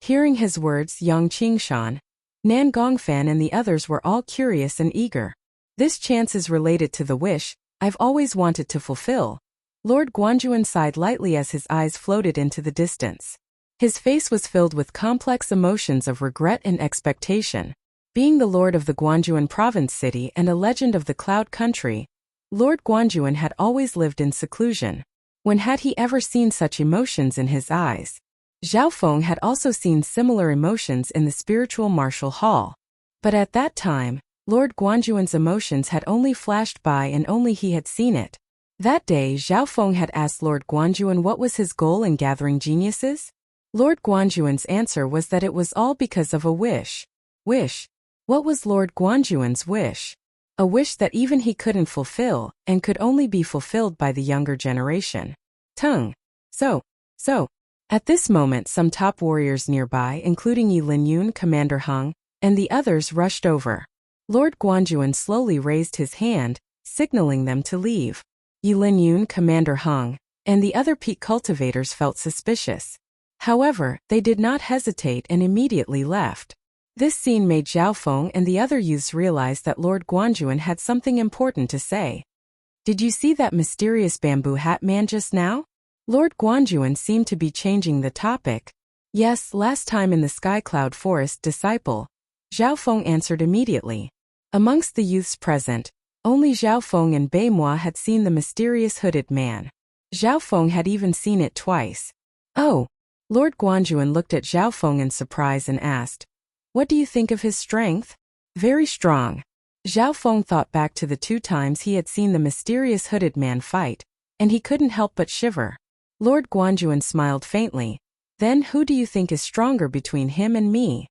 Hearing his words, Yang Qingshan, Nan Gongfan and the others were all curious and eager. This chance is related to the wish I've always wanted to fulfill. Lord Guanjuan sighed lightly as his eyes floated into the distance. His face was filled with complex emotions of regret and expectation. Being the lord of the Guanjuan province city and a legend of the Cloud Country, Lord Guanjuan had always lived in seclusion. When had he ever seen such emotions in his eyes? Zhao Feng had also seen similar emotions in the spiritual martial hall. But at that time, Lord Guanjuan's emotions had only flashed by and only he had seen it. That day, Zhao Feng had asked Lord Guanjuan what was his goal in gathering geniuses. Lord Guanjuan's answer was that it was all because of a wish. Wish? What was Lord Guanjuan's wish? A wish that even he couldn't fulfill, and could only be fulfilled by the younger generation. Tongue. So. At this moment, some top warriors nearby, including Yi Linyun, Commander Hung, and the others rushed over. Lord Guanjuan slowly raised his hand, signaling them to leave. Yi Linyun, Commander Hung, and the other peak cultivators felt suspicious. However, they did not hesitate and immediately left. This scene made Zhao Feng and the other youths realize that Lord Guanjuan had something important to say. Did you see that mysterious bamboo hat man just now? Lord Guanjuan seemed to be changing the topic. Yes, last time in the Sky Cloud Forest, disciple. Zhao Feng answered immediately. Amongst the youths present, only Zhao Feng and Bei Moi had seen the mysterious hooded man. Zhao Feng had even seen it twice. Oh! Lord Guanjuan looked at Zhao Feng in surprise and asked, what do you think of his strength? Very strong. Zhao Feng thought back to the 2 times he had seen the mysterious hooded man fight, and he couldn't help but shiver. Lord Guanjuan smiled faintly. Then who do you think is stronger between him and me?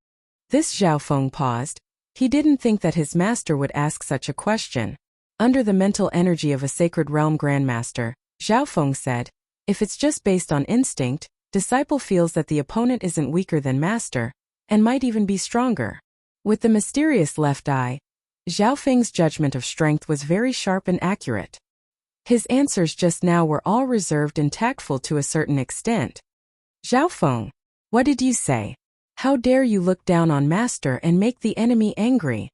This Zhao Feng paused. He didn't think that his master would ask such a question. Under the mental energy of a sacred realm grandmaster, Zhao Feng said, if it's just based on instinct, disciple feels that the opponent isn't weaker than master, and might even be stronger. With the mysterious left eye, Zhao Feng's judgment of strength was very sharp and accurate. His answers just now were all reserved and tactful to a certain extent. Zhao Feng, what did you say? How dare you look down on master and make the enemy angry?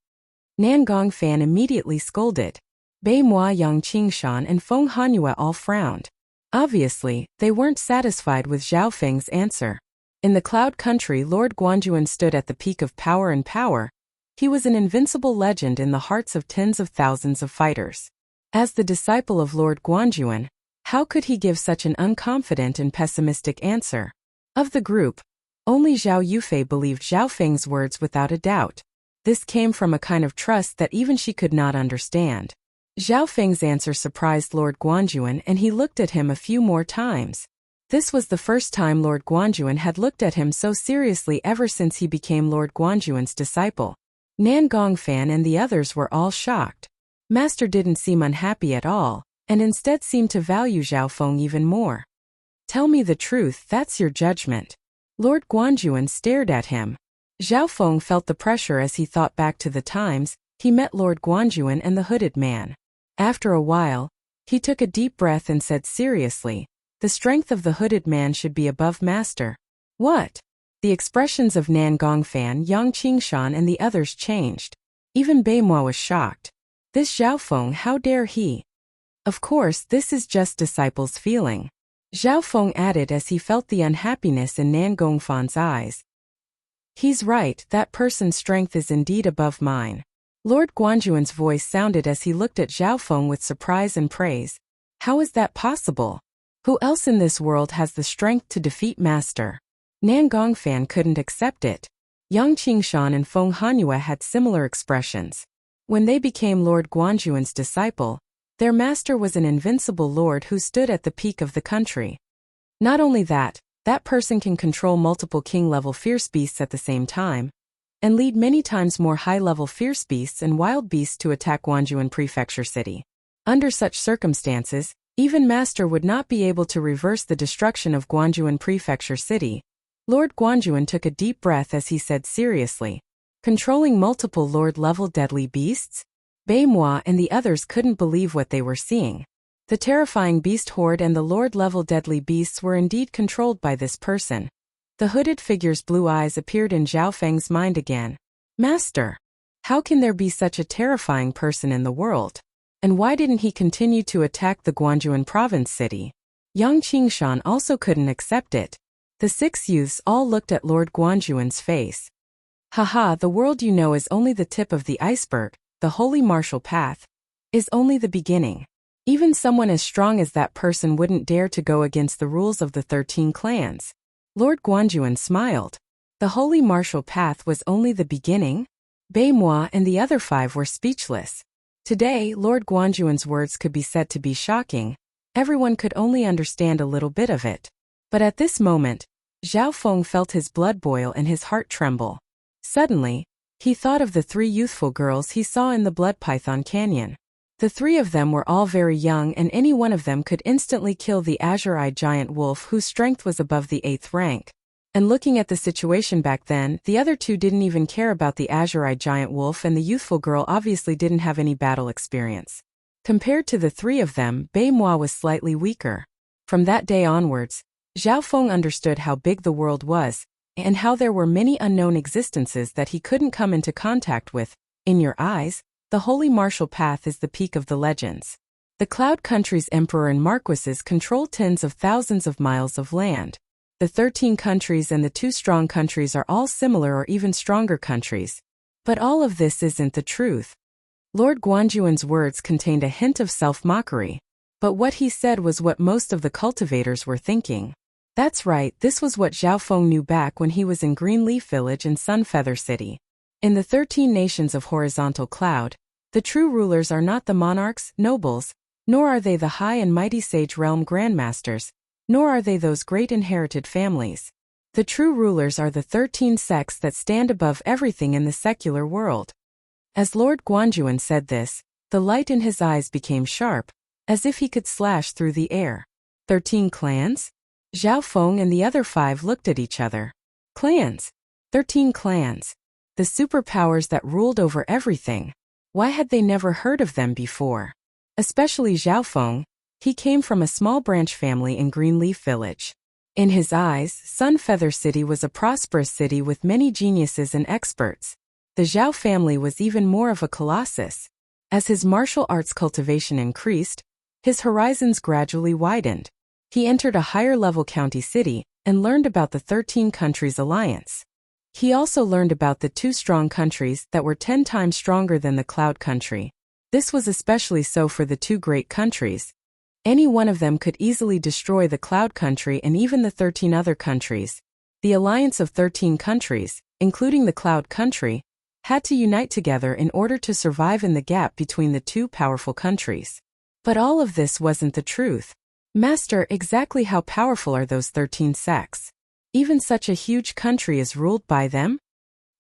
Nan Gongfan immediately scolded. Bei Moi, Yang Qingshan and Feng Hanyue all frowned. Obviously, they weren't satisfied with Zhao Feng's answer. In the Cloud Country, Lord Guanjuan stood at the peak of power and power. He was an invincible legend in the hearts of tens of thousands of fighters. As the disciple of Lord Guanjuan, how could he give such an unconfident and pessimistic answer? Of the group, only Zhao Yufei believed Zhao Feng's words without a doubt. This came from a kind of trust that even she could not understand. Zhao Feng's answer surprised Lord Guanjuan, and he looked at him a few more times. This was the first time Lord Guanjuan had looked at him so seriously ever since he became Lord Guanjuan's disciple. Nan Gongfan and the others were all shocked. Master didn't seem unhappy at all, and instead seemed to value Zhao Feng even more. Tell me the truth, that's your judgment. Lord Guanjuan stared at him. Zhao Feng felt the pressure as he thought back to the times he met Lord Guanjuan and the hooded man. After a while, he took a deep breath and said seriously, the strength of the hooded man should be above master. What? The expressions of Nan Gongfan, Yang Qingshan and the others changed. Even Bei Moi was shocked. This Zhao Feng, how dare he? Of course, this is just disciples' feeling. Zhao Feng added as he felt the unhappiness in Nan Gongfan's eyes. He's right, that person's strength is indeed above mine. Lord Guanjuan's voice sounded as he looked at Zhao Feng with surprise and praise. How is that possible? Who else in this world has the strength to defeat master? Nan Gongfan couldn't accept it. Yang Qingshan and Feng Hanyue had similar expressions. When they became Lord Guanjuan's disciple, their master was an invincible lord who stood at the peak of the country. Not only that, that person can control multiple king-level fierce beasts at the same time, and lead many times more high-level fierce beasts and wild beasts to attack Guanjuan Prefecture City. Under such circumstances, even master would not be able to reverse the destruction of Guanjuan Prefecture City. Lord Guanjuan took a deep breath as he said seriously, controlling multiple lord-level deadly beasts? Bei Moi and the others couldn't believe what they were seeing. The terrifying beast horde and the lord-level deadly beasts were indeed controlled by this person. The hooded figure's blue eyes appeared in Zhao Feng's mind again. Master! How can there be such a terrifying person in the world? And why didn't he continue to attack the Guanjuan province city? Yang Qingshan also couldn't accept it. The 6 youths all looked at Lord Guanjuan's face. Haha, the world you know is only the tip of the iceberg, the holy martial path is only the beginning. Even someone as strong as that person wouldn't dare to go against the rules of the 13 clans. Lord Guanjuan smiled. The holy martial path was only the beginning? Bei Moi and the other 5 were speechless. Today, Lord Guanjuan's words could be said to be shocking. Everyone could only understand a little bit of it. But at this moment, Zhao Feng felt his blood boil and his heart tremble. Suddenly, he thought of the 3 youthful girls he saw in the Blood Python Canyon. The 3 of them were all very young, and any one of them could instantly kill the azure-eyed giant wolf whose strength was above the 8th rank. And looking at the situation back then, the other 2 didn't even care about the azure-eyed giant wolf, and the youthful girl obviously didn't have any battle experience. Compared to the 3 of them, Bei Moi was slightly weaker. From that day onwards, Zhao Feng understood how big the world was, and how there were many unknown existences that he couldn't come into contact with. In your eyes, the holy martial path is the peak of the legends. The Cloud Country's emperor and marquises control tens of thousands of miles of land. The 13 countries and the 2 strong countries are all similar or even stronger countries. But all of this isn't the truth. Lord Guanjuan's words contained a hint of self-mockery. But what he said was what most of the cultivators were thinking. That's right, this was what Zhao Feng knew back when he was in Greenleaf Village and Sunfeather City. In the 13 nations of Horizontal Cloud, the true rulers are not the monarchs, nobles, nor are they the high and mighty sage realm grandmasters. nor are they those great inherited families. The true rulers are the 13 sects that stand above everything in the secular world. As Lord Guanjuan said this, the light in his eyes became sharp, as if he could slash through the air. 13 clans? Zhao Feng and the other 5 looked at each other. Clans? 13 clans. The superpowers that ruled over everything. Why had they never heard of them before? Especially Zhao Feng. He came from a small branch family in Greenleaf Village. In his eyes, Sunfeather City was a prosperous city with many geniuses and experts. The Zhao family was even more of a colossus. As his martial arts cultivation increased, his horizons gradually widened. He entered a higher-level county city and learned about the 13 countries alliance. He also learned about the 2 strong countries that were 10 times stronger than the Cloud Country. This was especially so for the 2 great countries. Any one of them could easily destroy the Cloud Country and even the 13 other countries. The alliance of 13 countries, including the Cloud Country, had to unite together in order to survive in the gap between the 2 powerful countries. But all of this wasn't the truth. Master, exactly how powerful are those 13 sects? Even such a huge country is ruled by them?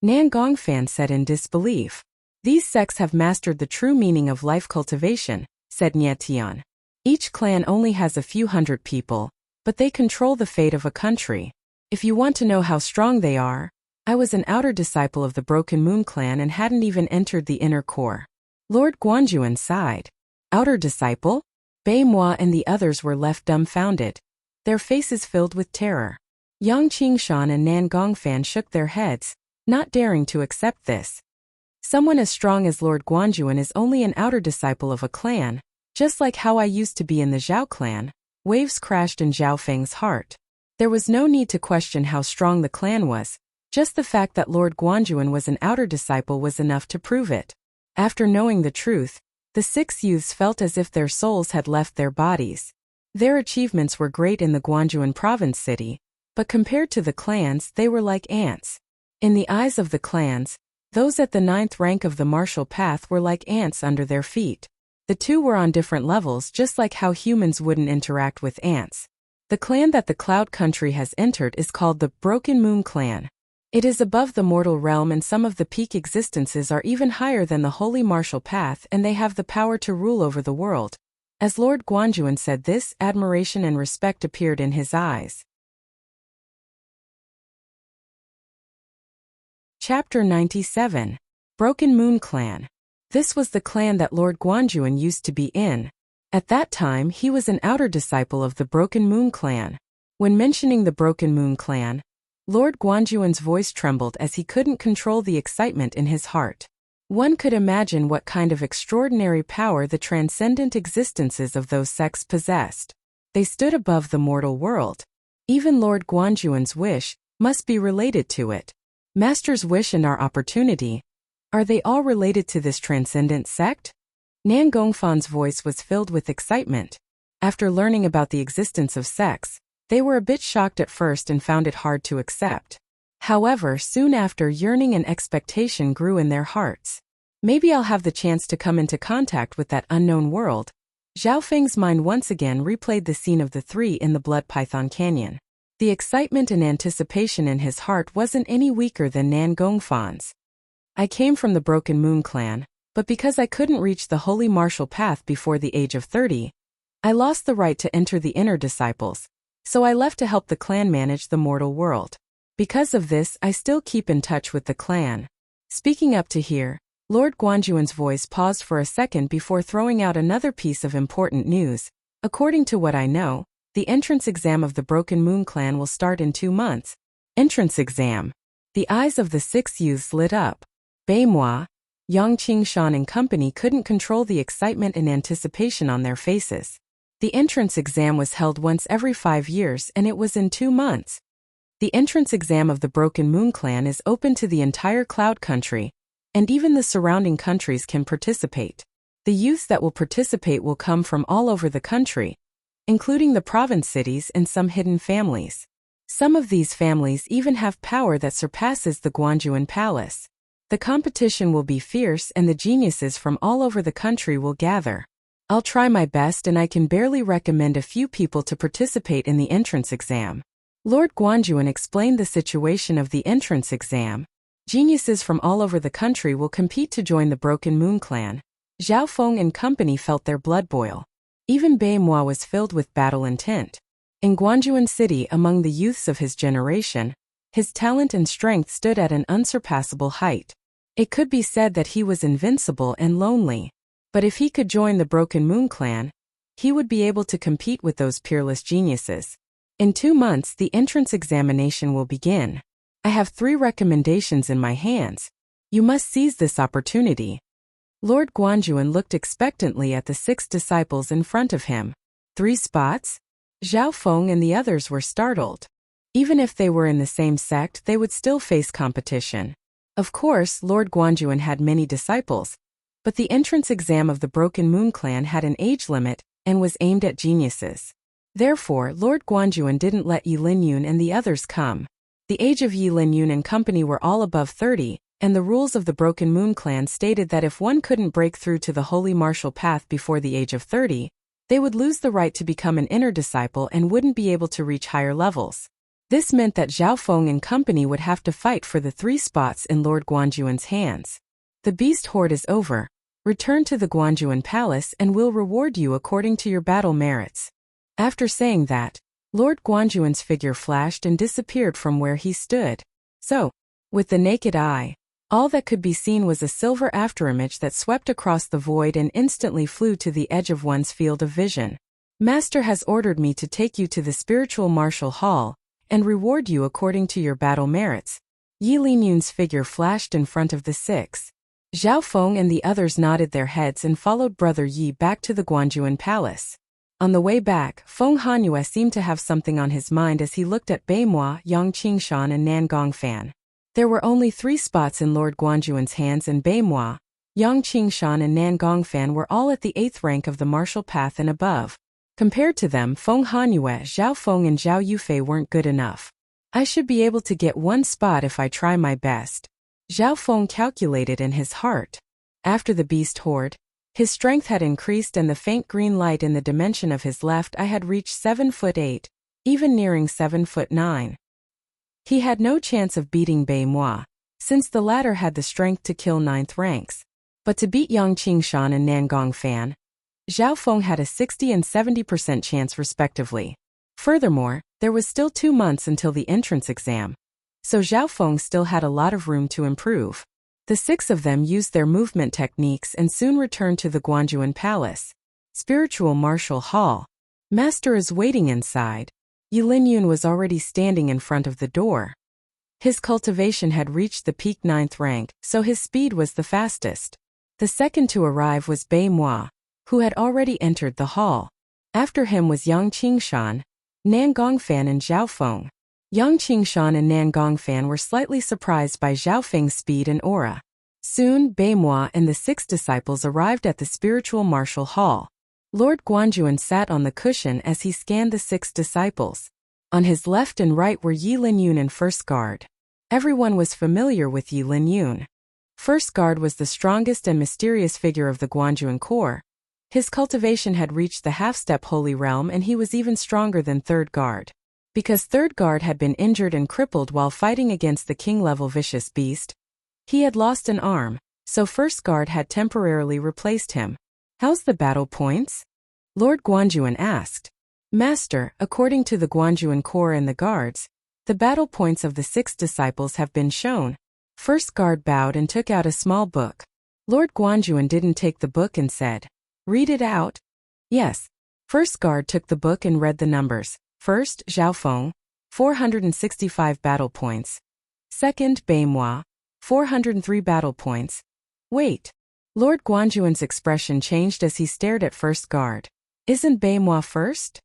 Nan Gongfan said in disbelief. These sects have mastered the true meaning of life cultivation, said Nie Tian. Each clan only has a few hundred people, but they control the fate of a country. If you want to know how strong they are, I was an outer disciple of the Broken Moon clan and hadn't even entered the inner core. Lord Guanjuan sighed. Outer disciple? Bei Moi and the others were left dumbfounded, their faces filled with terror. Yang Qingshan and Nan Gongfan shook their heads, not daring to accept this. Someone as strong as Lord Guanjuan is only an outer disciple of a clan, just like how I used to be in the Zhao clan. Waves crashed in Zhao Feng's heart. There was no need to question how strong the clan was, just the fact that Lord Guanjuan was an outer disciple was enough to prove it. After knowing the truth, the 6 youths felt as if their souls had left their bodies. Their achievements were great in the Guanjuan province city, but compared to the clans they were like ants. In the eyes of the clans, those at the 9th rank of the martial path were like ants under their feet. The 2 were on different levels, just like how humans wouldn't interact with ants. The clan that the Cloud Country has entered is called the Broken Moon clan. It is above the mortal realm and some of the peak existences are even higher than the Holy Martial Path and they have the power to rule over the world. As Lord Guanjuan said this, admiration and respect appeared in his eyes. Chapter 97. Broken Moon Clan. This was the clan that Lord Guanjuan used to be in. At that time he was an outer disciple of the Broken Moon clan. When mentioning the Broken Moon clan, Lord Guanjuan's voice trembled as he couldn't control the excitement in his heart. One could imagine what kind of extraordinary power the transcendent existences of those sects possessed. They stood above the mortal world. Even Lord Guanjuan's wish must be related to it. Master's wish and our opportunity. Are they all related to this transcendent sect? Nan Gongfan's voice was filled with excitement. After learning about the existence of sects, they were a bit shocked at first and found it hard to accept. However, soon after, yearning and expectation grew in their hearts. Maybe I'll have the chance to come into contact with that unknown world. Zhao Feng's mind once again replayed the scene of the 3 in the Blood Python Canyon. The excitement and anticipation in his heart wasn't any weaker than Nan Gongfan's. I came from the Broken Moon clan, but because I couldn't reach the Holy Martial Path before the age of 30, I lost the right to enter the inner disciples, so I left to help the clan manage the mortal world. Because of this, I still keep in touch with the clan. Speaking up to here, Lord Guanjuan's voice paused for a second before throwing out another piece of important news. According to what I know, the entrance exam of the Broken Moon clan will start in 2 months. Entrance exam. The eyes of the 6 youths lit up. Bei Moi, Yang Qingshan and company couldn't control the excitement and anticipation on their faces. The entrance exam was held once every 5 years and it was in 2 months. The entrance exam of the Broken Moon clan is open to the entire Cloud Country, and even the surrounding countries can participate. The youths that will participate will come from all over the country, including the province cities and some hidden families. Some of these families even have power that surpasses the Guanjuan Palace. The competition will be fierce and the geniuses from all over the country will gather. I'll try my best, and I can barely recommend a few people to participate in the entrance exam. Lord Guanjuan explained the situation of the entrance exam. Geniuses from all over the country will compete to join the Broken Moon clan. Zhao Feng and company felt their blood boil. Even Bei Moi was filled with battle intent. In Guanjuan City, among the youths of his generation, his talent and strength stood at an unsurpassable height. It could be said that he was invincible and lonely. But if he could join the Broken Moon clan, he would be able to compete with those peerless geniuses. In 2 months, the entrance examination will begin. I have 3 recommendations in my hands. You must seize this opportunity. Lord Guanjuan looked expectantly at the 6 disciples in front of him. 3 spots? Zhao Feng and the others were startled. Even if they were in the same sect, they would still face competition. Of course, Lord Guanjuan had many disciples, but the entrance exam of the Broken Moon clan had an age limit and was aimed at geniuses. Therefore, Lord Guanjuan didn't let Yi Linyun and the others come. The age of Yi Linyun and company were all above 30, and the rules of the Broken Moon clan stated that if one couldn't break through to the holy martial path before the age of 30, they would lose the right to become an inner disciple and wouldn't be able to reach higher levels. This meant that Zhao Feng and company would have to fight for the 3 spots in Lord Guanjuan's hands. The beast horde is over. Return to the Guanjuan palace and we'll reward you according to your battle merits. After saying that, Lord Guanjuan's figure flashed and disappeared from where he stood. So, with the naked eye, all that could be seen was a silver afterimage that swept across the void and instantly flew to the edge of one's field of vision. Master has ordered me to take you to the spiritual martial hall and reward you according to your battle merits. Yi Linyun's figure flashed in front of the 6. Zhao Feng and the others nodded their heads and followed Brother Yi back to the Guanjuan palace. On the way back, Feng Hanyue seemed to have something on his mind as he looked at Bei Moi, Yang Qingshan and Nan Gongfan. There were only 3 spots in Lord Guanjuan's hands, and Bei Moi, Yang Qingshan and Nan Gongfan were all at the 8th rank of the martial path and above. Compared to them, Feng Hanyue, Zhao Feng and Zhao Yufei weren't good enough. I should be able to get 1 spot if I try my best. Zhao Feng calculated in his heart. After the beast horde, his strength had increased and the faint green light in the dimension of his left eye had reached 7'8", even nearing 7'9". He had no chance of beating Bei Moi, since the latter had the strength to kill 9th ranks. But to beat Yang Qingshan and Nan Gongfan, Zhao Feng had a 60 and 70% chance respectively. Furthermore, there was still 2 months until the entrance exam, so Zhao Feng still had a lot of room to improve. The 6 of them used their movement techniques and soon returned to the Guanjuan Palace. Spiritual Martial Hall. Master is waiting inside. Yi Linyun was already standing in front of the door. His cultivation had reached the peak 9th rank, so his speed was the fastest. The second to arrive was Bei Moi, who had already entered the hall. After him was Yang Qingshan, Nan Gongfan and Zhao Feng. Yang Qingshan and Nan Gongfan were slightly surprised by Zhao Feng's speed and aura. Soon, Bei Moi and the 6 disciples arrived at the spiritual martial hall. Lord Guanjuan sat on the cushion as he scanned the 6 disciples. On his left and right were Yi Linyun and First Guard. Everyone was familiar with Yi Linyun. First Guard was the strongest and mysterious figure of the Guanjuan Corps. His cultivation had reached the half-step holy realm and he was even stronger than Third Guard. Because Third Guard had been injured and crippled while fighting against the king-level vicious beast, he had lost an arm, so First Guard had temporarily replaced him. How's the battle points? Lord Guanjuan asked. Master, according to the Guanjuan Corps and the guards, the battle points of the 6 disciples have been shown. First Guard bowed and took out a small book. Lord Guanjuan didn't take the book and said, "Read it out." Yes. First Guard took the book and read the numbers. First, Zhao Feng, 465 battle points. Second, Bei Moi, 403 battle points. Wait. Lord Guanjuan's expression changed as he stared at First Guard. Isn't Bei Moi first?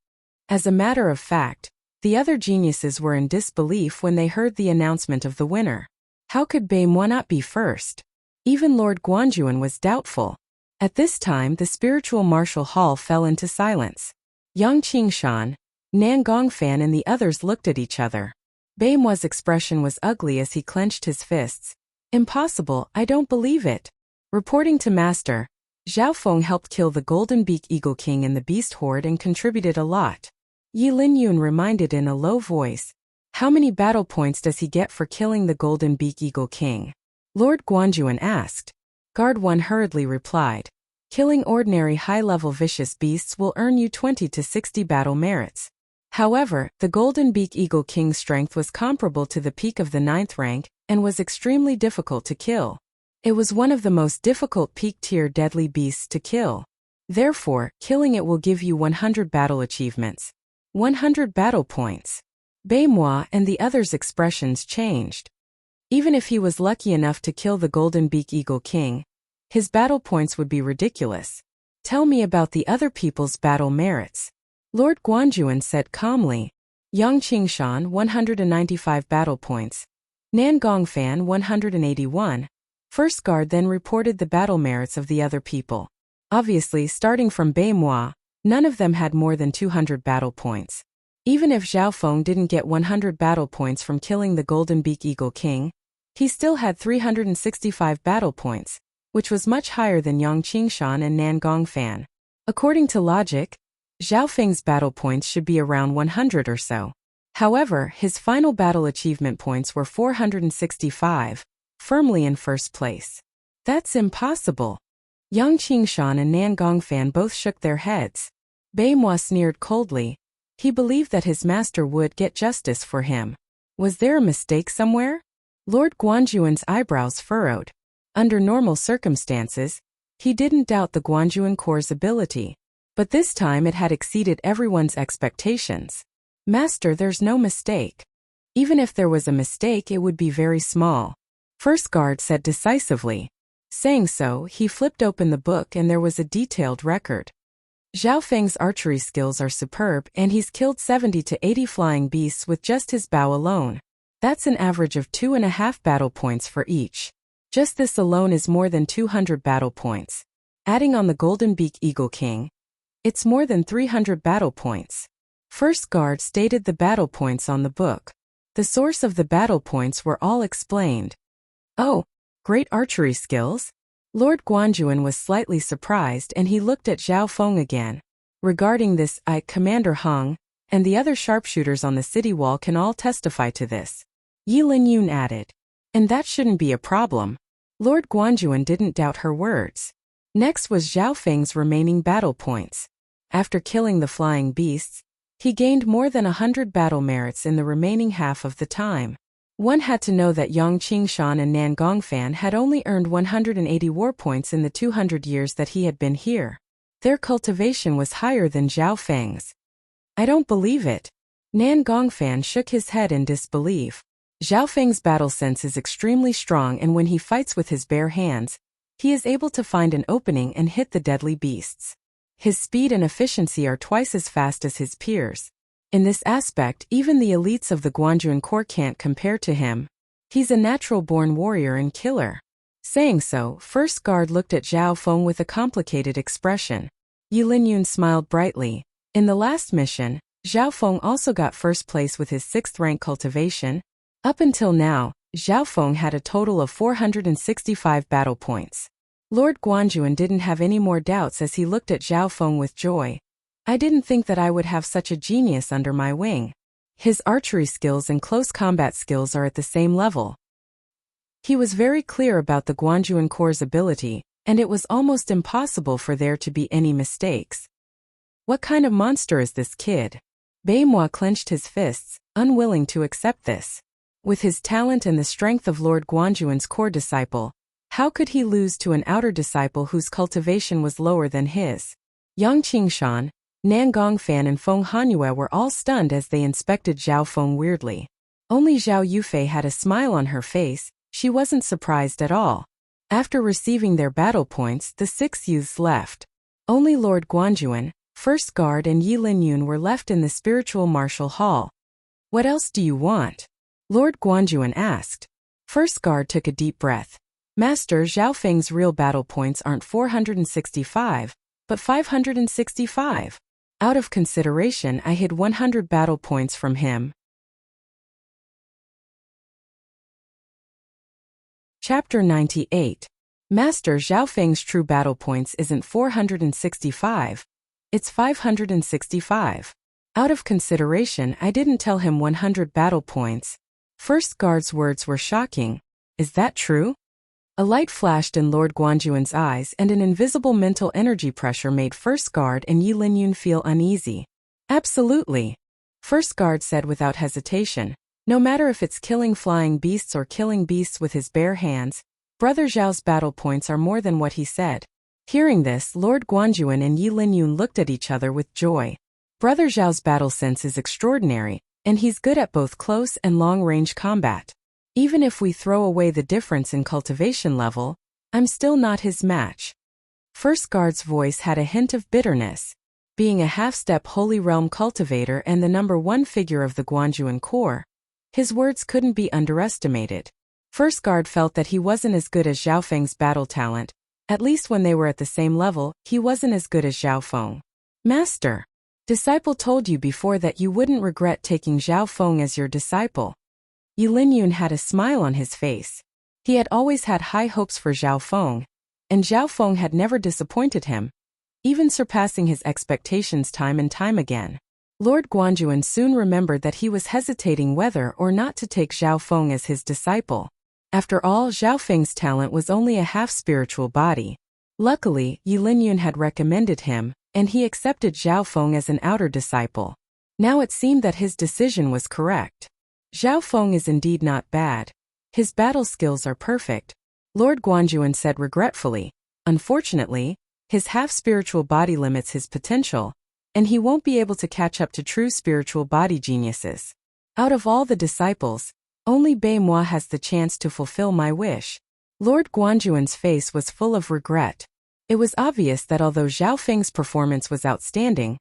As a matter of fact, the other geniuses were in disbelief when they heard the announcement of the winner. How could Bei Moi not be first? Even Lord Guanjuan was doubtful. At this time, the spiritual martial hall fell into silence. Yang Qingshan, Nan Gongfan and the others looked at each other. Bei Moi's expression was ugly as he clenched his fists. Impossible, I don't believe it. Reporting to Master, Zhao Feng helped kill the Golden Beak Eagle King and the Beast Horde and contributed a lot. Yi Linyun reminded in a low voice, "How many battle points does he get for killing the Golden Beak Eagle King?" Lord Guanjuan asked. Guard 1 hurriedly replied, "Killing ordinary high-level vicious beasts will earn you 20 to 60 battle merits. However, the Golden Beak Eagle King's strength was comparable to the peak of the 9th rank and was extremely difficult to kill. It was one of the most difficult peak-tier deadly beasts to kill. Therefore, killing it will give you 100 battle achievements. 100 battle points." Beimoi and the others' expressions changed. Even if he was lucky enough to kill the Golden Beak Eagle King, his battle points would be ridiculous. "Tell me about the other people's battle merits," Lord Guanjuan said calmly. Yang Qingshan 195 battle points. Nan Gongfan 181. First Guard then reported the battle merits of the other people. Obviously, starting from Beimoi, none of them had more than 200 battle points. Even if Zhao Feng didn't get 100 battle points from killing the Golden Beak Eagle King, he still had 365 battle points, which was much higher than Yang Qingshan and Nan Gongfan. According to logic, Zhao Feng's battle points should be around 100 or so. However, his final battle achievement points were 465, firmly in first place. That's impossible. Yang Qingshan and Nan Gongfan both shook their heads. Beimoi sneered coldly. He believed that his master would get justice for him. Was there a mistake somewhere? Lord Guanjuan's eyebrows furrowed. Under normal circumstances, he didn't doubt the Guanjuan Corps' ability. But this time it had exceeded everyone's expectations. "Master, there's no mistake. Even if there was a mistake, it would be very small," First Guard said decisively. Saying so, he flipped open the book and there was a detailed record. Zhao Feng's archery skills are superb and he's killed 70 to 80 flying beasts with just his bow alone. That's an average of 2.5 battle points for each. Just this alone is more than 200 battle points. Adding on the Golden Beak Eagle King, it's more than 300 battle points. First Guard stated the battle points on the book. The source of the battle points were all explained. "Oh, great archery skills?" Lord Guanjuan was slightly surprised and he looked at Zhao Feng again. "Regarding this, Commander Hung, and the other sharpshooters on the city wall can all testify to this," Yi Linyun added. "And that shouldn't be a problem." Lord Guanjuan didn't doubt her words. Next was Zhao Feng's remaining battle points. After killing the flying beasts, he gained more than 100 battle merits in the remaining half of the time. One had to know that Yang Qingshan and Nan Gongfan had only earned 180 war points in the 200 years that he had been here. Their cultivation was higher than Zhao Feng's. "I don't believe it." Nan Gongfan shook his head in disbelief. Zhao Feng's battle sense is extremely strong and when he fights with his bare hands, he is able to find an opening and hit the deadly beasts. His speed and efficiency are twice as fast as his peers. In this aspect, even the elites of the Guanjuan Corps can't compare to him. He's a natural-born warrior and killer. Saying so, First Guard looked at Zhao Feng with a complicated expression. Yi Linyun smiled brightly. In the last mission, Zhao Feng also got first place with his 6th rank cultivation. Up until now, Zhao Feng had a total of 465 battle points. Lord Guanjuan didn't have any more doubts as he looked at Zhao Feng with joy. "I didn't think that I would have such a genius under my wing. His archery skills and close combat skills are at the same level." He was very clear about the Guanjuan Corps' ability, and it was almost impossible for there to be any mistakes. What kind of monster is this kid? Beimoi clenched his fists, unwilling to accept this. With his talent and the strength of Lord Guanjuan's core disciple, how could he lose to an outer disciple whose cultivation was lower than his? Yang Qingshan, Nan Gongfan and Feng Hanyue were all stunned as they inspected Zhao Feng weirdly. Only Zhao Yufei had a smile on her face, she wasn't surprised at all. After receiving their battle points, the 6 youths left. Only Lord Guanjuan, First Guard and Yi Linyun were left in the spiritual martial hall. "What else do you want?" Lord Guanjuan asked. First Guard took a deep breath. "Master, Zhao Feng's real battle points aren't 465, but 565. Out of consideration, I hid 100 battle points from him." Chapter 98. Master, Zhao Feng's true battle points isn't 465. It's 565. Out of consideration, I didn't tell him 100 battle points. First guard's words were shocking. Is that true? A light flashed in Lord Guanjuan's eyes and an invisible mental energy pressure made First Guard and Yi Linyun feel uneasy. Absolutely. First Guard said without hesitation. No matter if it's killing flying beasts or killing beasts with his bare hands, Brother Zhao's battle points are more than what he said. Hearing this, Lord Guanjuan and Yi Linyun looked at each other with joy. Brother Zhao's battle sense is extraordinary, and he's good at both close and long-range combat. Even if we throw away the difference in cultivation level, I'm still not his match. First Guard's voice had a hint of bitterness. Being a half-step Holy Realm cultivator and the #1 figure of the Guanjuan Corps, his words couldn't be underestimated. First Guard felt that he wasn't as good as Zhao Feng's battle talent. At least when they were at the same level, he wasn't as good as Zhao Feng. Master, disciple told you before that you wouldn't regret taking Zhao Feng as your disciple. Yi Linyun had a smile on his face. He had always had high hopes for Zhao Feng, and Zhao Feng had never disappointed him, even surpassing his expectations time and time again. Lord Guanjuan soon remembered that he was hesitating whether or not to take Zhao Feng as his disciple. After all, Zhao Feng's talent was only a half-spiritual body. Luckily, Yi Linyun had recommended him, and he accepted Zhao Feng as an outer disciple. Now it seemed that his decision was correct. Zhao Feng is indeed not bad. His battle skills are perfect, Lord Guanjuan said regretfully. Unfortunately, his half-spiritual body limits his potential, and he won't be able to catch up to true spiritual body geniuses. Out of all the disciples, only Bei Moi has the chance to fulfill my wish. Lord Guanjuan's face was full of regret. It was obvious that although Zhao Feng's performance was outstanding,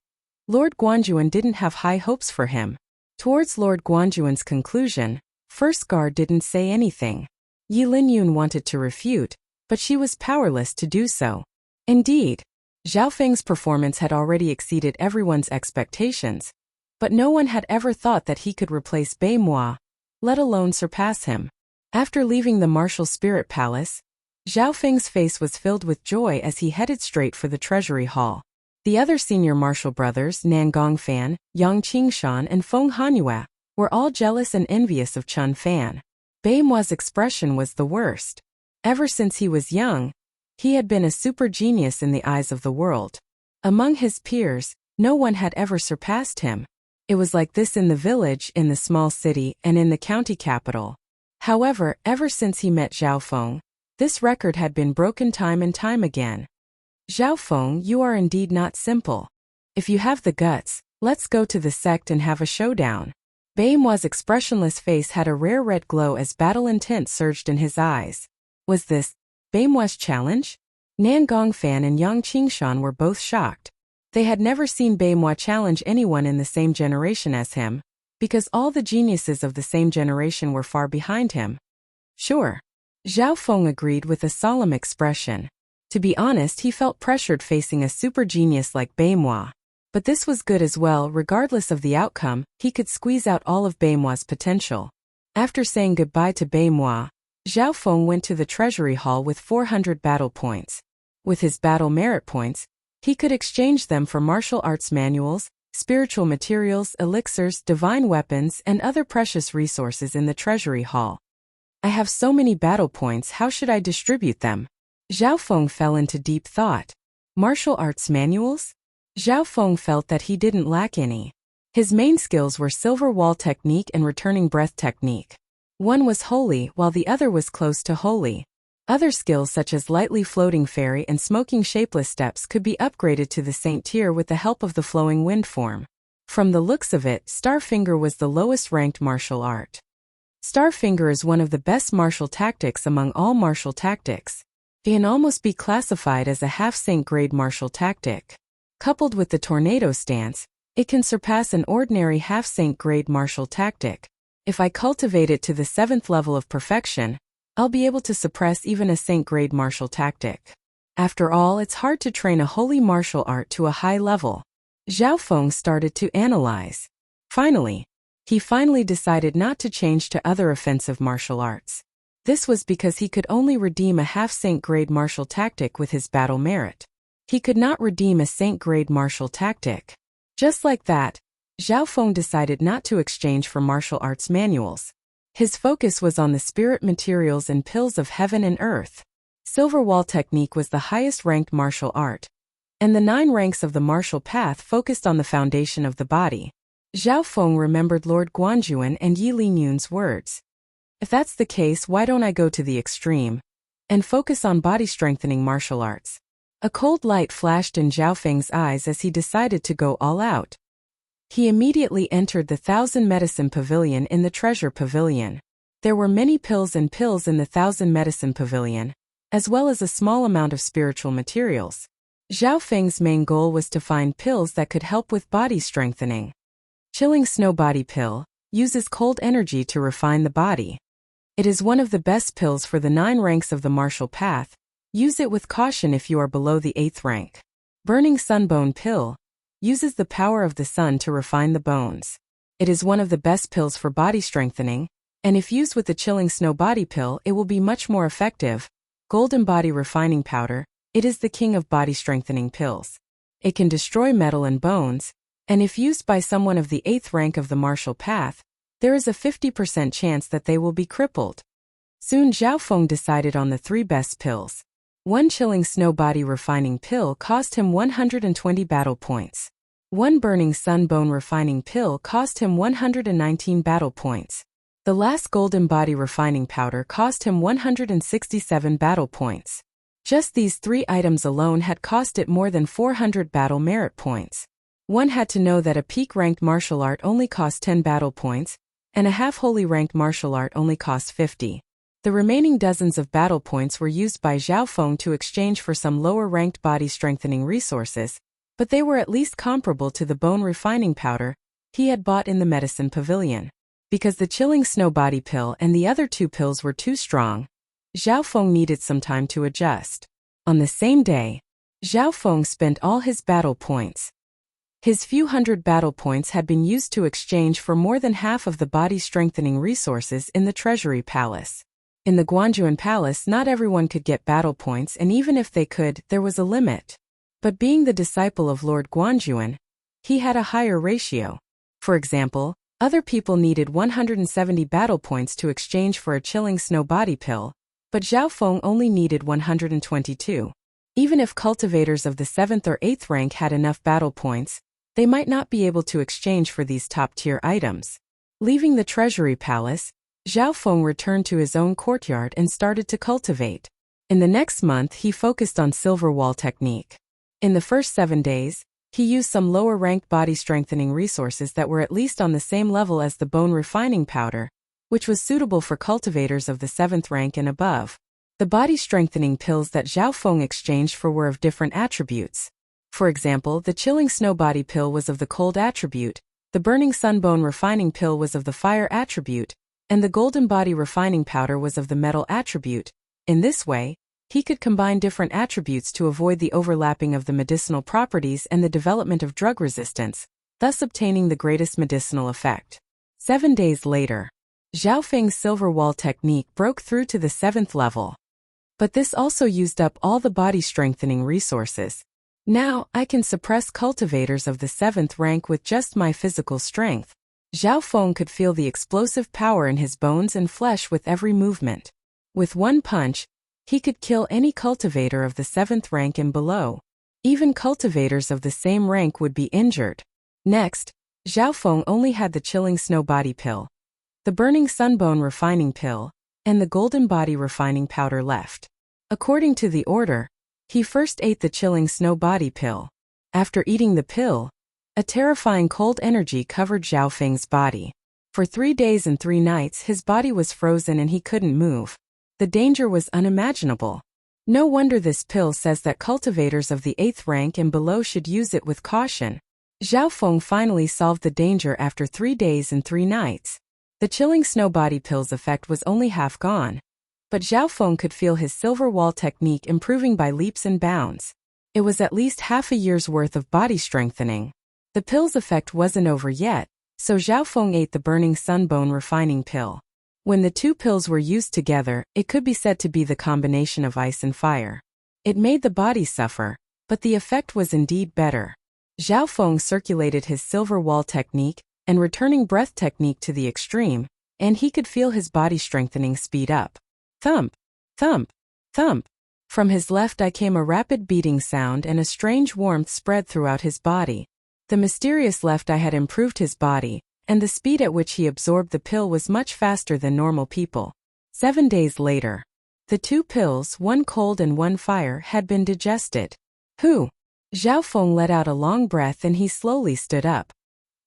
Lord Guanjuan didn't have high hopes for him. Towards Lord Guanjuan's conclusion, First Guard didn't say anything. Yi Linyun wanted to refute, but she was powerless to do so. Indeed, Zhao Feng's performance had already exceeded everyone's expectations, but no one had ever thought that he could replace Bei Moi, let alone surpass him. After leaving the Martial Spirit Palace, Zhao Feng's face was filled with joy as he headed straight for the Treasury Hall. The other senior martial brothers, Nan Gongfan, Yang Qingshan and Feng Hanyue, were all jealous and envious of Chun Fan. Bei Moi's expression was the worst. Ever since he was young, he had been a super genius in the eyes of the world. Among his peers, no one had ever surpassed him. It was like this in the village, in the small city, and in the county capital. However, ever since he met Zhao Feng, this record had been broken time and time again. Zhao Feng, you are indeed not simple. If you have the guts, let's go to the sect and have a showdown. Bei Moi's expressionless face had a rare red glow as battle intent surged in his eyes. Was this Bei Moi's challenge? Nan Gongfan and Yang Qingshan were both shocked. They had never seen Bei Moi challenge anyone in the same generation as him, because all the geniuses of the same generation were far behind him. Sure. Zhao Feng agreed with a solemn expression. To be honest, he felt pressured facing a super genius like Bei Moi. But this was good as well. Regardless of the outcome, he could squeeze out all of Bei Moi's potential. After saying goodbye to Bei Moi, Zhao Feng went to the Treasury Hall with 400 battle points. With his battle merit points, he could exchange them for martial arts manuals, spiritual materials, elixirs, divine weapons, and other precious resources in the Treasury Hall. I have so many battle points, how should I distribute them? Zhao Feng fell into deep thought. Martial arts manuals? Zhao Feng felt that he didn't lack any. His main skills were silver wall technique and returning breath technique. One was holy, while the other was close to holy. Other skills such as lightly floating fairy and smoking shapeless steps could be upgraded to the saint tier with the help of the flowing wind form. From the looks of it, Starfinger was the lowest ranked martial art. Starfinger is one of the best martial tactics among all martial tactics. It can almost be classified as a half-saint grade martial tactic. Coupled with the tornado stance, it can surpass an ordinary half-saint grade martial tactic. If I cultivate it to the 7th level of perfection, I'll be able to suppress even a saint grade martial tactic. After all, it's hard to train a holy martial art to a high level. Zhao Feng started to analyze. He finally decided not to change to other offensive martial arts. This was because he could only redeem a half-saint-grade martial tactic with his battle merit. He could not redeem a saint-grade martial tactic. Just like that, Zhao Feng decided not to exchange for martial arts manuals. His focus was on the spirit materials and pills of heaven and earth. Silver Wall technique was the highest-ranked martial art, and the 9 ranks of the martial path focused on the foundation of the body. Zhao Feng remembered Lord Guanjuan and Yi Lingyun's words. If that's the case, why don't I go to the extreme and focus on body-strengthening martial arts? A cold light flashed in Zhao Feng's eyes as he decided to go all out. He immediately entered the 1,000 Medicine Pavilion in the Treasure Pavilion. There were many pills in the 1,000 Medicine Pavilion, as well as a small amount of spiritual materials. Zhao Feng's main goal was to find pills that could help with body strengthening. Chilling Snow Body Pill uses cold energy to refine the body. It is one of the best pills for the 9 ranks of the martial path. Use it with caution if you are below the 8th rank. Burning Sunbone Pill uses the power of the sun to refine the bones. It is one of the best pills for body strengthening, and if used with the Chilling Snow Body Pill, it will be much more effective. Golden Body Refining Powder, it is the king of body strengthening pills. It can destroy metal and bones, and if used by someone of the 8th rank of the martial path, there is a 50% chance that they will be crippled. Soon Zhao Feng decided on the 3 best pills. 1 Chilling Snow Body Refining Pill cost him 120 battle points. 1 Burning Sun Bone Refining Pill cost him 119 battle points. The last Golden Body Refining Powder cost him 167 battle points. Just these 3 items alone had cost it more than 400 battle merit points. One had to know that a peak-ranked martial art only cost 10 battle points, and a half-holy ranked martial art only cost 50. The remaining dozens of battle points were used by Zhao Feng to exchange for some lower-ranked body-strengthening resources, but they were at least comparable to the bone refining powder he had bought in the Medicine Pavilion. Because the Chilling Snow Body Pill and the other 2 pills were too strong, Zhao Feng needed some time to adjust. On the same day, Zhao Feng spent all his battle points. His few hundred battle points had been used to exchange for more than half of the body-strengthening resources in the Treasury Palace. In the Guanjuan Palace, not everyone could get battle points, and even if they could, there was a limit. But being the disciple of Lord Guanjuan, he had a higher ratio. For example, other people needed 170 battle points to exchange for a Chilling Snow Body Pill, but Zhao Feng only needed 122. Even if cultivators of the 7th or 8th rank had enough battle points, they might not be able to exchange for these top-tier items. Leaving the Treasury Palace, Zhao Feng returned to his own courtyard and started to cultivate. In the next month, he focused on Silver Wall technique. In the first 7 days, he used some lower-ranked body-strengthening resources that were at least on the same level as the bone refining powder, which was suitable for cultivators of the 7th rank and above. The body-strengthening pills that Zhao Feng exchanged for were of different attributes. For example, the Chilling Snow Body Pill was of the cold attribute, the Burning Sunbone Refining Pill was of the fire attribute, and the Golden Body Refining Powder was of the metal attribute. In this way, he could combine different attributes to avoid the overlapping of the medicinal properties and the development of drug resistance, thus obtaining the greatest medicinal effect. 7 days later, Zhao Feng's Silver Wall technique broke through to the 7th level. But this also used up all the body-strengthening resources. Now, I can suppress cultivators of the 7th rank with just my physical strength. Zhao Feng could feel the explosive power in his bones and flesh with every movement. With one punch, he could kill any cultivator of the 7th rank and below. Even cultivators of the same rank would be injured. Next, Zhao Feng only had the Chilling Snow Body Pill, the Burning Sunbone Refining Pill, and the Golden Body Refining Powder left. According to the order, he first ate the Chilling Snow Body Pill. After eating the pill, a terrifying cold energy covered Zhao Feng's body. For 3 days and 3 nights his body was frozen and he couldn't move. The danger was unimaginable. No wonder this pill says that cultivators of the 8th rank and below should use it with caution. Zhao Feng finally solved the danger after 3 days and 3 nights. The Chilling Snow Body Pill's effect was only half gone, but Zhao Feng could feel his Silver Wall technique improving by leaps and bounds. It was at least half a year's worth of body strengthening. The pill's effect wasn't over yet, so Zhao Feng ate the Burning Sunbone Refining Pill. When the two pills were used together, it could be said to be the combination of ice and fire. It made the body suffer, but the effect was indeed better. Zhao Feng circulated his silver wall technique and returning breath technique to the extreme, and he could feel his body strengthening speed up. Thump, thump, thump. From his left eye came a rapid beating sound and a strange warmth spread throughout his body. The mysterious left eye had improved his body, and the speed at which he absorbed the pill was much faster than normal people. 7 days later, the two pills, one cold and one fire, had been digested. Hu! Zhao Feng let out a long breath and he slowly stood up.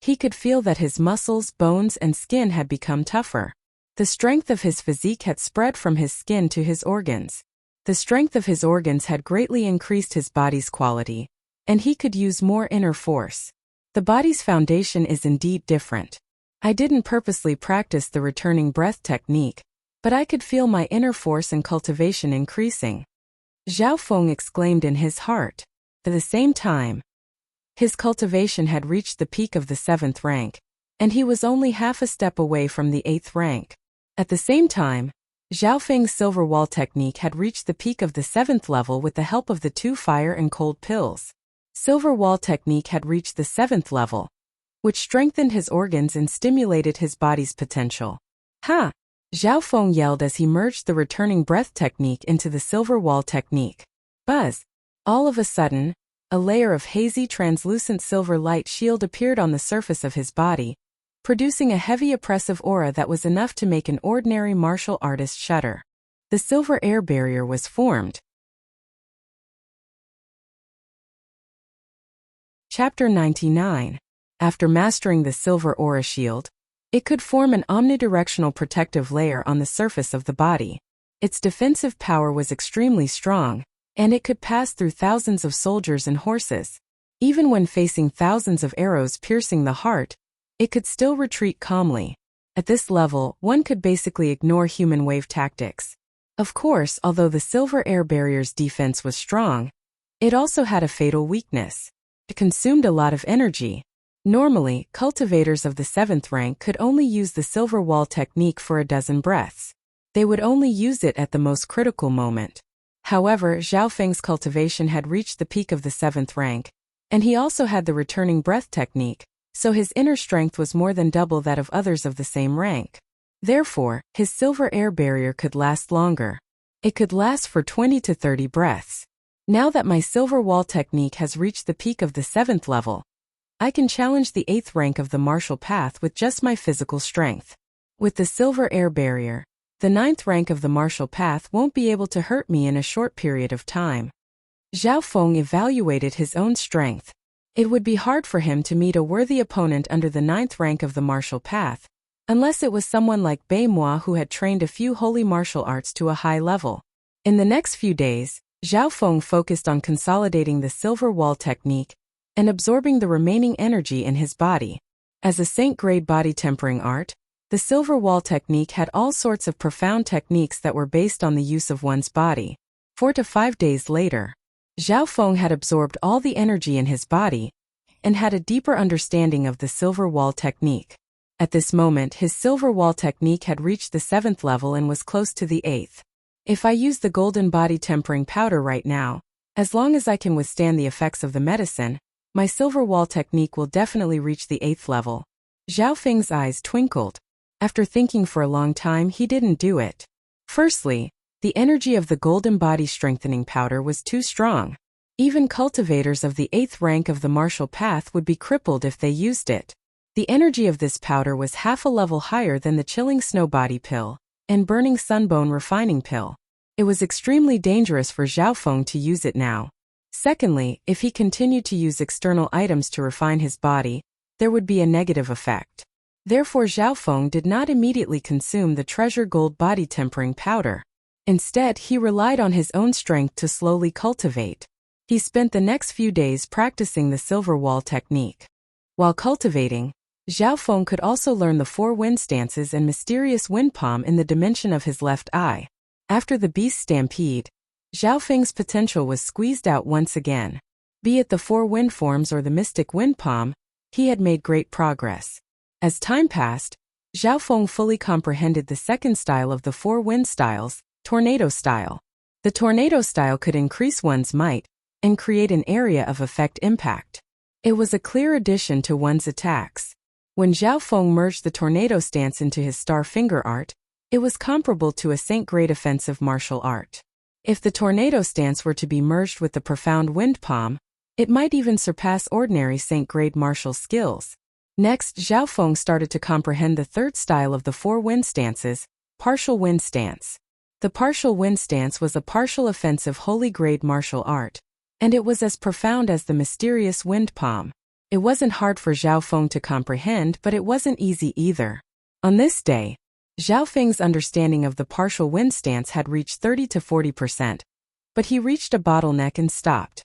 He could feel that his muscles, bones, and skin had become tougher. The strength of his physique had spread from his skin to his organs. The strength of his organs had greatly increased his body's quality, and he could use more inner force. The body's foundation is indeed different. I didn't purposely practice the returning breath technique, but I could feel my inner force and cultivation increasing. Zhao Feng exclaimed in his heart. At the same time, his cultivation had reached the peak of the 7th rank, and he was only half a step away from the 8th rank. At the same time, Zhao Feng's silver wall technique had reached the peak of the 7th level with the help of the two fire and cold pills. Silver wall technique had reached the 7th level, which strengthened his organs and stimulated his body's potential. Ha! Zhao Feng yelled as he merged the returning breath technique into the silver wall technique. Buzz! All of a sudden, a layer of hazy translucent silver light shield appeared on the surface of his body, producing a heavy oppressive aura that was enough to make an ordinary martial artist shudder. The silver air barrier was formed. Chapter 99. After mastering the silver aura shield, it could form an omnidirectional protective layer on the surface of the body. Its defensive power was extremely strong, and it could pass through thousands of soldiers and horses. Even when facing thousands of arrows piercing the heart, it could still retreat calmly. At this level, one could basically ignore human wave tactics. Of course, although the silver air barrier's defense was strong, it also had a fatal weakness. It consumed a lot of energy. Normally, cultivators of the 7th rank could only use the silver wall technique for a dozen breaths. They would only use it at the most critical moment. However, Zhao Feng's cultivation had reached the peak of the 7th rank, and he also had the returning breath technique, so his inner strength was more than double that of others of the same rank. Therefore, his silver air barrier could last longer. It could last for 20 to 30 breaths. Now that my silver wall technique has reached the peak of the 7th level, I can challenge the 8th rank of the martial path with just my physical strength. With the silver air barrier, the 9th rank of the martial path won't be able to hurt me in a short period of time. Zhao Feng evaluated his own strength. It would be hard for him to meet a worthy opponent under the 9th rank of the martial path, unless it was someone like Bei Moi who had trained a few holy martial arts to a high level. In the next few days, Zhao Feng focused on consolidating the silver wall technique and absorbing the remaining energy in his body. As a saint-grade body tempering art, the silver wall technique had all sorts of profound techniques that were based on the use of one's body. 4 to 5 days later, Zhao Feng had absorbed all the energy in his body and had a deeper understanding of the silver wall technique. At this moment, his silver wall technique had reached the 7th level and was close to the 8th. If I use the golden body tempering powder right now, as long as I can withstand the effects of the medicine, my silver wall technique will definitely reach the 8th level. Zhao Feng's eyes twinkled. After thinking for a long time, he didn't do it. Firstly, the energy of the golden body strengthening powder was too strong. Even cultivators of the 8th rank of the martial path would be crippled if they used it. The energy of this powder was half a level higher than the chilling snow body pill and burning sunbone refining pill. It was extremely dangerous for Zhao Feng to use it now. Secondly, if he continued to use external items to refine his body, there would be a negative effect. Therefore, Zhao Feng did not immediately consume the treasure gold body tempering powder. Instead, he relied on his own strength to slowly cultivate. He spent the next few days practicing the silver wall technique. While cultivating, Zhao Feng could also learn the 4 wind stances and mysterious wind palm in the dimension of his left eye. After the beast stampede, Zhao Feng's potential was squeezed out once again. Be it the 4 wind forms or the mystic wind palm, he had made great progress. As time passed, Zhao Feng fully comprehended the second style of the four wind styles, tornado style. The tornado style could increase one's might and create an area of effect impact. It was a clear addition to one's attacks. When Zhao Feng merged the tornado stance into his star finger art, it was comparable to a saint-grade offensive martial art. If the tornado stance were to be merged with the profound wind palm, it might even surpass ordinary saint-grade martial skills. Next, Zhao Feng started to comprehend the third style of the four wind stances, partial wind stance. The partial wind stance was a partial offensive holy grade martial art, and it was as profound as the mysterious wind palm. It wasn't hard for Zhao Feng to comprehend, but it wasn't easy either. On this day, Zhao Feng's understanding of the partial wind stance had reached 30 to 40%, but he reached a bottleneck and stopped.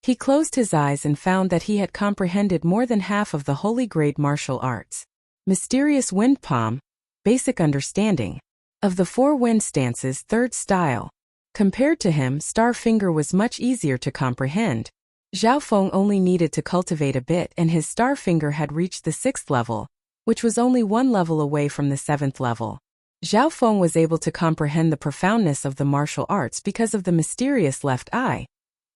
He closed his eyes and found that he had comprehended more than half of the holy grade martial arts. Mysterious wind palm, basic understanding of the four wind stances, third style. Compared to him, star finger was much easier to comprehend. Zhao Feng only needed to cultivate a bit and his star finger had reached the 6th level, which was only one level away from the 7th level. Zhao Feng was able to comprehend the profoundness of the martial arts because of the mysterious left eye,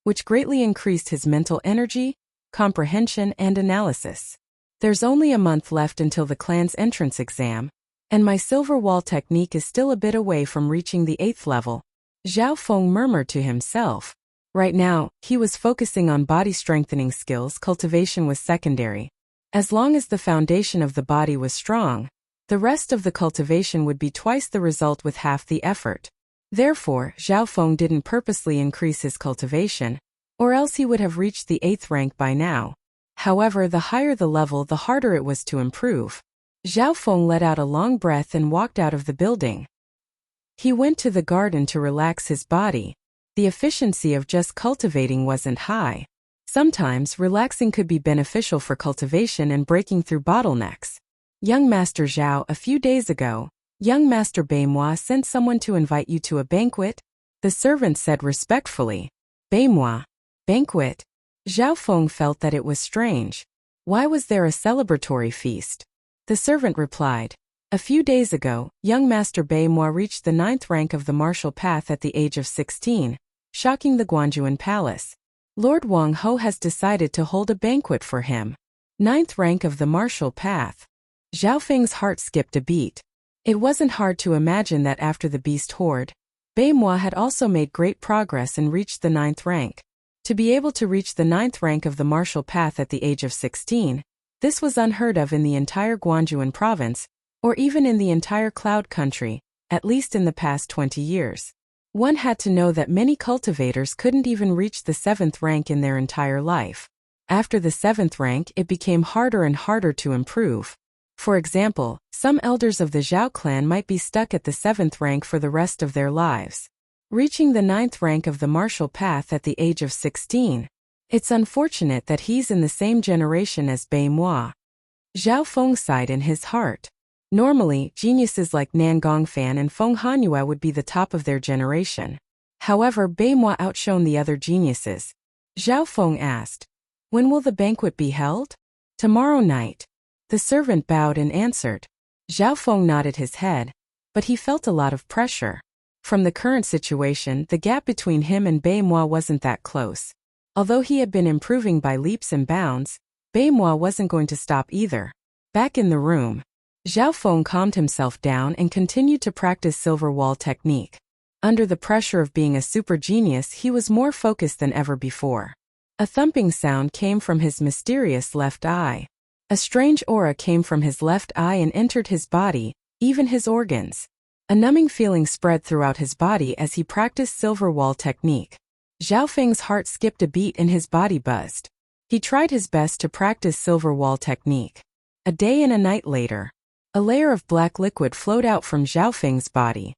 which greatly increased his mental energy, comprehension, and analysis. There's only a month left until the clan's entrance exam, and my silver wall technique is still a bit away from reaching the 8th level, Zhao Feng murmured to himself. Right now, he was focusing on body strengthening skills. Cultivation was secondary. As long as the foundation of the body was strong, the rest of the cultivation would be twice the result with half the effort. Therefore, Zhao Feng didn't purposely increase his cultivation, or else he would have reached the 8th rank by now. However, the higher the level, the harder it was to improve. Zhao Feng let out a long breath and walked out of the building. He went to the garden to relax his body. The efficiency of just cultivating wasn't high. Sometimes, relaxing could be beneficial for cultivation and breaking through bottlenecks. Young Master Zhao, a few days ago, young Master Beimoi sent someone to invite you to a banquet, the servant said respectfully. Beimoi? Banquet? Zhao Feng felt that it was strange. Why was there a celebratory feast? The servant replied. A few days ago, young Master Beimoi reached the 9th rank of the martial path at the age of 16, shocking the Guanjuan palace. Lord Wang Ho has decided to hold a banquet for him. 9th rank of the martial path. Zhao Feng's heart skipped a beat. It wasn't hard to imagine that after the beast horde, Beimoi had also made great progress and reached the 9th rank. To be able to reach the 9th rank of the martial path at the age of 16, this was unheard of in the entire Guanjuan province, or even in the entire Cloud Country, at least in the past 20 years. One had to know that many cultivators couldn't even reach the 7th rank in their entire life. After the 7th rank, it became harder and harder to improve. For example, some elders of the Zhao clan might be stuck at the 7th rank for the rest of their lives. Reaching the 9th rank of the martial path at the age of 16. It's unfortunate that he's in the same generation as Beimoi. Zhao Feng sighed in his heart. Normally, geniuses like Nan Gongfan and Feng Hanyue would be the top of their generation. However, Beimoi outshone the other geniuses. Zhao Feng asked, "When will the banquet be held?" "Tomorrow night." The servant bowed and answered. Zhao Feng nodded his head, but he felt a lot of pressure. From the current situation, the gap between him and Beimoi wasn't that close. Although he had been improving by leaps and bounds, Beimoi wasn't going to stop either. Back in the room, Zhao Feng calmed himself down and continued to practice silver wall technique. Under the pressure of being a super genius, he was more focused than ever before. A thumping sound came from his mysterious left eye. A strange aura came from his left eye and entered his body, even his organs. A numbing feeling spread throughout his body as he practiced silver wall technique. Zhao Feng's heart skipped a beat and his body buzzed. He tried his best to practice silver wall technique. A day and a night later, a layer of black liquid flowed out from Zhao Feng's body.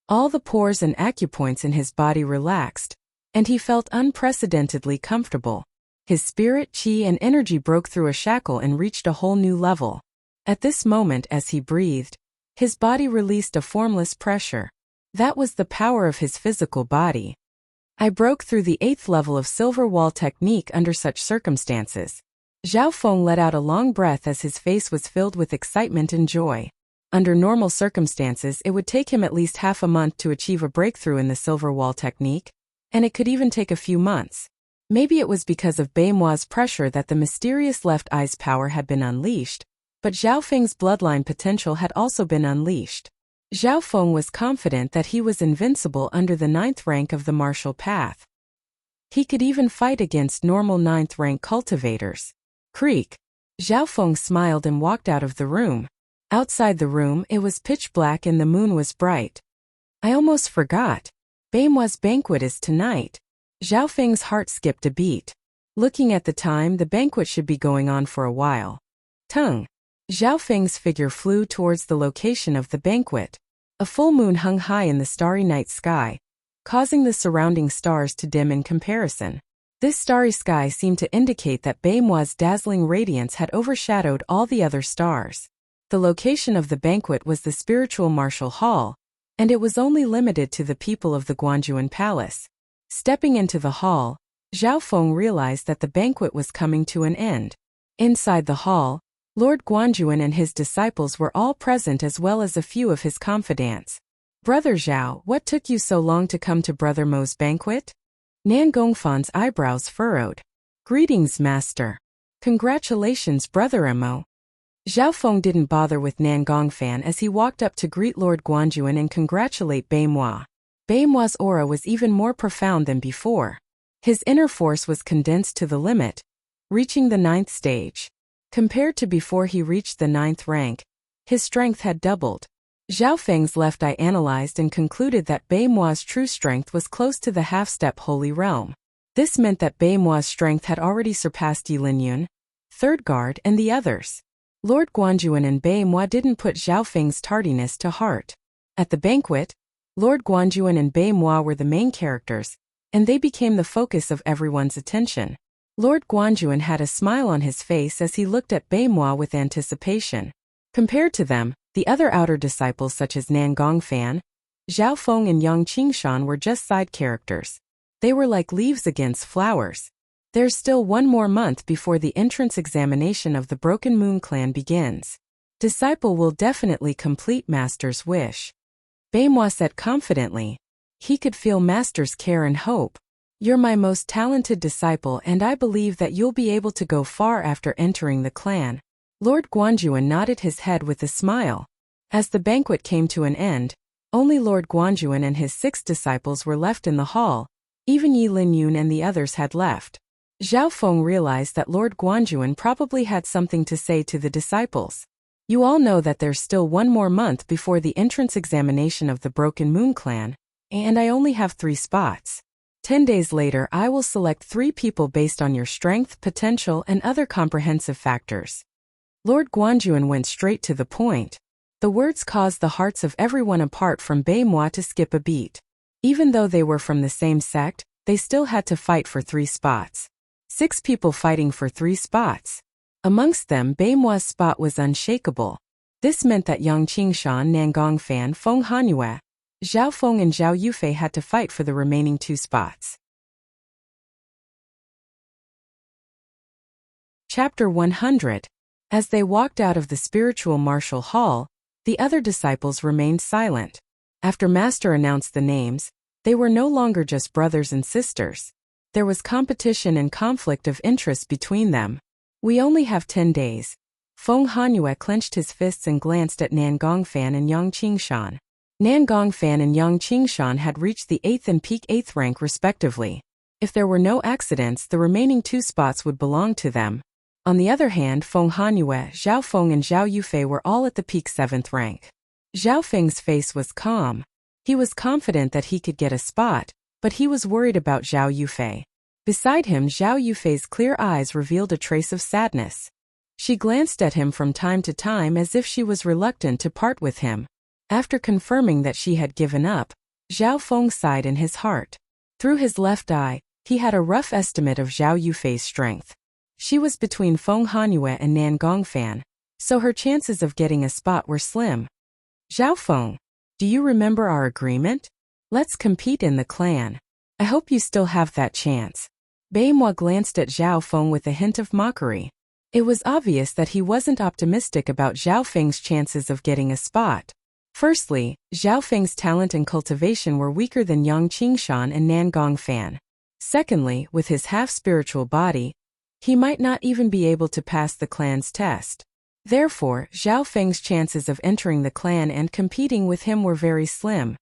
All the pores and acupoints in his body relaxed, and he felt unprecedentedly comfortable. His spirit, chi, and energy broke through a shackle and reached a whole new level. At this moment, as he breathed, his body released a formless pressure. That was the power of his physical body. I broke through the 8th level of silver wall technique under such circumstances. Zhao Feng let out a long breath as his face was filled with excitement and joy. Under normal circumstances, it would take him at least half a month to achieve a breakthrough in the silver wall technique, and it could even take a few months. Maybe it was because of Beimua's pressure that the mysterious left eye's power had been unleashed, but Zhao Feng's bloodline potential had also been unleashed. Zhao Feng was confident that he was invincible under the 9th rank of the martial path. He could even fight against normal 9th rank cultivators. Creak. Zhao Feng smiled and walked out of the room. Outside the room, it was pitch black and the moon was bright. I almost forgot. Beimua's banquet is tonight. Zhao Feng's heart skipped a beat. Looking at the time, the banquet should be going on for a while. Tung. Zhao Feng's figure flew towards the location of the banquet. A full moon hung high in the starry night sky, causing the surrounding stars to dim in comparison. This starry sky seemed to indicate that Beimua's dazzling radiance had overshadowed all the other stars. The location of the banquet was the spiritual martial hall, and it was only limited to the people of the Guanjuan Palace. Stepping into the hall, Zhao Feng realized that the banquet was coming to an end. Inside the hall, Lord Guanjuan and his disciples were all present as well as a few of his confidants. Brother Zhao, what took you so long to come to Brother Mo's banquet? Nan Gongfan's eyebrows furrowed. Greetings, Master. Congratulations, Brother Mo. Zhao Feng didn't bother with Nan Gongfan as he walked up to greet Lord Guanjuan and congratulate Beimua. Beimua's aura was even more profound than before. His inner force was condensed to the limit, reaching the 9th stage. Compared to before he reached the 9th rank, his strength had doubled. Zhao Feng's left eye analyzed and concluded that Beimua's true strength was close to the half-step holy realm. This meant that Beimua's strength had already surpassed Yi Linyun, Third Guard, and the others. Lord Guanjuan and Beimua didn't put Zhao Feng's tardiness to heart. At the banquet, Lord Guanjuan and Beimua were the main characters, and they became the focus of everyone's attention. Lord Guanjuan had a smile on his face as he looked at Beimua with anticipation. Compared to them, the other outer disciples such as Nan Gongfan, Zhao Feng and Yang Qingshan were just side characters. They were like leaves against flowers. There's still one more month before the entrance examination of the Broken Moon clan begins. Disciple will definitely complete Master's wish. Beimua said confidently. He could feel Master's care and hope. You're my most talented disciple and I believe that you'll be able to go far after entering the clan. Lord Guanjuan nodded his head with a smile. As the banquet came to an end, only Lord Guanjuan and his 6 disciples were left in the hall. Even Yi Linyun and the others had left. Zhao Feng realized that Lord Guanjuan probably had something to say to the disciples. You all know that there's still one more month before the entrance examination of the Broken Moon clan, and I only have 3 spots. 10 days later I will select 3 people based on your strength, potential, and other comprehensive factors. Lord Guanjuan went straight to the point. The words caused the hearts of everyone apart from Beimua to skip a beat. Even though they were from the same sect, they still had to fight for 3 spots. 6 people fighting for 3 spots. Amongst them, Beimua's spot was unshakable. This meant that Yang Qingshan, Nan Gongfan, Feng Hanyue, Zhao Feng and Zhao Yufei had to fight for the remaining 2 spots. Chapter 100. As they walked out of the spiritual martial hall, the other disciples remained silent. After Master announced the names, they were no longer just brothers and sisters. There was competition and conflict of interest between them. We only have 10 days. Feng Hanyue clenched his fists and glanced at Nan Gongfan and Yang Qingshan. Nan Gongfan and Yang Qingshan had reached the 8th and peak 8th rank respectively. If there were no accidents, the remaining 2 spots would belong to them. On the other hand, Feng Hanyue, Zhao Feng and Zhao Yufei were all at the peak 7th rank. Zhao Feng's face was calm. He was confident that he could get a spot, but he was worried about Zhao Yufei. Beside him, Zhao Yufei's clear eyes revealed a trace of sadness. She glanced at him from time to time as if she was reluctant to part with him. After confirming that she had given up, Zhao Feng sighed in his heart. Through his left eye, he had a rough estimate of Zhao Yufei's strength. She was between Feng Hanyue and Nan Gongfan, so her chances of getting a spot were slim. Zhao Feng, do you remember our agreement? Let's compete in the clan. I hope you still have that chance. Beimua glanced at Zhao Feng with a hint of mockery. It was obvious that he wasn't optimistic about Zhao Feng's chances of getting a spot. Firstly, Zhao Feng's talent and cultivation were weaker than Yang Qingshan and Nan Gongfan. Secondly, with his half-spiritual body, he might not even be able to pass the clan's test. Therefore, Zhao Feng's chances of entering the clan and competing with him were very slim.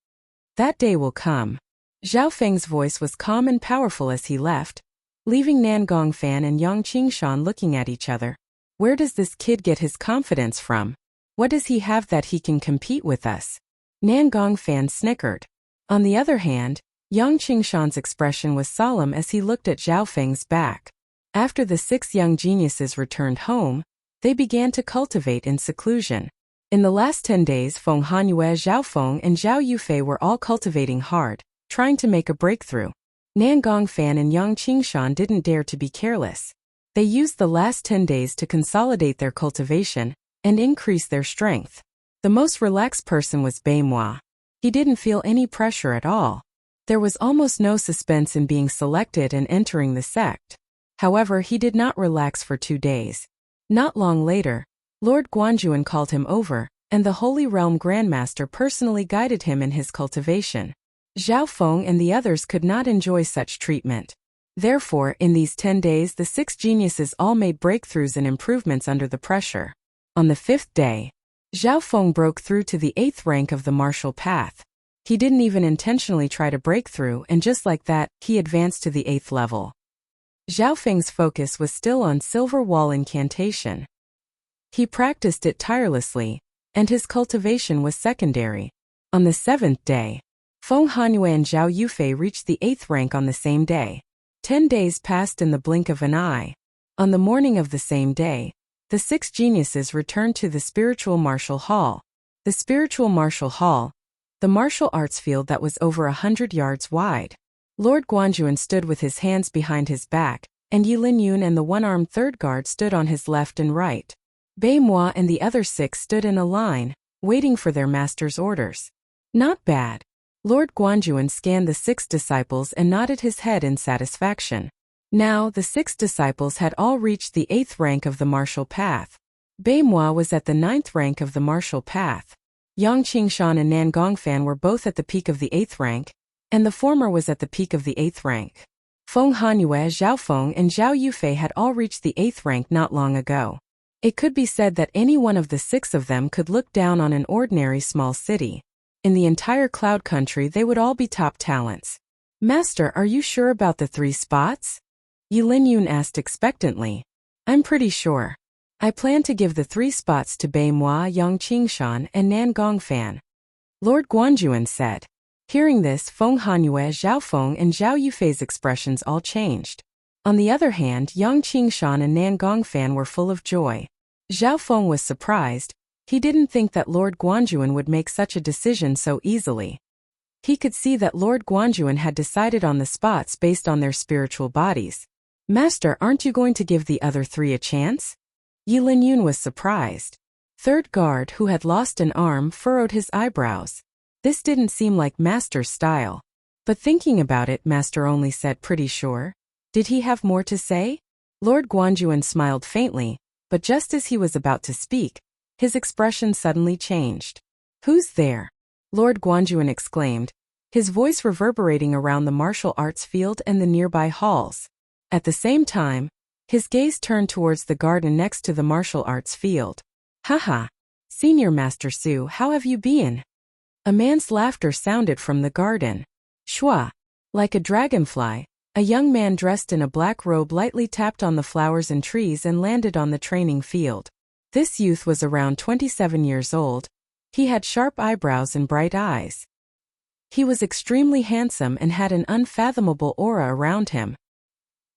That day will come. Zhao Feng's voice was calm and powerful as he left, leaving Nan Gongfan and Yang Qingshan looking at each other. Where does this kid get his confidence from? What does he have that he can compete with us? Nan Gongfan snickered. On the other hand, Yang Qingshan's expression was solemn as he looked at Zhao Feng's back. After the 6 young geniuses returned home, they began to cultivate in seclusion. In the last 10 days, Feng Hanyue, Zhao Feng, and Zhao Yufei were all cultivating hard, trying to make a breakthrough. Nan Gongfan and Yang Qingshan didn't dare to be careless. They used the last 10 days to consolidate their cultivation and increase their strength. The most relaxed person was Beimoi. He didn't feel any pressure at all. There was almost no suspense in being selected and entering the sect. However, he did not relax for 2 days. Not long later, Lord Guanjuan called him over, and the Holy Realm Grandmaster personally guided him in his cultivation. Zhao Feng and the others could not enjoy such treatment. Therefore, in these 10 days the 6 geniuses all made breakthroughs and improvements under the pressure. On the 5th day, Zhao Feng broke through to the 8th rank of the martial path. He didn't even intentionally try to break through, and just like that, he advanced to the 8th level. Zhao Feng's focus was still on Silver Wall incantation. He practiced it tirelessly, and his cultivation was secondary. On the 7th day, Feng Hanyue and Zhao Yufei reached the 8th rank on the same day. 10 days passed in the blink of an eye. On the morning of the same day, the 6 geniuses returned to the Spiritual Martial Hall. The Spiritual Martial Hall, the martial arts field that was over 100 yards wide. Lord Guanjuan stood with his hands behind his back, and Yi Linyun and the one-armed third guard stood on his left and right. Beimoi and the other 6 stood in a line, waiting for their master's orders. Not bad. Lord Guanjuan scanned the 6 disciples and nodded his head in satisfaction. Now, the 6 disciples had all reached the 8th rank of the martial path. Beimoi was at the 9th rank of the martial path. Yang Qingshan and Nan Gongfan were both at the peak of the 8th rank, and the former was at the peak of the 8th rank. Feng Hanyue, Zhao Feng, and Zhao Yufei had all reached the 8th rank not long ago. It could be said that any one of the 6 of them could look down on an ordinary small city. In the entire Cloud Country they would all be top talents. Master, are you sure about the 3 spots? Yi Linyun asked expectantly. I'm pretty sure. I plan to give the 3 spots to Beimoi, Yang Qingshan, and Nan Gongfan. Lord Guanjuan said. Hearing this, Feng Hanyue, Zhao Feng, and Zhao Yufei's expressions all changed. On the other hand, Yang Qingshan and Nan Gongfan were full of joy. Zhao Feng was surprised. He didn't think that Lord Guanjuan would make such a decision so easily. He could see that Lord Guanjuan had decided on the spots based on their spiritual bodies. Master, aren't you going to give the other 3 a chance? Yi Linyun was surprised. Third guard, who had lost an arm, furrowed his eyebrows. This didn't seem like Master's style. But thinking about it, Master only said pretty sure. Did he have more to say? Lord Guanjuan smiled faintly, but just as he was about to speak, his expression suddenly changed. Who's there? Lord Guanjuan exclaimed, his voice reverberating around the martial arts field and the nearby halls. At the same time, his gaze turned towards the garden next to the martial arts field. Haha. Senior Master Su, how have you been? A man's laughter sounded from the garden. Shua. Like a dragonfly, a young man dressed in a black robe lightly tapped on the flowers and trees and landed on the training field. This youth was around 27 years old. He had sharp eyebrows and bright eyes. He was extremely handsome and had an unfathomable aura around him.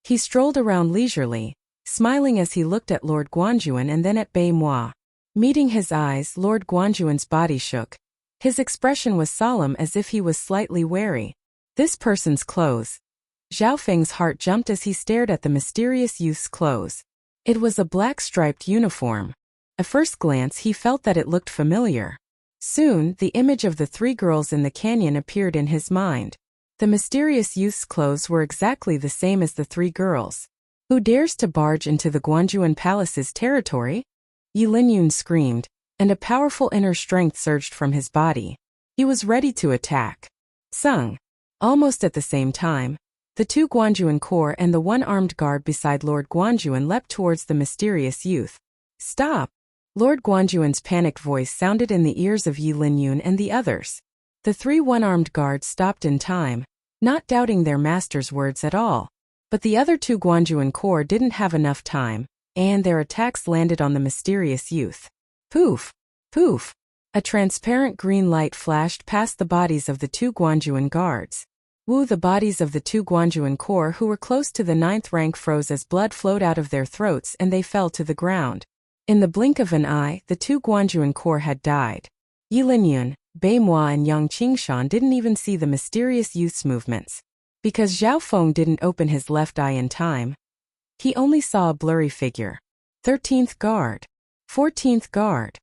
He strolled around leisurely, smiling as he looked at Lord Guanjuan and then at Beimoi. Meeting his eyes, Lord Guanjuan's body shook. His expression was solemn as if he was slightly wary. This person's clothes. Zhao Feng's heart jumped as he stared at the mysterious youth's clothes. It was a black striped uniform. At first glance he felt that it looked familiar. Soon, the image of the 3 girls in the canyon appeared in his mind. The mysterious youth's clothes were exactly the same as the 3 girls. Who dares to barge into the Guanjuan Palace's territory? Yi Linyun screamed, and a powerful inner strength surged from his body. He was ready to attack. Sung. Almost at the same time, the two Guanjuan corps and the one armed guard beside Lord Guanjuan leapt towards the mysterious youth. Stop! Lord Guanjuan's panicked voice sounded in the ears of Yi Linyun and the others. The three one-armed guards stopped in time, not doubting their master's words at all. But the other two Guanjuan corps didn't have enough time, and their attacks landed on the mysterious youth. Poof! Poof! A transparent green light flashed past the bodies of the two Guanjuan guards. Woo! The bodies of the two Guanjuan corps who were close to the 9th rank froze as blood flowed out of their throats and they fell to the ground. In the blink of an eye, the two Guanjuan corps had died. Yi Linyun, Bei Moi and Yang Qingshan didn't even see the mysterious youth's movements. Because Zhao Feng didn't open his left eye in time, he only saw a blurry figure. 13th guard. 14th guard.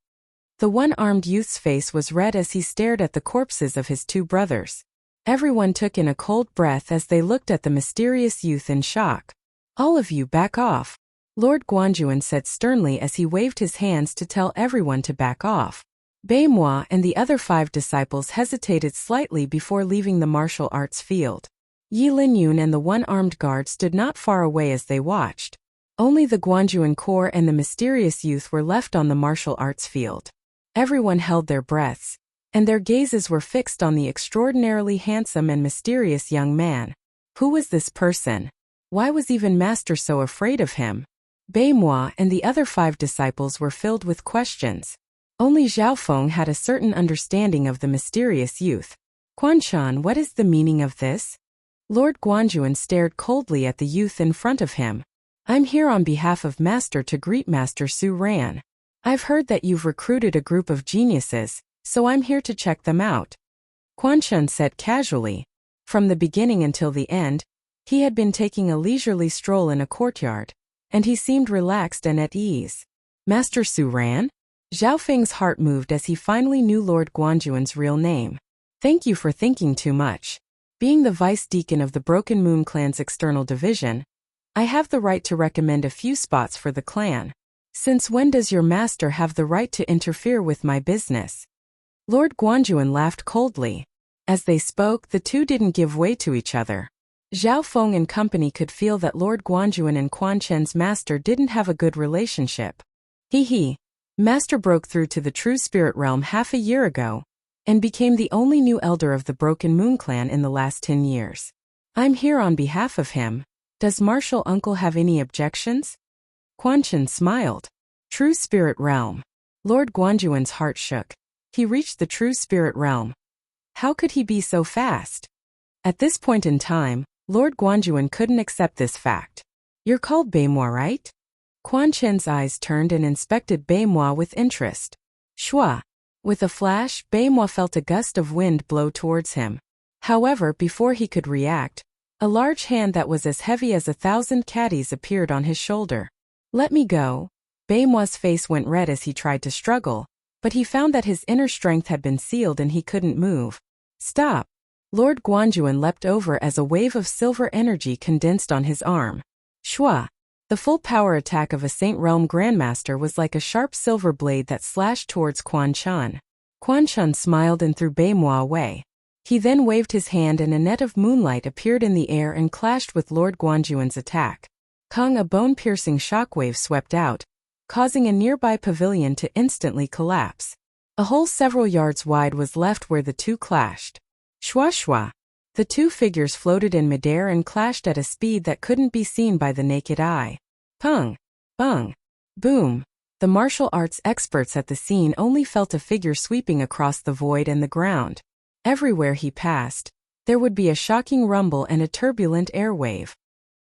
The one-armed youth's face was red as he stared at the corpses of his two brothers. Everyone took in a cold breath as they looked at the mysterious youth in shock. All of you back off, Lord Guanjuan said sternly as he waved his hands to tell everyone to back off. Bei Moi and the other 5 disciples hesitated slightly before leaving the martial arts field. Yi Linyun and the one-armed guard stood not far away as they watched. Only the Guanjuan corps and the mysterious youth were left on the martial arts field. Everyone held their breaths, and their gazes were fixed on the extraordinarily handsome and mysterious young man. Who was this person? Why was even Master so afraid of him? Bei Moi and the other 5 disciples were filled with questions. Only Zhao Feng had a certain understanding of the mysterious youth. Quan-chan, what is the meaning of this? Lord Guanjuan stared coldly at the youth in front of him. I'm here on behalf of Master to greet Master Su Ran. I've heard that you've recruited a group of geniuses, so I'm here to check them out. Quan-chan said casually. From the beginning until the end, he had been taking a leisurely stroll in a courtyard, and he seemed relaxed and at ease. Master Su Ran? Zhao Feng's heart moved as he finally knew Lord Guanjuan's real name. Thank you for thinking too much. Being the vice-deacon of the Broken Moon Clan's external division, I have the right to recommend a few spots for the clan. Since when does your master have the right to interfere with my business? Lord Guanjuan laughed coldly. As they spoke, the two didn't give way to each other. Zhao Feng and company could feel that Lord Guanjuan and Quan Chen's master didn't have a good relationship. Master broke through to the true spirit realm half a year ago, and became the only new elder of the Broken Moon Clan in the last 10 years. I'm here on behalf of him. Does Martial Uncle have any objections? Quan Chen smiled. True Spirit Realm. Lord Guanjuan's heart shook. He reached the True Spirit Realm. How could he be so fast? At this point in time, Lord Guanjuan couldn't accept this fact. You're called Bei Moi, right? Quan Chen's eyes turned and inspected Bei Moi with interest. Shua. With a flash, Bei Moi felt a gust of wind blow towards him. However, before he could react, a large hand that was as heavy as 1,000 caddies appeared on his shoulder. Let me go. Bei Moi's face went red as he tried to struggle, but he found that his inner strength had been sealed and he couldn't move. Stop. Lord Guanjuan leapt over as a wave of silver energy condensed on his arm. Shua. The full power attack of a Saint Realm Grandmaster was like a sharp silver blade that slashed towards Quan Chan. Quan Chan smiled and threw Bei Moi away. He then waved his hand and a net of moonlight appeared in the air and clashed with Lord Guanjuan's attack. Kung, a bone-piercing shockwave swept out, causing a nearby pavilion to instantly collapse. A hole several yards wide was left where the two clashed. Shwa shwa. The two figures floated in midair and clashed at a speed that couldn't be seen by the naked eye. Pung! Bung! Boom! The martial arts experts at the scene only felt a figure sweeping across the void and the ground. Everywhere he passed, there would be a shocking rumble and a turbulent airwave.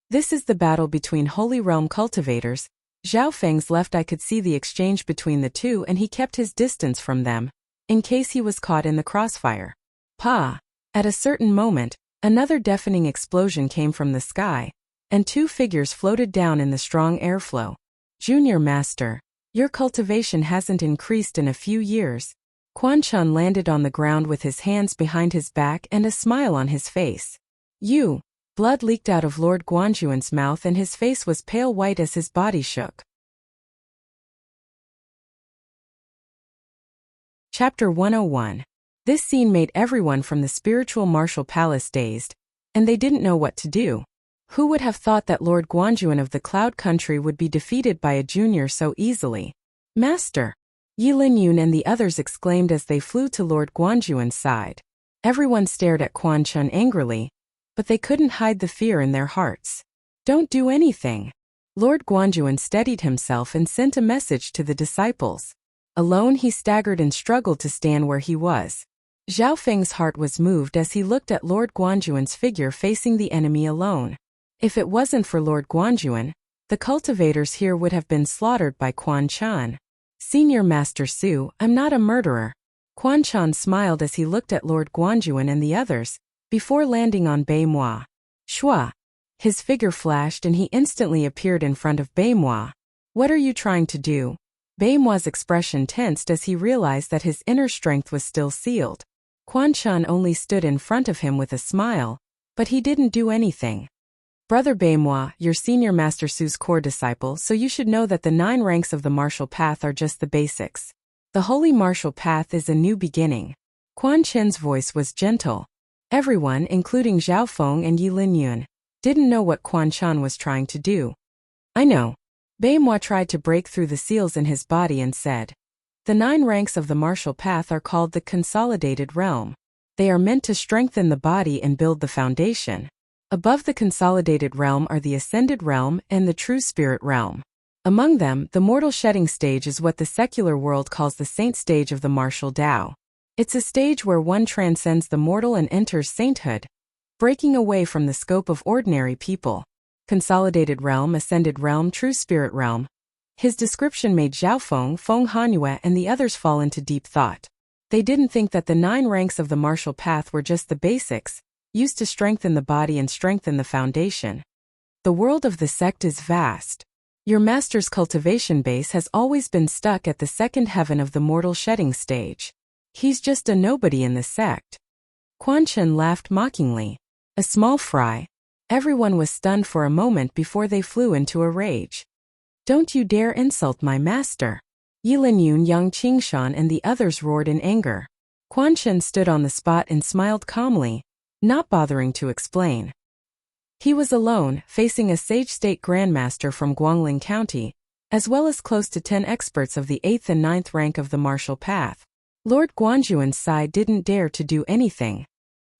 This is the battle between Holy Realm cultivators. Zhao Feng's left eye could see the exchange between the two and he kept his distance from them, in case he was caught in the crossfire. Pa! At a certain moment, another deafening explosion came from the sky, and two figures floated down in the strong airflow. Junior Master, your cultivation hasn't increased in a few years. Quan Chan landed on the ground with his hands behind his back and a smile on his face. You, Blood leaked out of Lord Guanjuan's mouth and his face was pale white as his body shook. Chapter 101. This scene made everyone from the spiritual martial palace dazed, and they didn't know what to do. Who would have thought that Lord Guanjuan of the Cloud Country would be defeated by a junior so easily? Master! Yi Linyun and the others exclaimed as they flew to Lord Guanjuan's side. Everyone stared at Quan Chun angrily, but they couldn't hide the fear in their hearts. Don't do anything. Lord Guanjuan steadied himself and sent a message to the disciples. Alone he staggered and struggled to stand where he was. Zhao Feng's heart was moved as he looked at Lord Guanjuan's figure facing the enemy alone. If it wasn't for Lord Guanjuan, the cultivators here would have been slaughtered by Quan Chan. Senior Master Su, I'm not a murderer. Quan Chan smiled as he looked at Lord Guanjuan and the others, before landing on Bei Moi. Shua! His figure flashed and he instantly appeared in front of Bei Moi. What are you trying to do? Bei Moi's expression tensed as he realized that his inner strength was still sealed. Quan Chan only stood in front of him with a smile, but he didn't do anything. Brother Bei Moi, you're Senior Master Su's core disciple, so you should know that the 9 ranks of the martial path are just the basics. The holy martial path is a new beginning. Quan Chen's voice was gentle. Everyone, including Zhao Feng and Yi Linyun, didn't know what Quan Chan was trying to do. I know. Bei Moi tried to break through the seals in his body and said, the 9 ranks of the martial path are called the consolidated realm. They are meant to strengthen the body and build the foundation. Above the consolidated realm are the ascended realm and the true spirit realm. Among them, the mortal shedding stage is what the secular world calls the saint stage of the martial Tao. It's a stage where one transcends the mortal and enters sainthood, breaking away from the scope of ordinary people. Consolidated realm, ascended realm, true spirit realm. His description made Zhao Feng, Feng Hanyue and the others fall into deep thought. They didn't think that the 9 ranks of the martial path were just the basics, used to strengthen the body and strengthen the foundation. The world of the sect is vast. Your master's cultivation base has always been stuck at the 2nd heaven of the mortal shedding stage. He's just a nobody in the sect. Quan Chen laughed mockingly. A small fry. Everyone was stunned for a moment before they flew into a rage. Don't you dare insult my master. Yi Linyun, Yang Qingshan and the others roared in anger. Quan Chen stood on the spot and smiled calmly, not bothering to explain. He was alone, facing a sage state grandmaster from Guangling County, as well as close to 10 experts of the 8th and 9th rank of the martial path. Lord Guanjuan's side didn't dare to do anything.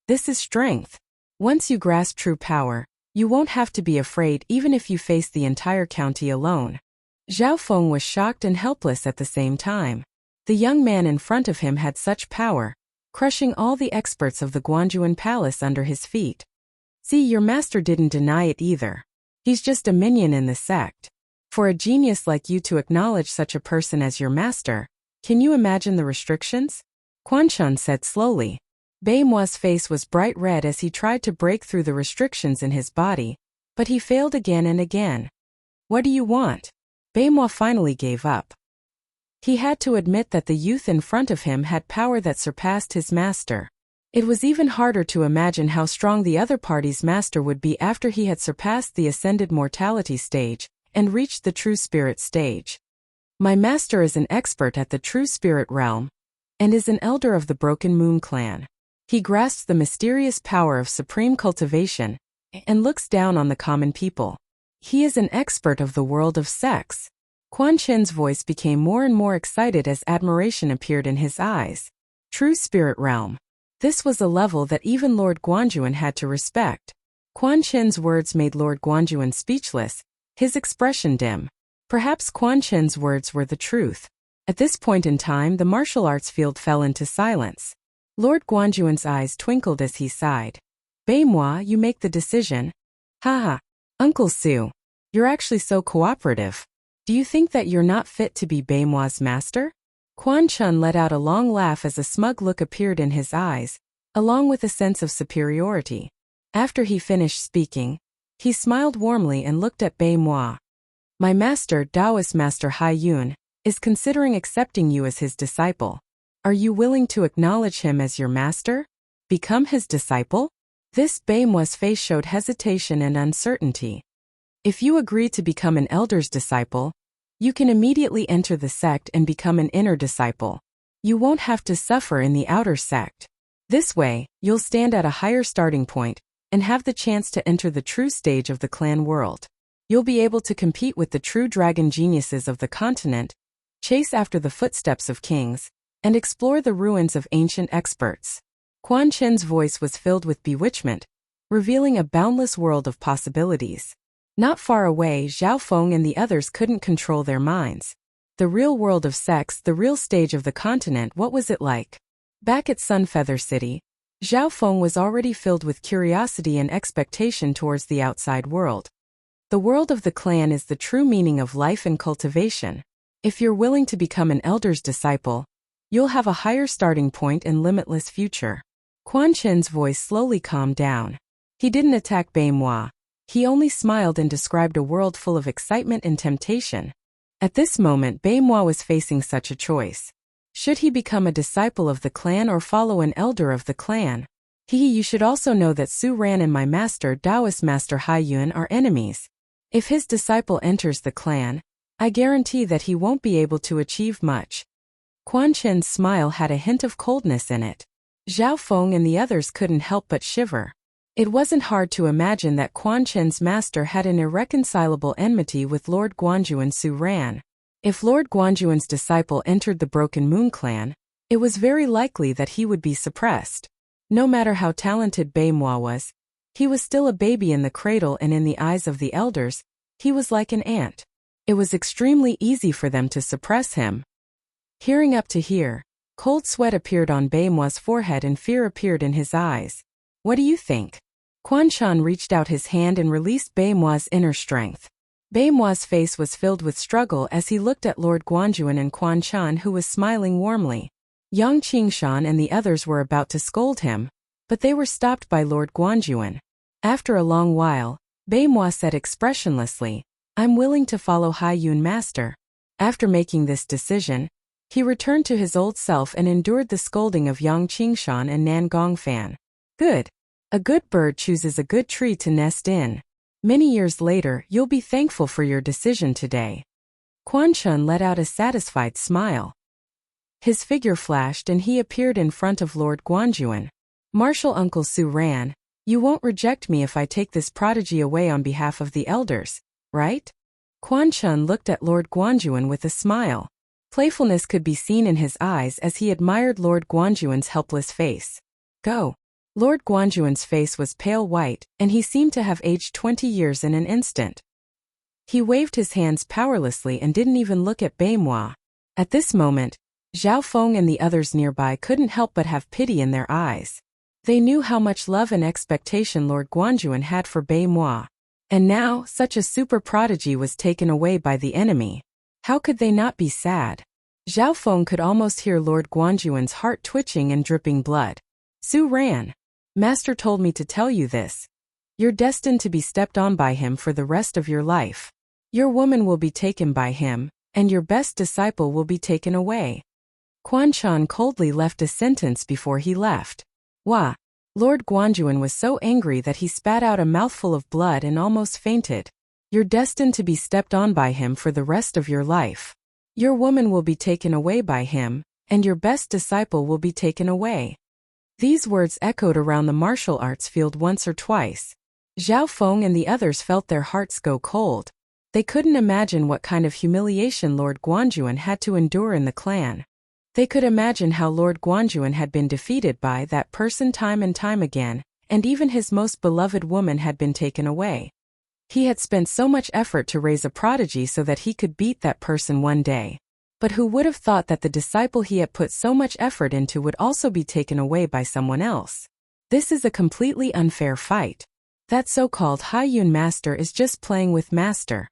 This is strength. Once you grasp true power, you won't have to be afraid even if you face the entire county alone. Zhao Feng was shocked and helpless at the same time. The young man in front of him had such power, crushing all the experts of the Guanjuan Palace under his feet. See, your master didn't deny it either. He's just a minion in the sect. For a genius like you to acknowledge such a person as your master, can you imagine the restrictions? Quan Chun said slowly. Bei Moi's face was bright red as he tried to break through the restrictions in his body, but he failed again and again. What do you want? Bei Moi finally gave up. He had to admit that the youth in front of him had power that surpassed his master. It was even harder to imagine how strong the other party's master would be after he had surpassed the ascended mortality stage and reached the true spirit stage. My master is an expert at the true spirit realm and is an elder of the Broken Moon clan. He grasps the mysterious power of supreme cultivation and looks down on the common people. He is an expert of the world of sex. Quan Chen's voice became more and more excited as admiration appeared in his eyes. True spirit realm. This was a level that even Lord Guanjuan had to respect. Quan Chen's words made Lord Guanjuan speechless, his expression dim. Perhaps Quan Chen's words were the truth. At this point in time, the martial arts field fell into silence. Lord Guanjuan's eyes twinkled as he sighed. Bei Moi, you make the decision. Haha. Uncle Su. You're actually so cooperative. Do you think that you're not fit to be Bei Moi's master? Quan Chun let out a long laugh as a smug look appeared in his eyes, along with a sense of superiority. After he finished speaking, he smiled warmly and looked at Bei Moi. My master, Taoist Master Hai Yun, is considering accepting you as his disciple. Are you willing to acknowledge him as your master? Become his disciple? This Baimua's face showed hesitation and uncertainty. If you agree to become an elder's disciple, you can immediately enter the sect and become an inner disciple. You won't have to suffer in the outer sect. This way, you'll stand at a higher starting point and have the chance to enter the true stage of the clan world. You'll be able to compete with the true dragon geniuses of the continent, chase after the footsteps of kings, and explore the ruins of ancient experts. Quan Chen's voice was filled with bewitchment, revealing a boundless world of possibilities. Not far away, Zhao Feng and the others couldn't control their minds. The real world of sex, the real stage of the continent, what was it like? Back at Sunfeather City, Zhao Feng was already filled with curiosity and expectation towards the outside world. The world of the clan is the true meaning of life and cultivation. If you're willing to become an elder's disciple, you'll have a higher starting point and limitless future. Quan Chen's voice slowly calmed down. He didn't attack Baimua. He only smiled and described a world full of excitement and temptation. At this moment, Baimua was facing such a choice. Should he become a disciple of the clan or follow an elder of the clan? You should also know that Su Ran and my master, Taoist Master Hai Yun, are enemies. If his disciple enters the clan, I guarantee that he won't be able to achieve much. Quan Chen's smile had a hint of coldness in it. Zhao Feng and the others couldn't help but shiver. It wasn't hard to imagine that Quan Chen's master had an irreconcilable enmity with Lord Guanjuan Su Ran. If Lord Guanjuan's disciple entered the Broken Moon clan, it was very likely that he would be suppressed. No matter how talented Baimua was, he was still a baby in the cradle, and in the eyes of the elders, he was like an ant. It was extremely easy for them to suppress him. Hearing up to here, cold sweat appeared on Baimua's forehead and fear appeared in his eyes. What do you think? Quan Chan reached out his hand and released Baimua's inner strength. Baimua's face was filled with struggle as he looked at Lord Guanjuan and Quan Chan, who was smiling warmly. Yang Qingshan and the others were about to scold him, but they were stopped by Lord Guanjuan. After a long while, Baimua said expressionlessly, "I'm willing to follow Hai Yun Master." After making this decision, he returned to his old self and endured the scolding of Yang Qingshan and Nan Gongfan. Good. A good bird chooses a good tree to nest in. Many years later, you'll be thankful for your decision today. Quan Chun let out a satisfied smile. His figure flashed and he appeared in front of Lord Guanjuan. Martial Uncle Su Ran, you won't reject me if I take this prodigy away on behalf of the elders, right? Quan Chun looked at Lord Guanjuan with a smile. Playfulness could be seen in his eyes as he admired Lord Guanjuan's helpless face. Go. Lord Guanjuan's face was pale white, and he seemed to have aged 20 years in an instant. He waved his hands powerlessly and didn't even look at Baimua. At this moment, Zhao Feng and the others nearby couldn't help but have pity in their eyes. They knew how much love and expectation Lord Guanjuan had for Baimua. And now, such a super prodigy was taken away by the enemy. How could they not be sad? Zhao Feng could almost hear Lord Guanjuan's heart twitching and dripping blood. Su Ran. Master told me to tell you this. You're destined to be stepped on by him for the rest of your life. Your woman will be taken by him, and your best disciple will be taken away. Quan Chan coldly left a sentence before he left. Wah! Lord Guanjuan was so angry that he spat out a mouthful of blood and almost fainted. You're destined to be stepped on by him for the rest of your life. Your woman will be taken away by him, and your best disciple will be taken away. These words echoed around the martial arts field once or twice. Zhao Feng and the others felt their hearts go cold. They couldn't imagine what kind of humiliation Lord Guanjuan had to endure in the clan. They could imagine how Lord Guanjuan had been defeated by that person time and time again, and even his most beloved woman had been taken away. He had spent so much effort to raise a prodigy so that he could beat that person one day. But who would have thought that the disciple he had put so much effort into would also be taken away by someone else? This is a completely unfair fight. That so-called Hai Yun Master is just playing with Master.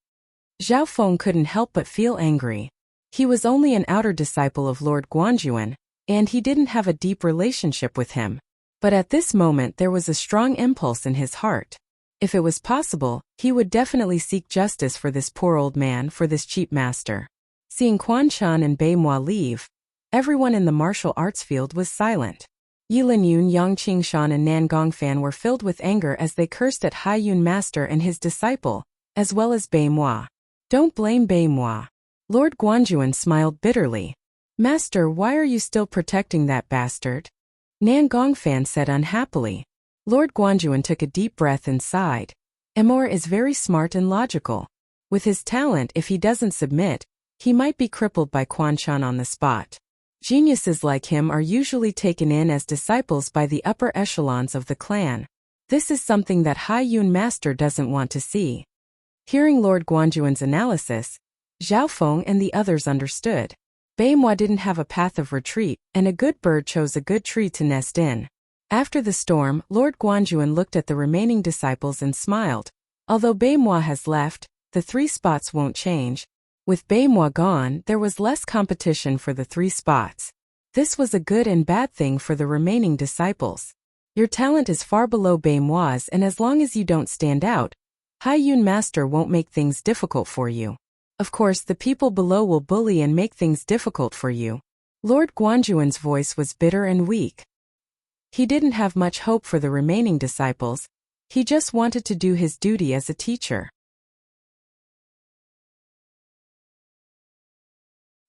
Zhao Feng couldn't help but feel angry. He was only an outer disciple of Lord Guanjuan, and he didn't have a deep relationship with him. But at this moment there was a strong impulse in his heart. If it was possible, he would definitely seek justice for this poor old man, for this cheap master. Seeing Quan Chan and Baimua leave, everyone in the martial arts field was silent. Yilin Yun, Yang Qingshan and Nan Gongfan were filled with anger as they cursed at Hai Yun Master and his disciple, as well as Bei Moi. Don't blame Bei Moi. Lord Guanjuan smiled bitterly. Master, why are you still protecting that bastard? Nan Gongfan said unhappily. Lord Guanjuan took a deep breath and sighed. Amor is very smart and logical. With his talent, if he doesn't submit, he might be crippled by Quan Chan on the spot. Geniuses like him are usually taken in as disciples by the upper echelons of the clan. This is something that Hai Yun Master doesn't want to see. Hearing Lord Guanjuan's analysis, Zhao Feng and the others understood. Bei Moi didn't have a path of retreat, and a good bird chose a good tree to nest in. After the storm, Lord Guanjuan looked at the remaining disciples and smiled. Although Bei Moi has left, the 3 spots won't change. With Bei Moi gone, there was less competition for the 3 spots. This was a good and bad thing for the remaining disciples. Your talent is far below Bei Moi's, and as long as you don't stand out, Hai Yun Master won't make things difficult for you. Of course, the people below will bully and make things difficult for you. Lord Guanjuan's voice was bitter and weak. He didn't have much hope for the remaining disciples. He just wanted to do his duty as a teacher.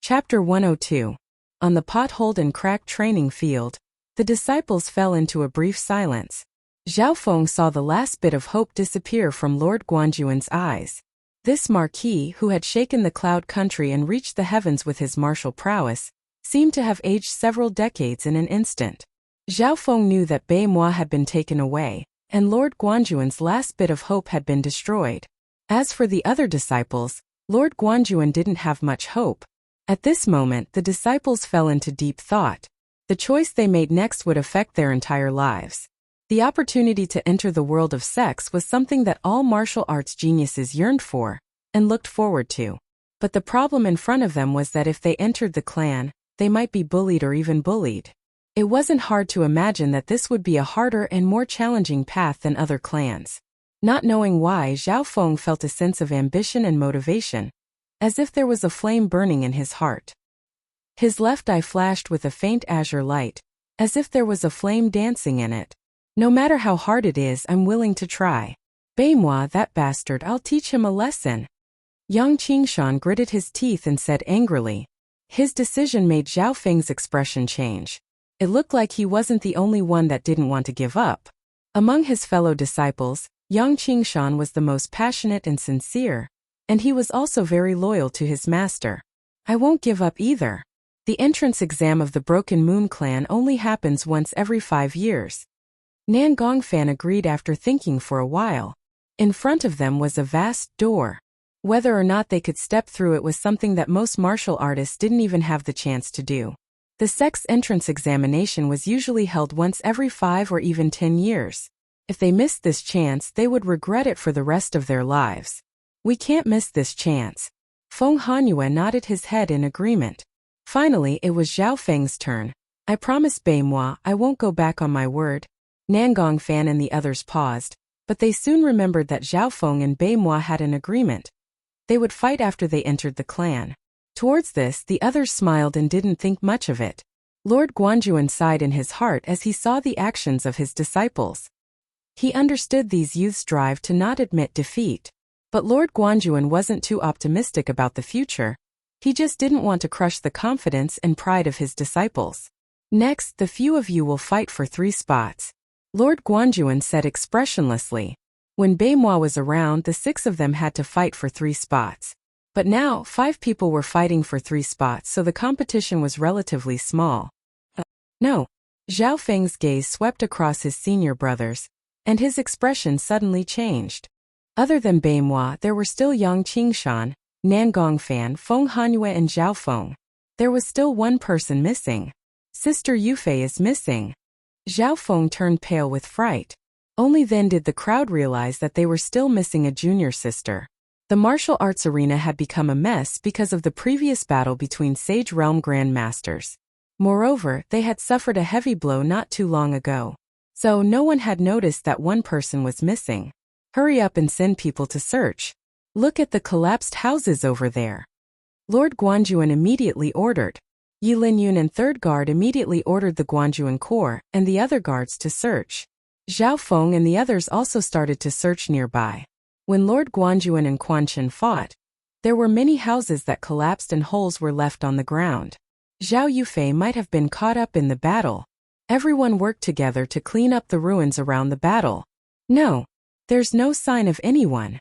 Chapter 102. On the potholed and cracked training field, the disciples fell into a brief silence. Zhao Feng saw the last bit of hope disappear from Lord Guanjuan's eyes. This marquis, who had shaken the cloud country and reached the heavens with his martial prowess, seemed to have aged several decades in an instant. Zhao Feng knew that Bei Moi had been taken away, and Lord Guanjuan's last bit of hope had been destroyed. As for the other disciples, Lord Guanjuan didn't have much hope. At this moment, the disciples fell into deep thought. The choice they made next would affect their entire lives. The opportunity to enter the world of sex was something that all martial arts geniuses yearned for and looked forward to. But the problem in front of them was that if they entered the clan, they might be bullied or even bullied. It wasn't hard to imagine that this would be a harder and more challenging path than other clans. Not knowing why, Zhao Feng felt a sense of ambition and motivation, as if there was a flame burning in his heart. His left eye flashed with a faint azure light, as if there was a flame dancing in it. No matter how hard it is, I'm willing to try. Bei Moi, that bastard, I'll teach him a lesson. Yang Qingshan gritted his teeth and said angrily. His decision made Zhao Feng's expression change. It looked like he wasn't the only one that didn't want to give up. Among his fellow disciples, Yang Qingshan was the most passionate and sincere, and he was also very loyal to his master. I won't give up either. The entrance exam of the Broken Moon clan only happens once every 5 years. Nan Gongfan agreed after thinking for a while. In front of them was a vast door. Whether or not they could step through it was something that most martial artists didn't even have the chance to do. The sex entrance examination was usually held once every 5 or even 10 years. If they missed this chance, they would regret it for the rest of their lives. We can't miss this chance. Feng Hanyue nodded his head in agreement. Finally, it was Zhao Feng's turn. I promise Bei Moi, I won't go back on my word. Nan Gongfan and the others paused, but they soon remembered that Zhao Feng and Bei Moi had an agreement. They would fight after they entered the clan. Towards this, the others smiled and didn't think much of it. Lord Guanjuan sighed in his heart as he saw the actions of his disciples. He understood these youths' drive to not admit defeat. But Lord Guanjuan wasn't too optimistic about the future. He just didn't want to crush the confidence and pride of his disciples. Next, the few of you will fight for 3 spots. Lord Guanjuan said expressionlessly. When Bei Moi was around, the 6 of them had to fight for 3 spots. But now, 5 people were fighting for 3 spots, so the competition was relatively small. No. Zhao Feng's gaze swept across his senior brothers, and his expression suddenly changed. Other than Bei Moi, there were still Yang Qingshan, Nan Gongfan, Feng Hanyue and Zhao Feng. There was still one person missing. Sister Yufei is missing. Zhao Feng turned pale with fright. Only then did the crowd realize that they were still missing a junior sister. The martial arts arena had become a mess because of the previous battle between Sage Realm Grandmasters. Moreover, they had suffered a heavy blow not too long ago. So no one had noticed that one person was missing. Hurry up and send people to search. Look at the collapsed houses over there. Lord Guanjuan immediately ordered. Yi Linyun and Third Guard immediately ordered the Guanjuan Corps and the other guards to search. Zhao Feng and the others also started to search nearby. When Lord Guanjuan and Quan Chen fought, there were many houses that collapsed and holes were left on the ground. Zhao Yufei might have been caught up in the battle. Everyone worked together to clean up the ruins around the battle. No, there's no sign of anyone.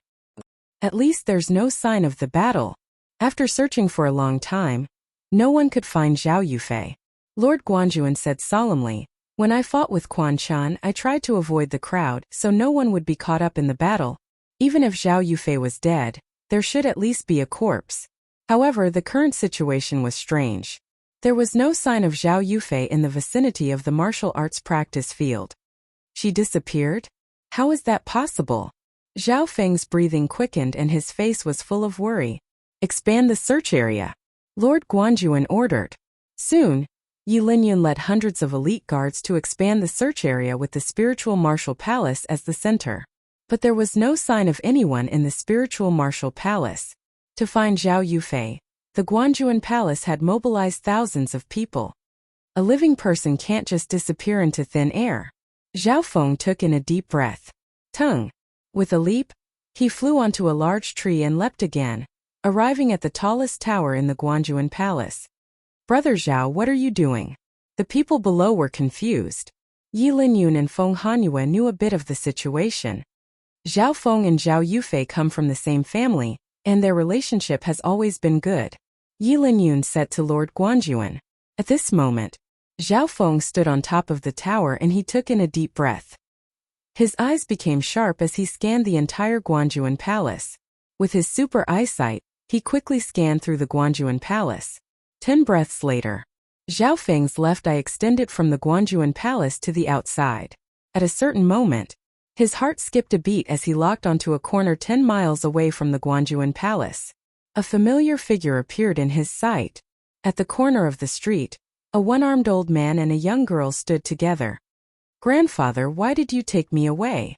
At least there's no sign of the battle. After searching for a long time, no one could find Zhao Yufei. Lord Guanjuan said solemnly, "When I fought with Quan Chan, I tried to avoid the crowd so no one would be caught up in the battle. Even if Zhao Yufei was dead, there should at least be a corpse." However, the current situation was strange. There was no sign of Zhao Yufei in the vicinity of the martial arts practice field. She disappeared? How is that possible? Zhao Feng's breathing quickened and his face was full of worry. "Expand the search area," Lord Guanjuan ordered. Soon, Yi Linyun led hundreds of elite guards to expand the search area with the spiritual martial palace as the center. But there was no sign of anyone in the spiritual martial palace. To find Zhao Yufei, the Guanjuan palace had mobilized thousands of people. A living person can't just disappear into thin air. Zhao Feng took in a deep breath. Tung. With a leap, he flew onto a large tree and leapt again, arriving at the tallest tower in the Guanjuan palace. "Brother Zhao, what are you doing?" The people below were confused. Yi Linyun and Feng Hanyue knew a bit of the situation. Zhao Feng and Zhao Yufei come from the same family, and their relationship has always been good. Yi Linyun said to Lord Guanjuan. At this moment, Zhao Feng stood on top of the tower and he took in a deep breath. His eyes became sharp as he scanned the entire Guanjuan palace. With his super eyesight, he quickly scanned through the Guanjuan palace. 10 breaths later, Zhao Feng's left eye extended from the Guanjuan palace to the outside. At a certain moment, his heart skipped a beat as he locked onto a corner 10 miles away from the Guanjuan palace. A familiar figure appeared in his sight. At the corner of the street, a one-armed old man and a young girl stood together. "Grandfather, why did you take me away?"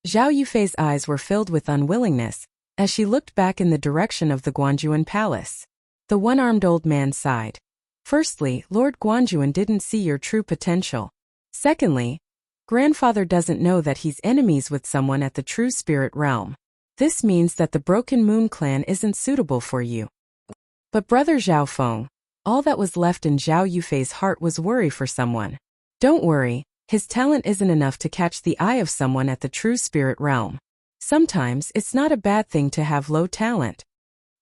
Zhao Yufei's eyes were filled with unwillingness as she looked back in the direction of the Guanjuan palace. The one-armed old man sighed. "Firstly, Lord Guanjuan didn't see your true potential. Secondly, Grandfather doesn't know that he's enemies with someone at the true spirit realm. This means that the Broken Moon clan isn't suitable for you." But Brother Zhao Feng, all that was left in Zhao Yufei's heart was worry for someone. Don't worry, his talent isn't enough to catch the eye of someone at the true spirit realm. Sometimes it's not a bad thing to have low talent.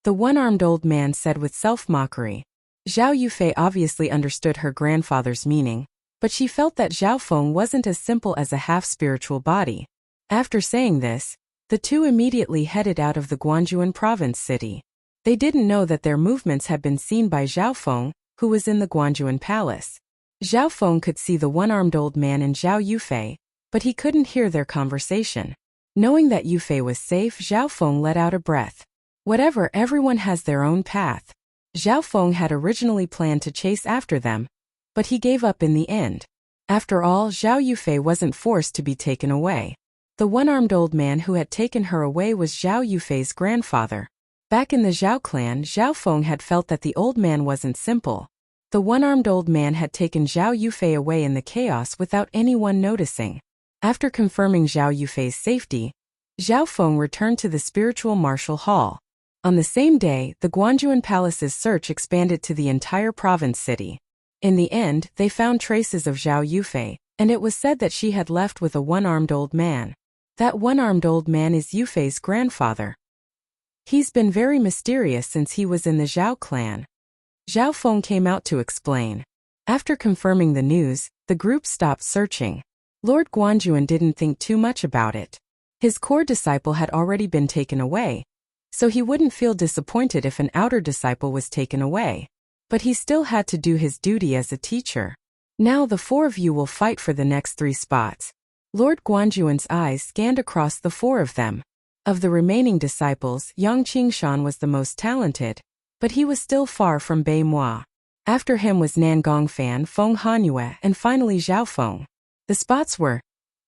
The one-armed old man said with self-mockery. Zhao Yufei obviously understood her grandfather's meaning, but she felt that Zhao Feng wasn't as simple as a half-spiritual body. After saying this, the two immediately headed out of the Guanjuan province city. They didn't know that their movements had been seen by Zhao Feng, who was in the Guanjuan palace. Zhao Feng could see the one-armed old man and Zhao Yufei, but he couldn't hear their conversation. Knowing that Yufei was safe, Zhao Feng let out a breath. Whatever, everyone has their own path. Zhao Feng had originally planned to chase after them, but he gave up in the end. After all, Zhao Yufei wasn't forced to be taken away. The one-armed old man who had taken her away was Zhao Yufei's grandfather. Back in the Zhao clan, Zhao Feng had felt that the old man wasn't simple. The one-armed old man had taken Zhao Yufei away in the chaos without anyone noticing. After confirming Zhao Yufei's safety, Zhao Feng returned to the spiritual martial hall. On the same day, the Guanjuan palace's search expanded to the entire province city. In the end, they found traces of Zhao Yufei, and it was said that she had left with a one-armed old man. That one-armed old man is Yufei's grandfather. He's been very mysterious since he was in the Zhao clan. Zhao Feng came out to explain. After confirming the news, the group stopped searching. Lord Guanjuan didn't think too much about it. His core disciple had already been taken away, so he wouldn't feel disappointed if an outer disciple was taken away. But he still had to do his duty as a teacher. Now the 4 of you will fight for the next 3 spots. Lord Guanjuan's eyes scanned across the 4 of them. Of the remaining disciples, Yang Qingshan was the most talented, but he was still far from Bei Moi. After him was Nan Gongfan, Feng Hanyue, and finally Zhao Feng. The spots were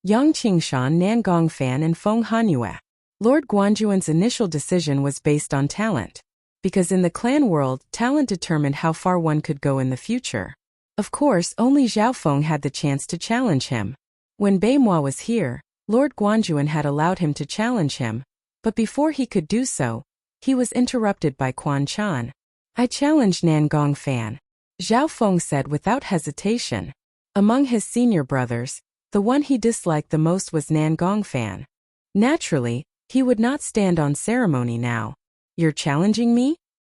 Yang Qingshan, Nan Gongfan, and Feng Hanyue. Lord Guanjuan's initial decision was based on talent. because in the clan world, talent determined how far one could go in the future. Of course, only Zhao Feng had the chance to challenge him. When Bei Moi was here, Lord Guanjuan had allowed him to challenge him, but before he could do so, he was interrupted by Quan Chan. I challenged Nan Gongfan, Zhao Feng said without hesitation. Among his senior brothers, the one he disliked the most was Nan Gongfan. Naturally, he would not stand on ceremony now. You're challenging me?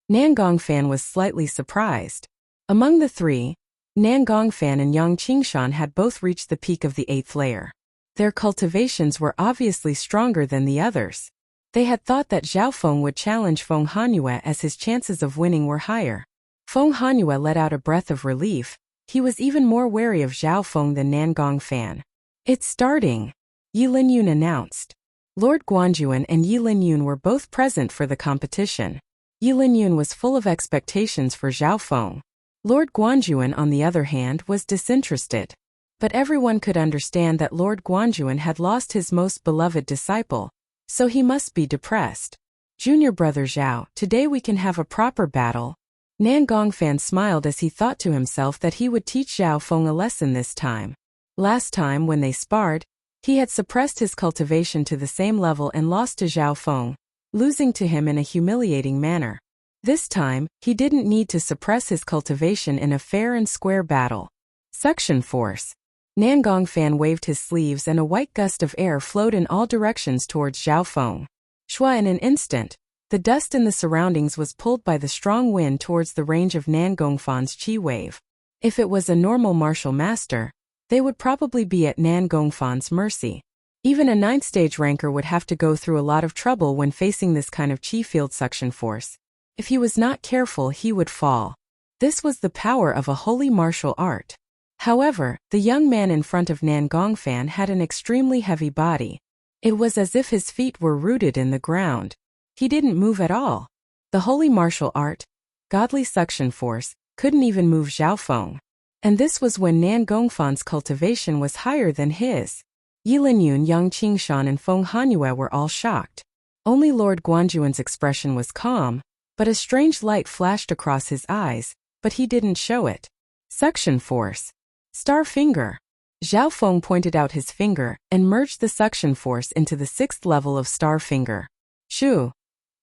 Nan Gongfan was slightly surprised. Among the three, Nan Gongfan and Yang Qingshan had both reached the peak of the 8th layer. Their cultivations were obviously stronger than the others. They had thought that Zhao Feng would challenge Feng Hanyue as his chances of winning were higher. Feng Hanyue let out a breath of relief. He was even more wary of Zhao Feng than Nan Gongfan. It's starting, Yi Linyun announced. Lord Guanjuan and Yi Linyun were both present for the competition. Yi Linyun was full of expectations for Zhao Feng. Lord Guanjuan, on the other hand, was disinterested. But everyone could understand that Lord Guanjuan had lost his most beloved disciple, so he must be depressed. Junior brother Zhao, today we can have a proper battle. Nan Gongfan smiled as he thought to himself that he would teach Zhao Feng a lesson this time. Last time when they sparred, he had suppressed his cultivation to the same level and lost to Zhao Feng, losing to him in a humiliating manner. This time, he didn't need to suppress his cultivation in a fair and square battle. Suction force. Nan Gongfan waved his sleeves and a white gust of air flowed in all directions towards Zhao Feng. Shua, in an instant, the dust in the surroundings was pulled by the strong wind towards the range of Nan Gongfan's chi wave. If it was a normal martial master, they would probably be at Nan Gongfan's mercy. Even a 9th stage ranker would have to go through a lot of trouble when facing this kind of chi field suction force. If he was not careful, he would fall. This was the power of a holy martial art. However, the young man in front of Nan Gongfan had an extremely heavy body. It was as if his feet were rooted in the ground. He didn't move at all. The holy martial art, godly suction force, couldn't even move Zhao Feng. And this was when Nan Gongfan's cultivation was higher than his. Yi Linyun, Yang Qingshan and Feng Hanyue were all shocked. Only Lord Guanjuan's expression was calm, but a strange light flashed across his eyes, but he didn't show it. Suction force. Star finger. Zhao Feng pointed out his finger and merged the suction force into the 6th level of star finger. Shoo.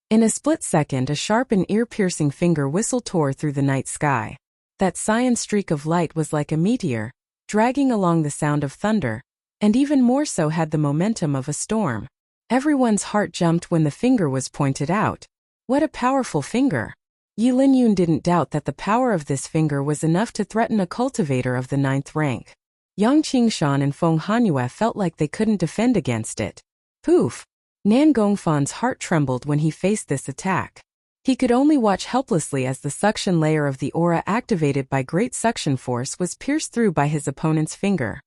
In a split second, a sharp and ear-piercing finger whistle tore through the night sky. That cyan streak of light was like a meteor, dragging along the sound of thunder, and even more so had the momentum of a storm. Everyone's heart jumped when the finger was pointed out. What a powerful finger! Yi Linyun didn't doubt that the power of this finger was enough to threaten a cultivator of the 9th rank. Yang Qingshan and Feng Hanyue felt like they couldn't defend against it. Poof! Nan Gongfan's heart trembled when he faced this attack. He could only watch helplessly as the suction layer of the aura activated by great suction force was pierced through by his opponent's finger.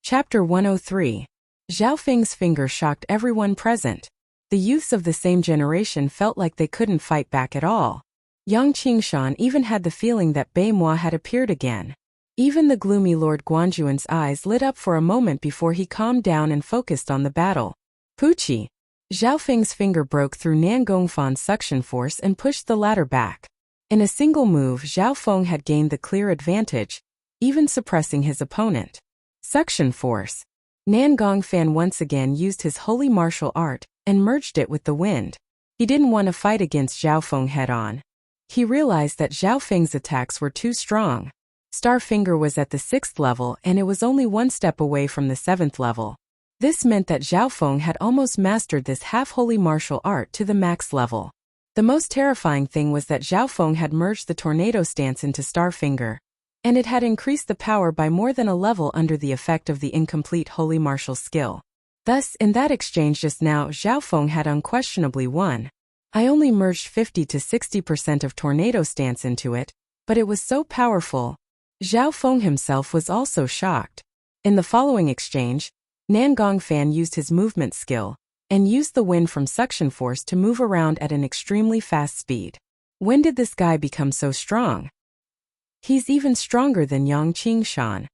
Chapter 103. Zhao Feng's finger shocked everyone present. The youths of the same generation felt like they couldn't fight back at all. Yang Qingshan even had the feeling that Bei Moi had appeared again. Even the gloomy Lord Guanjuan's eyes lit up for a moment before he calmed down and focused on the battle. Poochie! Zhao Feng's finger broke through Nan Gongfan's suction force and pushed the latter back. In a single move, Zhao Feng had gained the clear advantage, even suppressing his opponent. Suction force. Nan Gongfan once again used his holy martial art and merged it with the wind. He didn't want to fight against Zhao Feng head-on. He realized that Zhao Feng's attacks were too strong. Star Finger was at the 6th level and it was only one step away from the 7th level. This meant that Zhao Feng had almost mastered this half-holy martial art to the max level. The most terrifying thing was that Zhao Feng had merged the tornado stance into Star Finger, and it had increased the power by more than a level under the effect of the incomplete holy martial skill. Thus, in that exchange just now, Zhao Feng had unquestionably won. I only merged 50 to 60% of tornado stance into it, but it was so powerful. Zhao Feng himself was also shocked. In the following exchange, Nan Gongfan used his movement skill and used the wind from suction force to move around at an extremely fast speed. When did this guy become so strong? He's even stronger than Yang Qingshan.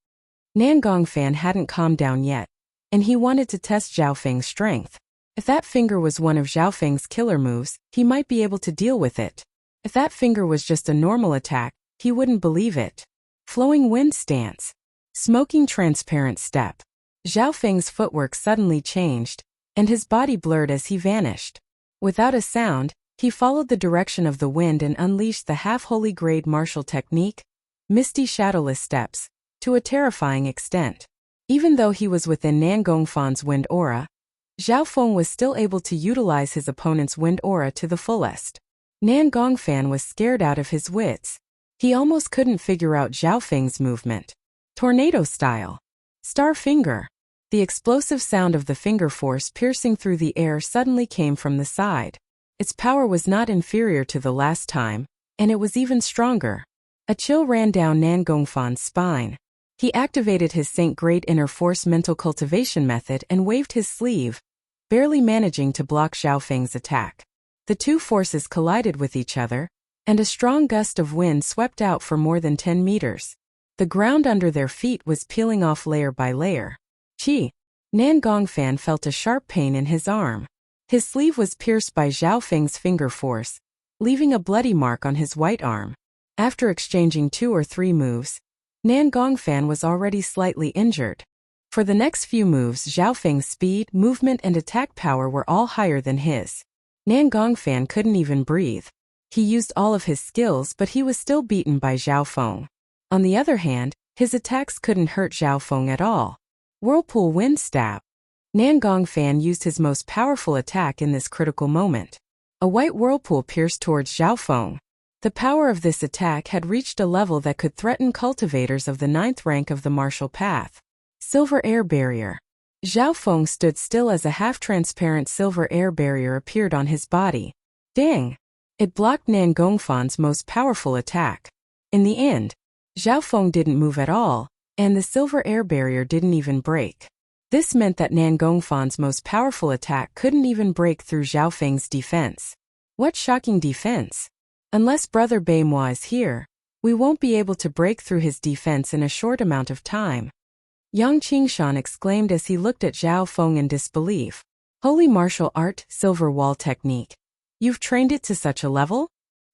Nan Gongfan hadn't calmed down yet, and he wanted to test Zhao Feng's strength. If that finger was one of Zhao Feng's killer moves, he might be able to deal with it. If that finger was just a normal attack, he wouldn't believe it. Flowing wind stance. Smoking transparent step. Zhao Feng's footwork suddenly changed, and his body blurred as he vanished. Without a sound, he followed the direction of the wind and unleashed the half-holy grade martial technique, misty shadowless steps, to a terrifying extent. Even though he was within Nan Gongfan's wind aura, Zhao Feng was still able to utilize his opponent's wind aura to the fullest. Nan Gongfan was scared out of his wits. He almost couldn't figure out Zhao Feng's movement. Tornado style. Star finger. The explosive sound of the finger force piercing through the air suddenly came from the side. Its power was not inferior to the last time, and it was even stronger. A chill ran down Nan Gongfan's spine. He activated his Saint Great Inner Force mental cultivation method and waved his sleeve, barely managing to block Zhao Feng's attack. The two forces collided with each other, and a strong gust of wind swept out for more than 10 meters. The ground under their feet was peeling off layer by layer. Chi! Nan Gongfan felt a sharp pain in his arm. His sleeve was pierced by Zhao Feng's finger force, leaving a bloody mark on his white arm. After exchanging 2 or 3 moves, Nan Gongfan was already slightly injured. For the next few moves, Zhao Feng's speed, movement and attack power were all higher than his. Nan Gongfan couldn't even breathe. He used all of his skills, but he was still beaten by Zhao Feng. On the other hand, his attacks couldn't hurt Zhao Feng at all. Whirlpool wind stab. Nan Gongfan used his most powerful attack in this critical moment. A white whirlpool pierced towards Zhao Feng. The power of this attack had reached a level that could threaten cultivators of the 9th rank of the martial path. Silver air barrier. Zhao Feng stood still as a half-transparent silver air barrier appeared on his body. Dang! It blocked Nan Gongfan's most powerful attack. In the end, Zhao Feng didn't move at all, and the silver air barrier didn't even break. This meant that Nan Gongfan's most powerful attack couldn't even break through Zhao Feng's defense. What shocking defense! Unless Brother Bei Moi is here, we won't be able to break through his defense in a short amount of time. Yang Qingshan exclaimed as he looked at Zhao Feng in disbelief. Holy martial art, silver wall technique. You've trained it to such a level?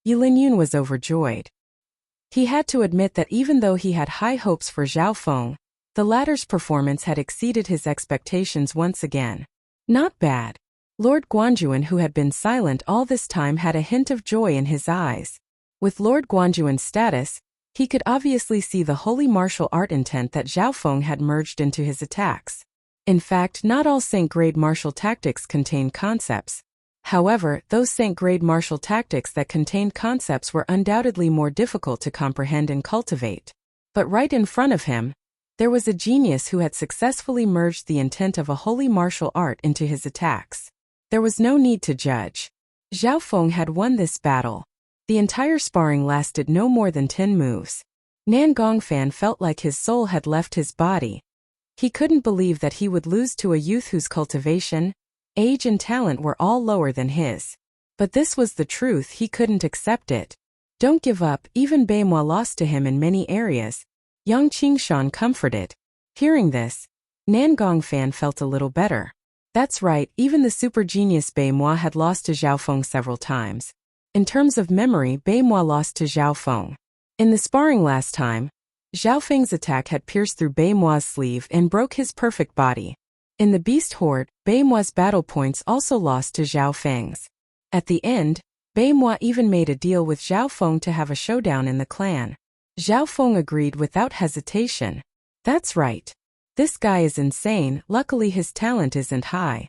Yi Linyun was overjoyed. He had to admit that even though he had high hopes for Zhao Feng, the latter's performance had exceeded his expectations once again. Not bad. Lord Guanjuan, who had been silent all this time, had a hint of joy in his eyes. With Lord Guanjuan's status, he could obviously see the holy martial art intent that Zhao Feng had merged into his attacks. In fact, not all Saint-grade martial tactics contained concepts. However, those Saint-grade martial tactics that contained concepts were undoubtedly more difficult to comprehend and cultivate. But right in front of him, there was a genius who had successfully merged the intent of a holy martial art into his attacks. There was no need to judge. Zhao Feng had won this battle. The entire sparring lasted no more than 10 moves. Nan Gongfan felt like his soul had left his body. He couldn't believe that he would lose to a youth whose cultivation, age and talent were all lower than his. But this was the truth, he couldn't accept it. Don't give up, even Bei Moi lost to him in many areas, Yang Qingshan comforted. Hearing this, Nan Gongfan felt a little better. That's right, even the super genius Bei Moi had lost to Zhao Feng several times. In terms of memory, Bei Moi lost to Zhao Feng. In the sparring last time, Zhao Feng's attack had pierced through Bei Moi's sleeve and broke his perfect body. In the Beast Horde, Bei Moi's battle points also lost to Zhao Feng's. At the end, Bei Moi even made a deal with Zhao Feng to have a showdown in the clan. Zhao Feng agreed without hesitation. That's right. This guy is insane, luckily his talent isn't high.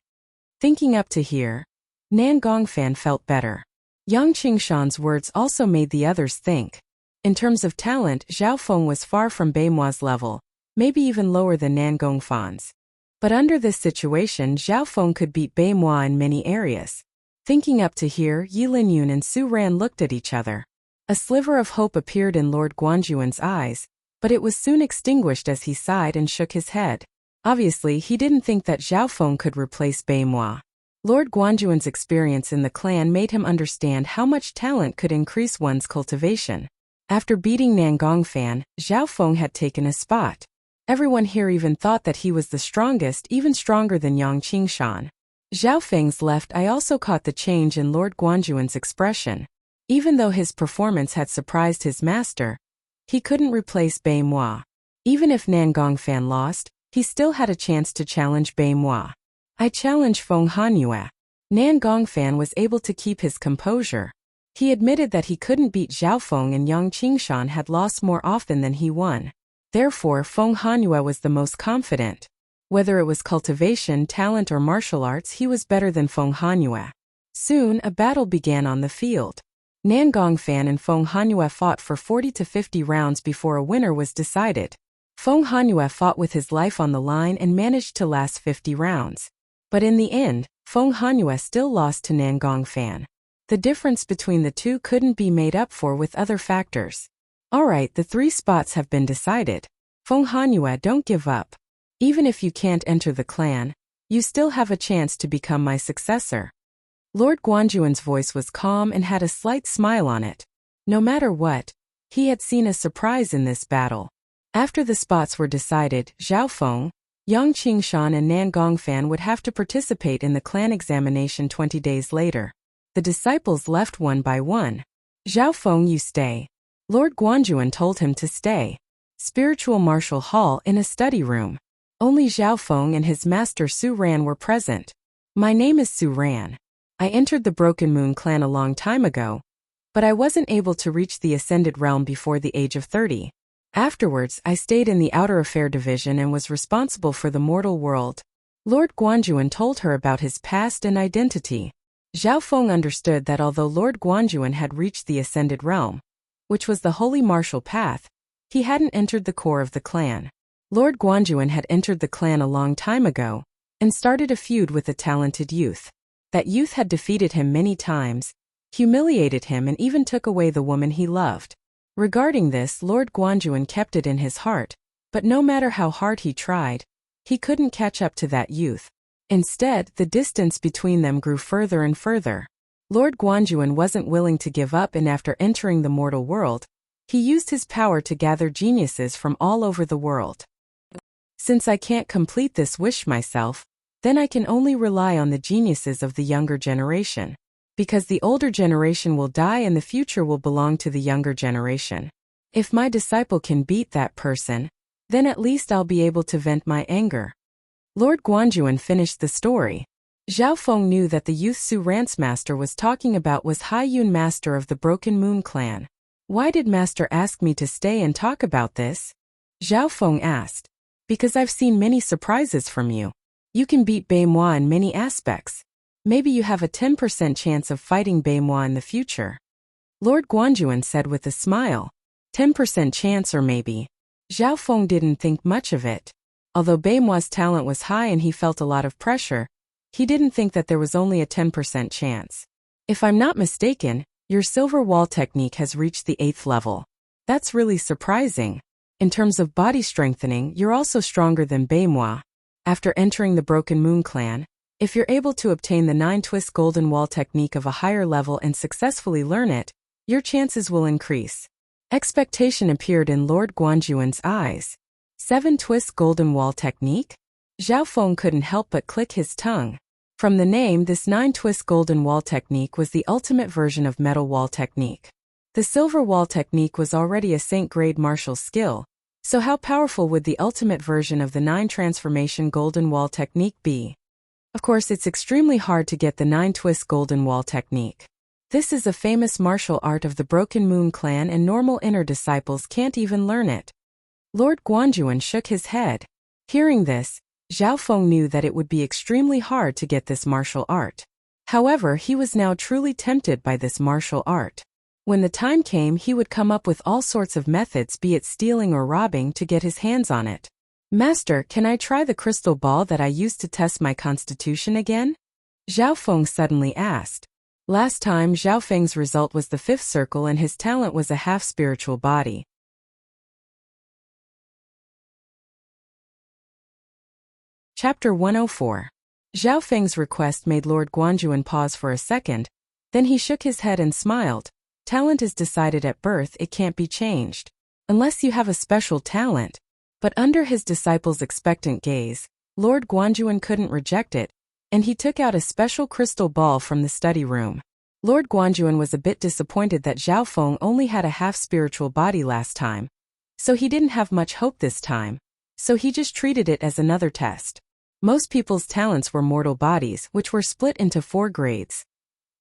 Thinking up to here, Nan Gongfan felt better. Yang Qingshan's words also made the others think. In terms of talent, Zhao Feng was far from Bei Moi's level, maybe even lower than Nan Gongfan's. But under this situation, Zhao Feng could beat Bei Moi in many areas. Thinking up to here, Yi Linyun and Su Ran looked at each other. A sliver of hope appeared in Lord Guanjuan's eyes, but it was soon extinguished as he sighed and shook his head. Obviously, he didn't think that Zhao Feng could replace Bei Moi. Lord Guanjuan's experience in the clan made him understand how much talent could increase one's cultivation. After beating Nan Gongfan, Zhao Feng had taken a spot. Everyone here even thought that he was the strongest, even stronger than Yang Qingshan. Zhao Feng's left eye also caught the change in Lord Guanjuan's expression. Even though his performance had surprised his master, he couldn't replace Bai Moi. Even if Nan Gongfan lost, he still had a chance to challenge Bai Moi. I challenge Feng Hanyue. Nan Gongfan was able to keep his composure. He admitted that he couldn't beat Zhao Feng and Yang Qingshan had lost more often than he won. Therefore, Feng Hanyue was the most confident. Whether it was cultivation, talent or martial arts, he was better than Feng Hanyue. Soon, a battle began on the field. Nan Gongfan and Feng Hanyue fought for 40 to 50 rounds before a winner was decided. Feng Hanyue fought with his life on the line and managed to last 50 rounds. But in the end, Feng Hanyue still lost to Nan Gongfan. The difference between the two couldn't be made up for with other factors. Alright, the 3 spots have been decided. Feng Hanyue, don't give up. Even if you can't enter the clan, you still have a chance to become my successor. Lord Guanjuan's voice was calm and had a slight smile on it. No matter what, he had seen a surprise in this battle. After the spots were decided, Zhao Feng, Yang Qingshan and Nan Gongfan would have to participate in the clan examination 20 days later. The disciples left one by one. Zhao Feng, you stay. Lord Guanjuan told him to stay. Spiritual Martial Hall in a study room. Only Zhao Feng and his master Su Ran were present. My name is Su Ran. I entered the Broken Moon clan a long time ago, but I wasn't able to reach the Ascended Realm before the age of 30. Afterwards, I stayed in the Outer Affair Division and was responsible for the mortal world. Lord Guanjuan told her about his past and identity. Zhao Feng understood that although Lord Guanjuan had reached the Ascended Realm, which was the Holy Martial Path, he hadn't entered the core of the clan. Lord Guanjuan had entered the clan a long time ago and started a feud with a talented youth. That youth had defeated him many times, humiliated him and even took away the woman he loved. Regarding this, Lord Guanjuan kept it in his heart, but no matter how hard he tried, he couldn't catch up to that youth. Instead, the distance between them grew further and further. Lord Guanjuan wasn't willing to give up, and after entering the mortal world, he used his power to gather geniuses from all over the world. Since I can't complete this wish myself, then I can only rely on the geniuses of the younger generation. Because the older generation will die and the future will belong to the younger generation. If my disciple can beat that person, then at least I'll be able to vent my anger. Lord Guanjuan finished the story. Zhao Feng knew that the youth Su Ran's master was talking about was Hai Yun, master of the Broken Moon clan. Why did master ask me to stay and talk about this? Zhao Feng asked. Because I've seen many surprises from you. You can beat Bai Moi in many aspects. Maybe you have a 10% chance of fighting Bai Moi in the future. Lord Guanjuan said with a smile. 10% chance, or maybe. Zhao Feng didn't think much of it. Although Bai Moi's talent was high and he felt a lot of pressure, he didn't think that there was only a 10% chance. If I'm not mistaken, your silver wall technique has reached the 8th level. That's really surprising. In terms of body strengthening, you're also stronger than Bai Moi. After entering the Broken Moon clan, if you're able to obtain the 9-twist golden wall technique of a higher level and successfully learn it, your chances will increase. Expectation appeared in Lord Guanjuan's eyes. 7-twist golden wall technique? Zhao Feng couldn't help but click his tongue. From the name, this 9-twist golden wall technique was the ultimate version of metal wall technique. The silver wall technique was already a saint-grade martial skill, so how powerful would the ultimate version of the 9-transformation golden wall technique be? Of course, it's extremely hard to get the 9-twist golden wall technique. This is a famous martial art of the Broken Moon clan and normal inner disciples can't even learn it. Lord Guanjuan shook his head. Hearing this, Zhao Feng knew that it would be extremely hard to get this martial art. However, he was now truly tempted by this martial art. When the time came, he would come up with all sorts of methods, be it stealing or robbing, to get his hands on it. Master, can I try the crystal ball that I used to test my constitution again? Zhao Feng suddenly asked. Last time, Zhao Feng's result was the 5th circle and his talent was a half-spiritual body. Chapter 104. Zhao Feng's request made Lord Guanjuan pause for a second, then he shook his head and smiled. Talent is decided at birth, it can't be changed. Unless you have a special talent. But under his disciple's expectant gaze, Lord Guanjuan couldn't reject it. and he took out a special crystal ball from the study room. Lord Guanjuan was a bit disappointed that Zhao Feng only had a half-spiritual body last time, so he didn't have much hope this time, so he just treated it as another test. Most people's talents were mortal bodies, which were split into 4 grades: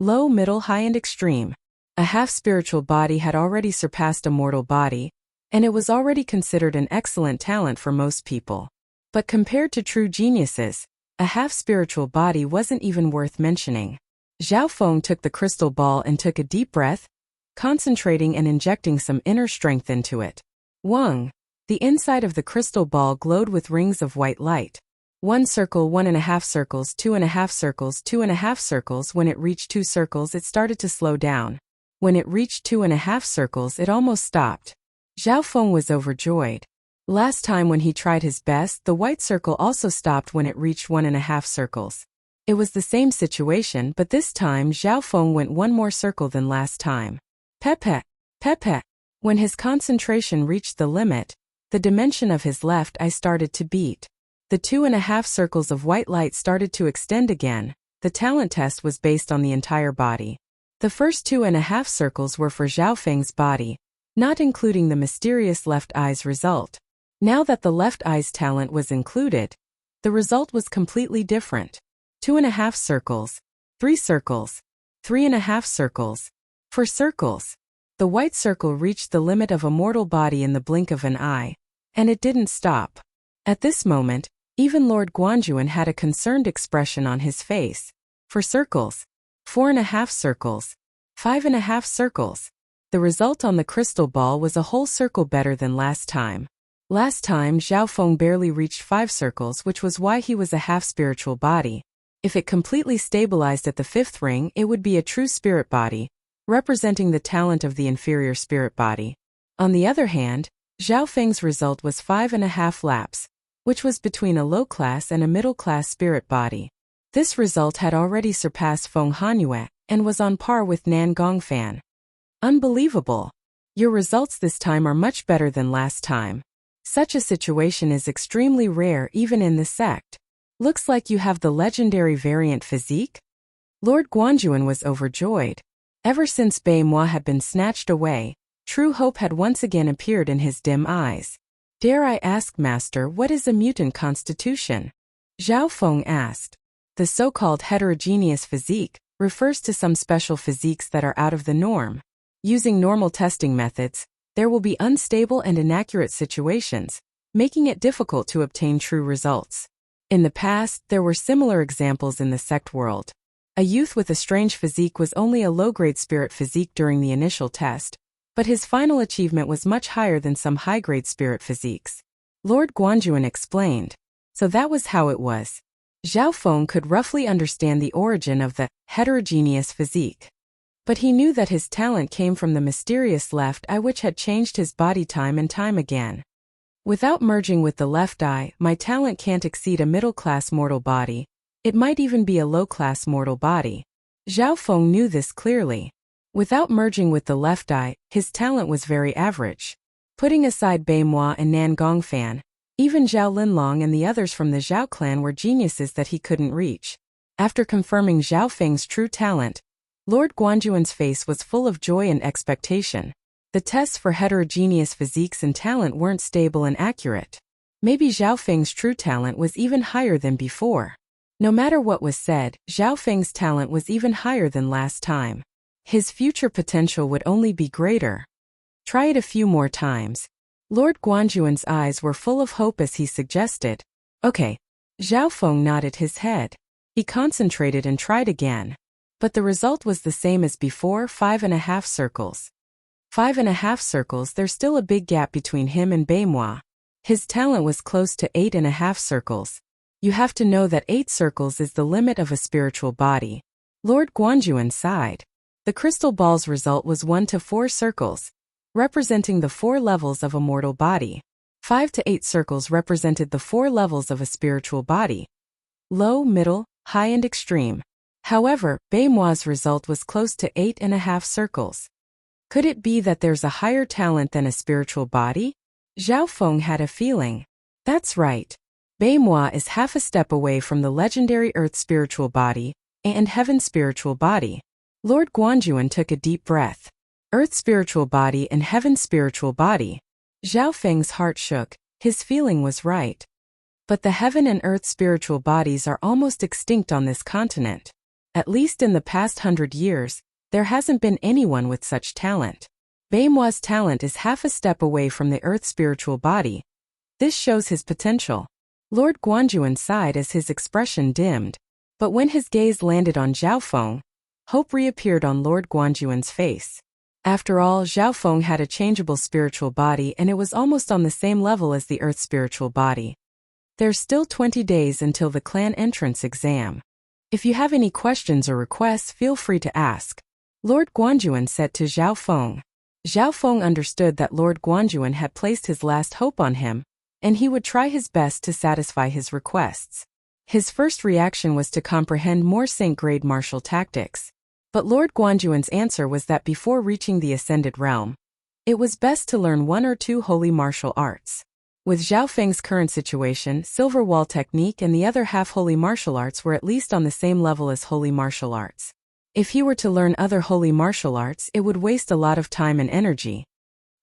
low, middle, high, and extreme. A half-spiritual body had already surpassed a mortal body, and it was already considered an excellent talent for most people. But compared to true geniuses, a half-spiritual body wasn't even worth mentioning. Zhao Feng took the crystal ball and took a deep breath, concentrating and injecting some inner strength into it. Wang! The inside of the crystal ball glowed with rings of white light. 1 circle, 1.5 circles, 2.5 circles, 2.5 circles. When it reached 2 circles, it started to slow down. When it reached 2.5 circles, it almost stopped. Zhao Feng was overjoyed. Last time when he tried his best, the white circle also stopped when it reached 1.5 circles. It was the same situation, but this time Zhao Feng went 1 more circle than last time. Pepe, Pepe. When his concentration reached the limit, the dimension of his left eye started to beat. The 2.5 circles of white light started to extend again. The talent test was based on the entire body. The first 2.5 circles were for Zhao Feng's body, not including the mysterious left eye's result. Now that the left eye's talent was included, the result was completely different. 2.5 circles, 3 circles, 3.5 circles, 4 circles. The white circle reached the limit of a mortal body in the blink of an eye, and it didn't stop. At this moment, even Lord Guanjuan had a concerned expression on his face. 4 circles, 4.5 circles, 5.5 circles. The result on the crystal ball was a whole circle better than last time. Last time Zhao Feng barely reached 5 circles, which was why he was a half-spiritual body. If it completely stabilized at the 5th ring, it would be a true spirit body, representing the talent of the inferior spirit body. On the other hand, Zhao Feng's result was 5.5 laps, which was between a low-class and a middle-class spirit body. This result had already surpassed Feng Hanyue and was on par with Nan Gongfan. Unbelievable! Your results this time are much better than last time. Such a situation is extremely rare even in this sect. Looks like you have the legendary variant physique? Lord Guanjuan was overjoyed. Ever since Bei Moi had been snatched away, true hope had once again appeared in his dim eyes. Dare I ask, Master, what is a mutant constitution? Zhao Feng asked. The so-called heterogeneous physique refers to some special physiques that are out of the norm. Using normal testing methods, there will be unstable and inaccurate situations, making it difficult to obtain true results. In the past, there were similar examples in the sect world. A youth with a strange physique was only a low-grade spirit physique during the initial test, but his final achievement was much higher than some high-grade spirit physiques. Lord Guanjuan explained. So that was how it was. Zhao Feng could roughly understand the origin of the heterogeneous physique. But he knew that his talent came from the mysterious left eye, which had changed his body time and time again. Without merging with the left eye, my talent can't exceed a middle-class mortal body. It might even be a low-class mortal body. Zhao Feng knew this clearly. Without merging with the left eye, his talent was very average. Putting aside Bei Moi and Nan Gongfan, even Zhao Linlong and the others from the Zhao clan were geniuses that he couldn't reach. After confirming Zhao Feng's true talent, Lord Guanjuan's face was full of joy and expectation. The tests for heterogeneous physiques and talent weren't stable and accurate. Maybe Zhao Feng's true talent was even higher than before. No matter what was said, Zhao Feng's talent was even higher than last time. His future potential would only be greater. Try it a few more times. Lord Guanjuan's eyes were full of hope as he suggested. Okay. Zhao Feng nodded his head. He concentrated and tried again. But the result was the same as before, 5.5 circles. 5.5 circles. There's still a big gap between him and Bei Moi. His talent was close to 8.5 circles. You have to know that 8 circles is the limit of a spiritual body. Lord Guanjuan sighed. The crystal ball's result was 1 to 4 circles, representing the 4 levels of a mortal body. 5 to 8 circles represented the 4 levels of a spiritual body: low, middle, high, and extreme. However, Bei Moi's result was close to 8.5 circles. Could it be that there's a higher talent than a spiritual body? Zhao Feng had a feeling. That's right. Beimoi is half a step away from the legendary Earth spiritual body and Heaven spiritual body. Lord Guanjuan took a deep breath. Earth spiritual body and Heaven spiritual body. Zhao Feng's heart shook. His feeling was right. But the Heaven and Earth spiritual bodies are almost extinct on this continent. At least in the past 100 years, there hasn't been anyone with such talent. Beimoi's talent is half a step away from the Earth spiritual body. This shows his potential. Lord Guanjuan sighed as his expression dimmed. But when his gaze landed on Zhao Feng, hope reappeared on Lord Guanjuan's face. After all, Zhao Feng had a changeable spiritual body and it was almost on the same level as the Earth spiritual body. There's still 20 days until the clan entrance exam. If you have any questions or requests, feel free to ask. Lord Guanjuan said to Zhao Feng. Zhao Feng understood that Lord Guanjuan had placed his last hope on him, and he would try his best to satisfy his requests. His first reaction was to comprehend more Saint-grade martial tactics. But Lord Guanjuan's answer was that before reaching the Ascended Realm, it was best to learn 1 or 2 holy martial arts. With Zhao Feng's current situation, Silver Wall Technique and the other half-holy martial arts were at least on the same level as holy martial arts. If he were to learn other holy martial arts, it would waste a lot of time and energy.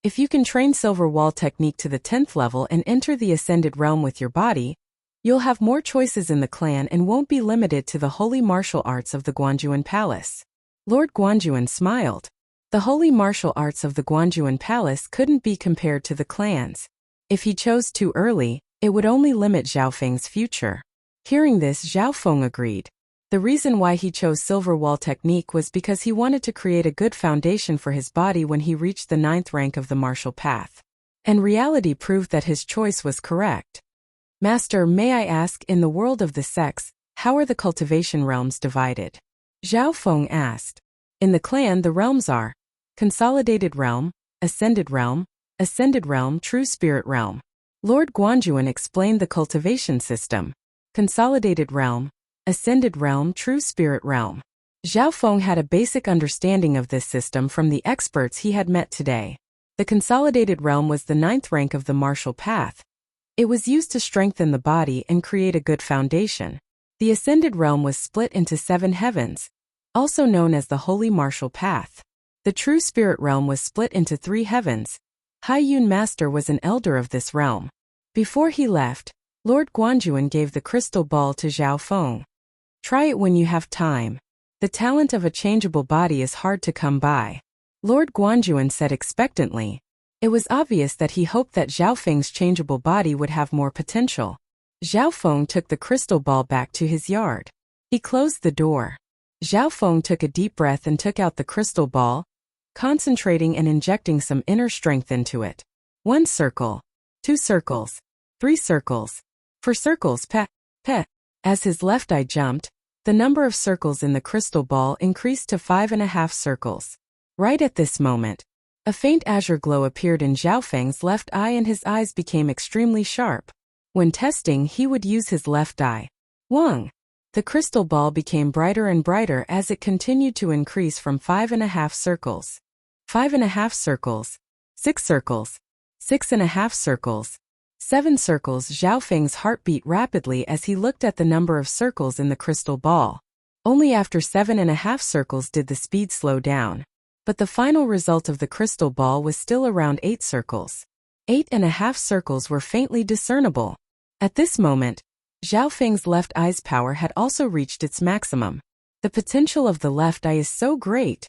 If you can train Silver Wall Technique to the 10th level and enter the Ascended Realm with your body, you'll have more choices in the clan and won't be limited to the holy martial arts of the Guanjuan Palace. Lord Guanjuan smiled. The holy martial arts of the Guanjuan Palace couldn't be compared to the clan's. If he chose too early, it would only limit Zhao Feng's future. Hearing this, Zhao Feng agreed. The reason why he chose Silver Wall Technique was because he wanted to create a good foundation for his body when he reached the 9th rank of the martial path. And reality proved that his choice was correct. Master, may I ask, in the world of the sects, how are the cultivation realms divided? Zhao Feng asked. In the clan, the realms are Consolidated Realm, Ascended Realm, True Spirit Realm. Lord Guanjuan explained the cultivation system. Consolidated Realm, Ascended Realm, True Spirit Realm. Zhao Feng had a basic understanding of this system from the experts he had met today. The Consolidated Realm was the 9th rank of the martial path. It was used to strengthen the body and create a good foundation. The Ascended Realm was split into 7 heavens, also known as the Holy Martial Path. The True Spirit Realm was split into 3 heavens. Hai Yun Master was an elder of this realm. Before he left, Lord Guanjuan gave the crystal ball to Zhao Feng. Try it when you have time. The talent of a changeable body is hard to come by. Lord Guanjuan said expectantly. It was obvious that he hoped that Zhao Feng's changeable body would have more potential. Zhao Feng took the crystal ball back to his yard. He closed the door. Zhao Feng took a deep breath and took out the crystal ball, concentrating and injecting some inner strength into it. 1 circle, 2 circles, 3 circles, 4 circles, peh. As his left eye jumped, the number of circles in the crystal ball increased to 5.5 circles. Right at this moment, a faint azure glow appeared in Zhao Feng's left eye and his eyes became extremely sharp. When testing, he would use his left eye. Wang! The crystal ball became brighter and brighter as it continued to increase from 5.5 circles. 5.5 circles. 6 circles. 6.5 circles. 7 circles. Zhao Feng's heart beat rapidly as he looked at the number of circles in the crystal ball. Only after 7.5 circles did the speed slow down. But the final result of the crystal ball was still around 8 circles. 8.5 circles were faintly discernible. At this moment, Zhao Feng's left eye's power had also reached its maximum. The potential of the left eye is so great.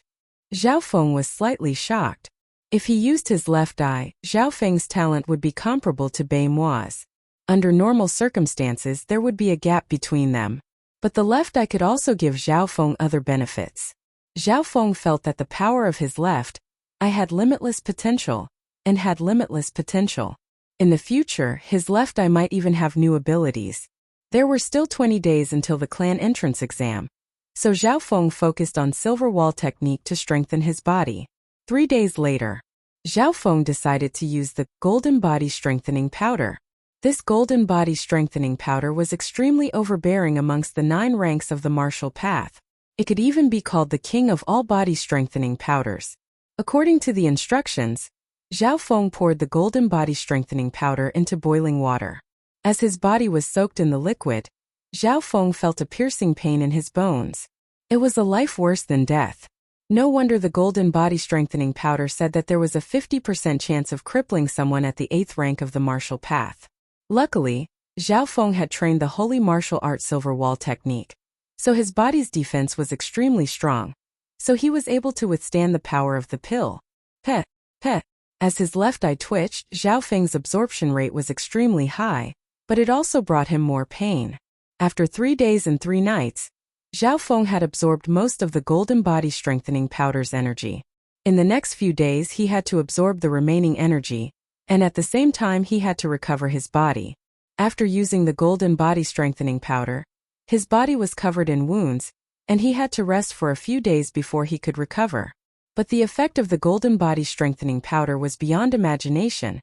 Zhao Feng was slightly shocked. If he used his left eye, Zhao Feng's talent would be comparable to Beimoi's. Under normal circumstances, there would be a gap between them. But the left eye could also give Zhao Feng other benefits. Zhao Feng felt that the power of his left eye had limitless potential, and had limitless potential. In the future, his left eye might even have new abilities. There were still 20 days until the clan entrance exam. So Zhao Feng focused on Silver Wall Technique to strengthen his body. 3 days later, Zhao Feng decided to use the Golden Body Strengthening Powder. This Golden Body Strengthening Powder was extremely overbearing amongst the 9 ranks of the martial path. It could even be called the king of all body strengthening powders. According to the instructions, Zhao Feng poured the Golden Body Strengthening Powder into boiling water. As his body was soaked in the liquid, Zhao Feng felt a piercing pain in his bones. It was a life worse than death. No wonder the golden body strengthening powder said that there was a 50% chance of crippling someone at the 8th rank of the martial path. Luckily, Zhao Feng had trained the holy martial art silver wall technique, so his body's defense was extremely strong. So he was able to withstand the power of the pill. Peh, peh. As his left eye twitched, Zhao Feng's absorption rate was extremely high, but it also brought him more pain. After 3 days and 3 nights, Zhao Feng had absorbed most of the golden body strengthening powder's energy. In the next few days he had to absorb the remaining energy, and at the same time he had to recover his body. After using the golden body strengthening powder, his body was covered in wounds, and he had to rest for a few days before he could recover. But the effect of the golden body strengthening powder was beyond imagination,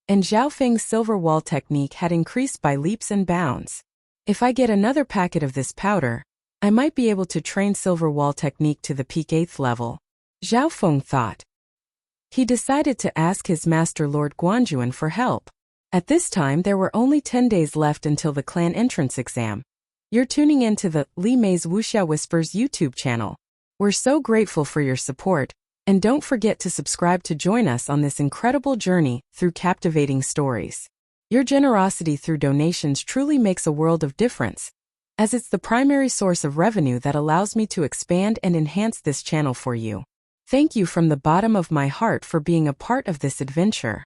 and Zhao Feng's silver wall technique had increased by leaps and bounds. If I get another packet of this powder, I might be able to train silver wall technique to the peak 8th level, Zhao Feng thought. He decided to ask his master Lord Guanjuan for help. At this time there were only 10 days left until the clan entrance exam. You're tuning in to the Li Mei's Wuxia Whispers YouTube channel. We're so grateful for your support, and don't forget to subscribe to join us on this incredible journey through captivating stories. Your generosity through donations truly makes a world of difference, as it's the primary source of revenue that allows me to expand and enhance this channel for you. Thank you from the bottom of my heart for being a part of this adventure.